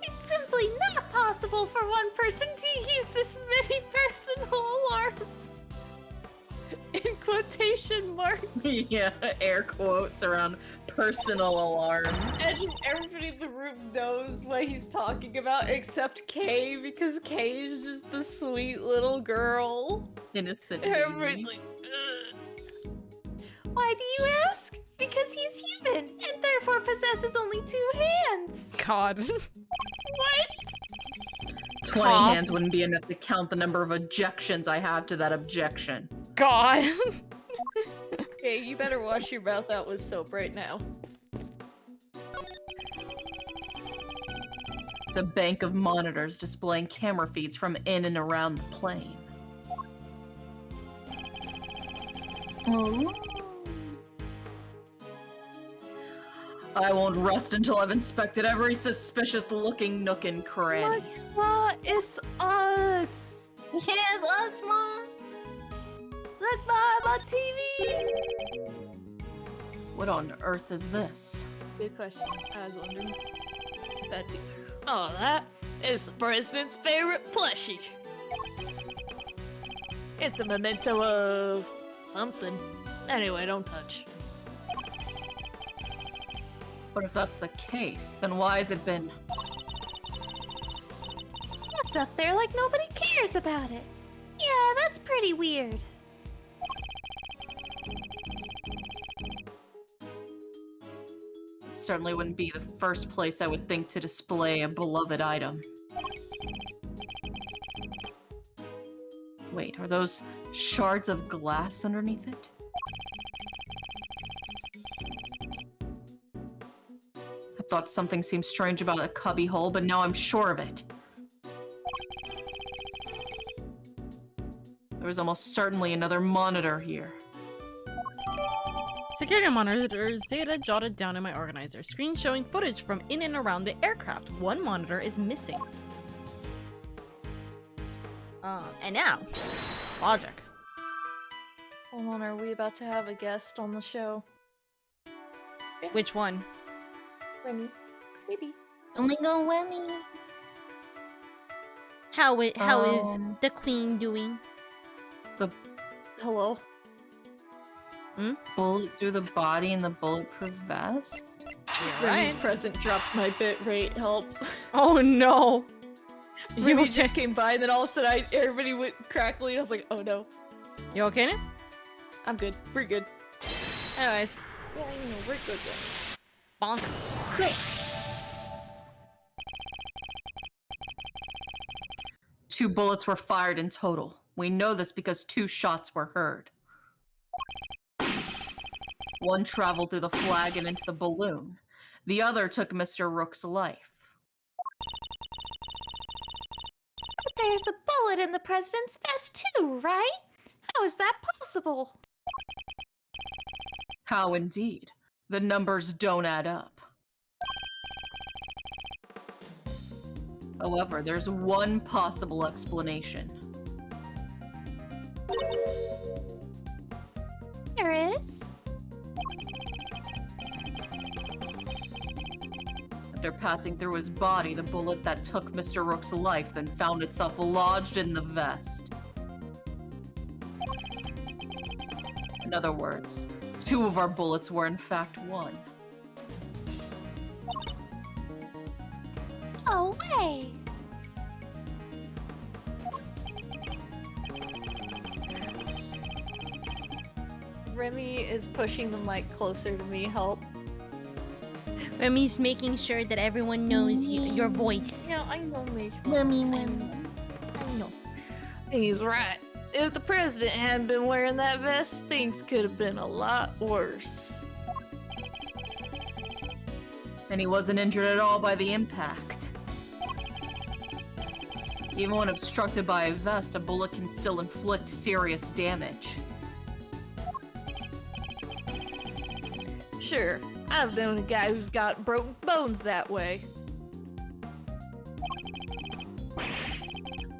it's simply not possible for one person to use this many personal alarms. In quotation marks. Yeah, air quotes around personal alarms. And everybody in the room knows what he's talking about except Kay, because Kay is just a sweet little girl. Innocent. Everybody's like, ugh. Why do you ask? Because he's human, and therefore possesses only 2 hands. God. What? 20 hands wouldn't be enough to count the number of objections I have to that objection. God. Okay, you better wash your mouth out with soap right now. It's a bank of monitors displaying camera feeds from in and around the plane. Oh. I won't rest until I've inspected every suspicious-looking nook and cranny. Ma, it's us! Yes, us, Mom! Look, Ma, I'm on TV! What on earth is this? Good question. I was wondering. That too. Oh, that is the president's favorite plushie. It's a memento of Something. Anyway, don't touch. But if that's the case, then why has it been... Left up there like nobody cares about it. Yeah, that's pretty weird. It certainly wouldn't be the first place I would think to display a beloved item. Wait, are those shards of glass underneath it? I thought something seemed strange about a cubby hole, but now I'm sure of it. There was almost certainly another monitor here. Security monitors data jotted down in my organizer. Screen showing footage from in and around the aircraft. One monitor is missing. And now, logic. Hold on, are we about to have a guest on the show? Which one? Remy. Maybe. Oh my god, Wemmy. How is the queen doing? Hello? Bullet through the body and the bulletproof vest? Yeah, Remy's right. present dropped my bit rate. Help. Oh no. Remy okay? just came by and then all of a sudden everybody went crackly and I was like, oh no. You okay now? I'm good. We're good. Anyways. Yeah, I know. We're good, Remy. Bonk. Great. 2 bullets were fired in total. We know this because 2 shots were heard. One traveled through the flag and into the balloon. The other took Mr. Rook's life. But there's a bullet in the president's vest too, right? How is that possible? How indeed? The numbers don't add up. However, there's one possible explanation. There is. After passing through his body, the bullet that took Mr. Rook's life then found itself lodged in the vest. In other words, 2 of our bullets were in fact 1. No way. Remy is pushing the mic closer to me. Help. Remy's making sure that everyone knows your voice. Yeah, I know, Miss. Wemmy. I know. He's right. If the president hadn't been wearing that vest, things could have been a lot worse. And he wasn't injured at all by the impact. Even when obstructed by a vest, a bullet can still inflict serious damage. Sure, I've known a guy who's got broken bones that way.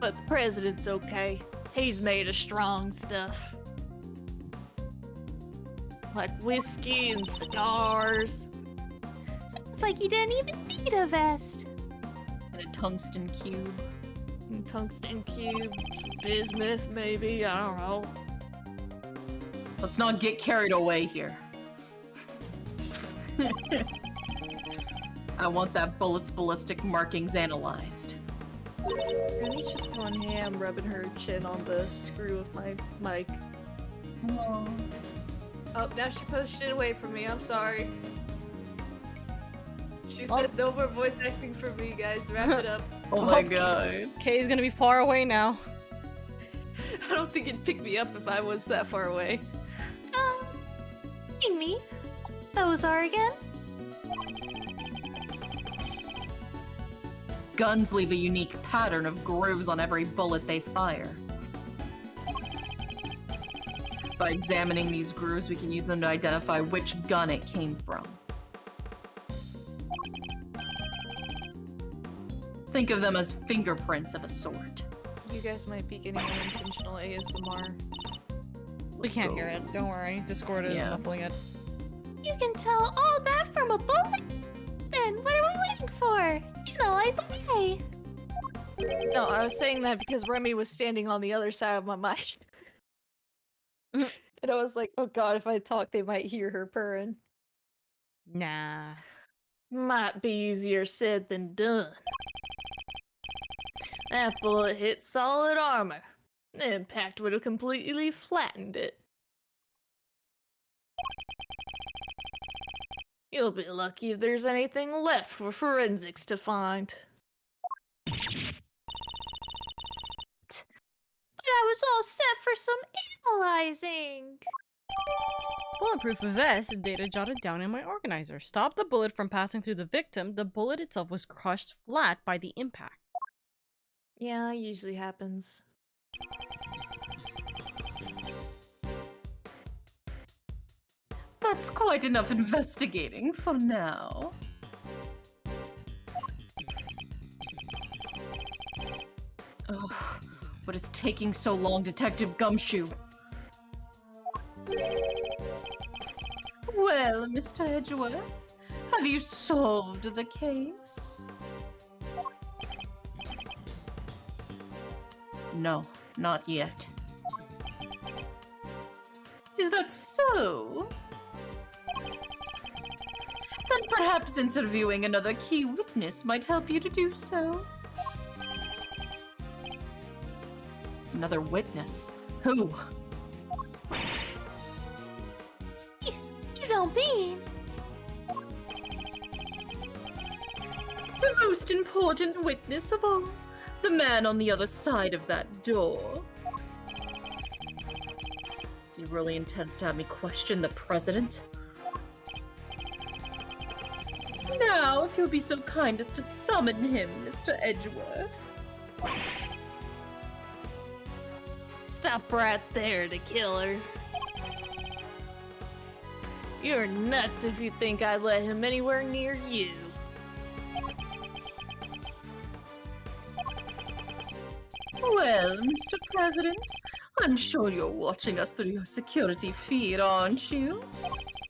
But the president's okay. He's made of strong stuff. Like whiskey and cigars. Sounds like you didn't even need a vest. And a tungsten cube. And tungsten cubes, bismuth maybe, I don't know. Let's not get carried away here. I want that bullet's ballistic markings analyzed. Remy's just going ham, rubbing her chin on the screw of my mic. Aww. Oh, now she pushed it away from me. I'm sorry. She said no more voice acting for me, guys. Wrap it up. Oh my god. Kay's gonna be far away now. I don't think it'd pick me up if I was that far away. Me? Those are again? Guns leave a unique pattern of grooves on every bullet they fire. By examining these grooves, we can use them to identify which gun it came from. Think of them as fingerprints of a sort. You guys might be getting unintentional ASMR. We can't hear it. Don't worry. Discord is muffling it. You can tell all that from a bullet? Then what are we waiting for? Analyze away. No, I was saying that because Remy was standing on the other side of my mic. And I was like, oh god, if I talk, they might hear her purring. Nah. Might be easier said than done. That bullet hit solid armor. The impact would have completely flattened it. You'll be lucky if there's anything left for forensics to find. But I was all set for some analyzing. Bulletproof vest data jotted down in my organizer. Stop the bullet from passing through the victim. The bullet itself was crushed flat by the impact. Yeah, usually happens. That's quite enough investigating for now. Ugh, what is taking so long, Detective Gumshoe? Well, Mr. Edgeworth, have you solved the case? No, not yet. Is that so? Then perhaps interviewing another key witness might help you to do so. Another witness? Who? You don't mean? The most important witness of all. The man on the other side of that door. He really intends to have me question the president? Now, if you'll be so kind as to summon him, Mr. Edgeworth. Stop right there, the killer. You're nuts if you think I'd let him anywhere near you. Well, Mr. President, I'm sure you're watching us through your security feed, aren't you?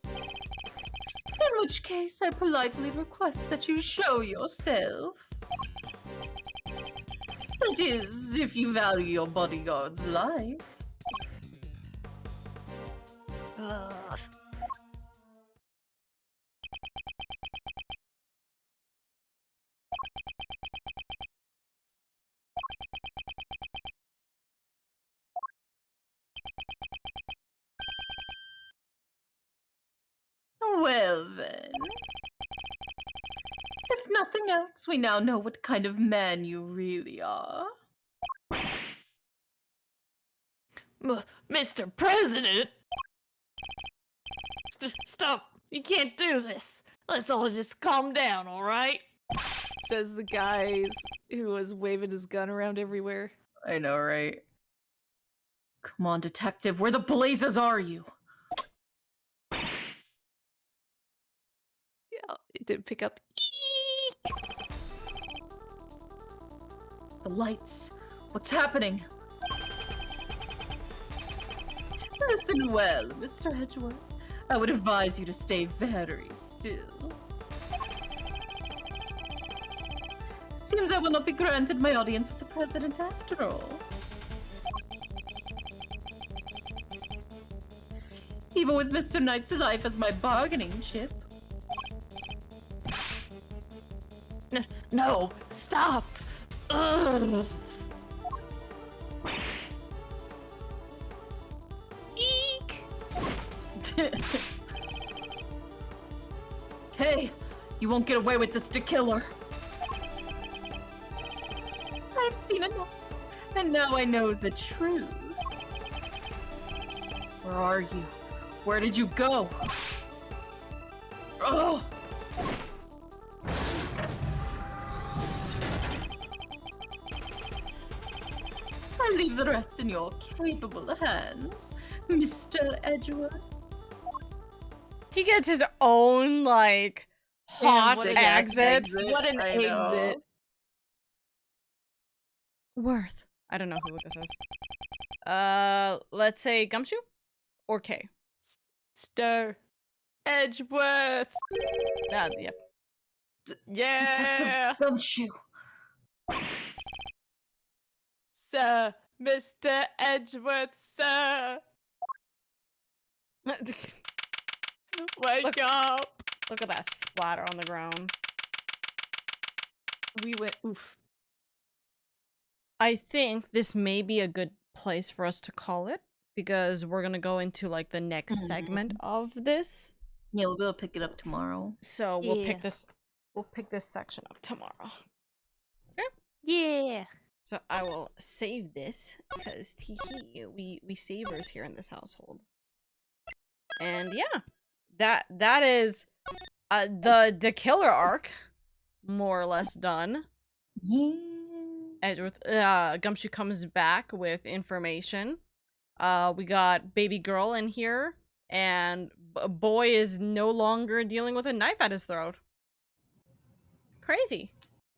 In which case, I politely request that you show yourself. That is, if you value your bodyguard's life. Ugh. Well then. If nothing else, we now know what kind of man you really are. Mr. President! Stop! You can't do this! Let's all just calm down, alright? Says the guy who was waving his gun around everywhere. I know, right? Come on, detective, where the blazes are you? Yeah, it did pick up. Eek! The lights. What's happening? Listen well, Mr. Edgeworth. I would advise you to stay very still. It seems I will not be granted my audience with the president after all. Even with Mr. Knight's life as my bargaining chip. No! Stop! Ugh. Eek! Hey, you won't get away with this, to killer. I've seen enough, and now I know the truth. Where are you? Where did you go? Oh! I leave the rest in your capable hands, Mr. Edgeworth. He gets his own, like, hot exit. What an exit. Worth. I don't know who this is. Let's say Gumshoe? Or K? Stir. Edgeworth! Yep. Yeah! Detective Gumshoe. Sir! Mr. Edgeworth, sir! Wake up! Look at that splatter on the ground. We went oof. I think this may be a good place for us to call it, because we're gonna go into like the next segment of this. Yeah, we'll be able to pick it up tomorrow. So we'll pick this section up tomorrow. Okay? Yeah. So I will save this, because we savers here in this household. And yeah, that is the killer arc more or less done. Yeah. Edgeworth, Gumshoe comes back with information. We got baby girl in here, and boy is no longer dealing with a knife at his throat. Crazy.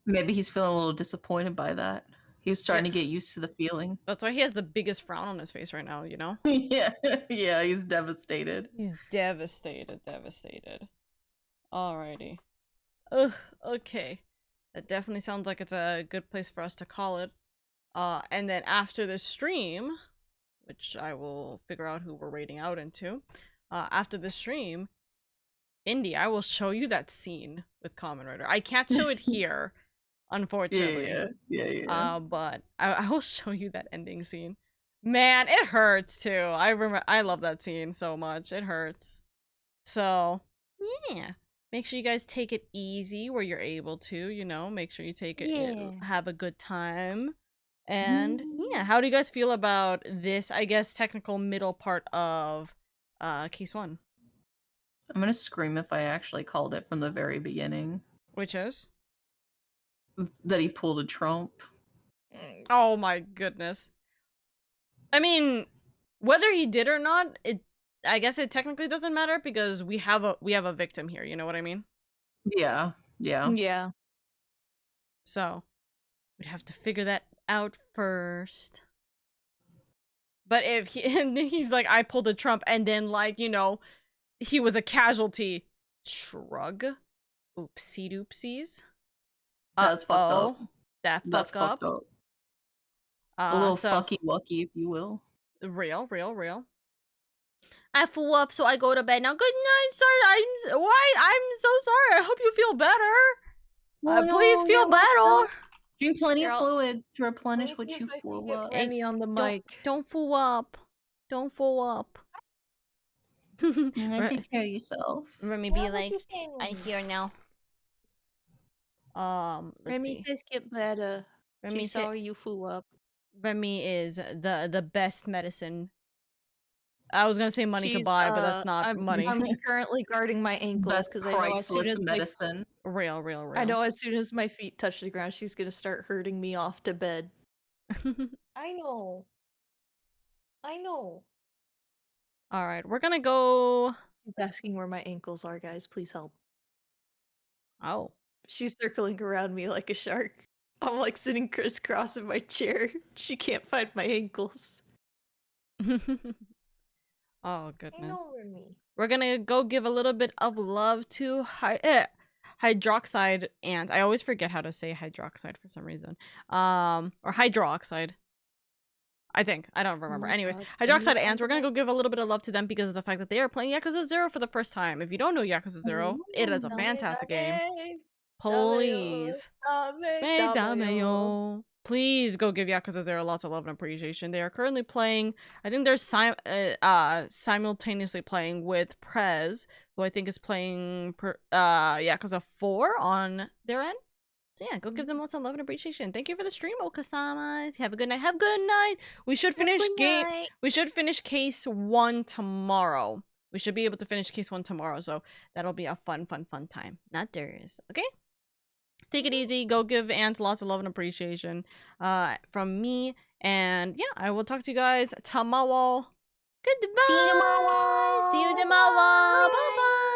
Maybe he's feeling a little disappointed by that. He was trying to get used to the feeling. That's why he has the biggest frown on his face right now, you know? Yeah, he's devastated. He's devastated. Alrighty. Ugh, okay. That definitely sounds like it's a good place for us to call it. And then after the stream, which I will figure out who we're raiding out into, after the stream, Indy, I will show you that scene with Kamen Rider. I can't show it here, unfortunately. Yeah. But I will show you that ending scene. Man, it hurts too. I love that scene so much. It hurts. So, yeah. Make sure you guys take it easy where you're able to, you know, make sure you take it, have a good time. And yeah, how do you guys feel about this, I guess, technical middle part of case 1? I'm gonna scream if I actually called it from the very beginning. Which is? That he pulled a Trump. Oh my goodness. I mean, whether he did or not, I guess it technically doesn't matter, because we have a victim here, you know what I mean? Yeah. So, we'd have to figure that out first. But if he's like, I pulled a Trump, and then, like, you know, he was a casualty, shrug. Oopsie doopsies. That's fucked up. That's fucked up. A little fucky wucky, if you will. Real. I flew up, so I go to bed now. Good night, sir. I'm so sorry. I hope you feel better. Please feel better. Drink plenty of fluids to replenish what you flew up. Amy on the mic. Don't fool up. You're gonna take care of yourself. Remy be like, I hear now. Remy says get better. Remy She's sorry you flew up. Remy is the best medicine. I was gonna say money could buy, but that's not money. I'm currently guarding my ankles because I know as soon as medicine. Real. I know as soon as my feet touch the ground, she's gonna start herding me off to bed. I know. All right, we're gonna go. She's asking where my ankles are, guys. Please help. Oh. She's circling around me like a shark. I'm like sitting crisscross in my chair. She can't find my ankles. Oh goodness. I know, Remy. We're gonna go give a little bit of love to hydroxide ant. I always forget how to say hydroxide for some reason. Or hydroxide. I think. I don't remember. Anyways, hydroxide ants, we're gonna go give a little bit of love to them because of the fact that they are playing Yakuza 0 for the first time. If you don't know Yakuza 0, it is a fantastic game. Please. Please go give Yakuza 0 lots of love and appreciation. They are currently playing, I think they're simultaneously playing with Prez, who I think is playing Yakuza 4 on their end. So yeah, go give them lots of love and appreciation. Thank you for the stream, Okasama. Have a good night. Have a good night. We should finish case 1 tomorrow. We should be able to finish case 1 tomorrow, so that'll be a fun time. Not theirs, okay? Take it easy. Go give Ant lots of love and appreciation from me. And yeah, I will talk to you guys tomorrow. Goodbye. See you tomorrow. See you tomorrow. Bye-bye.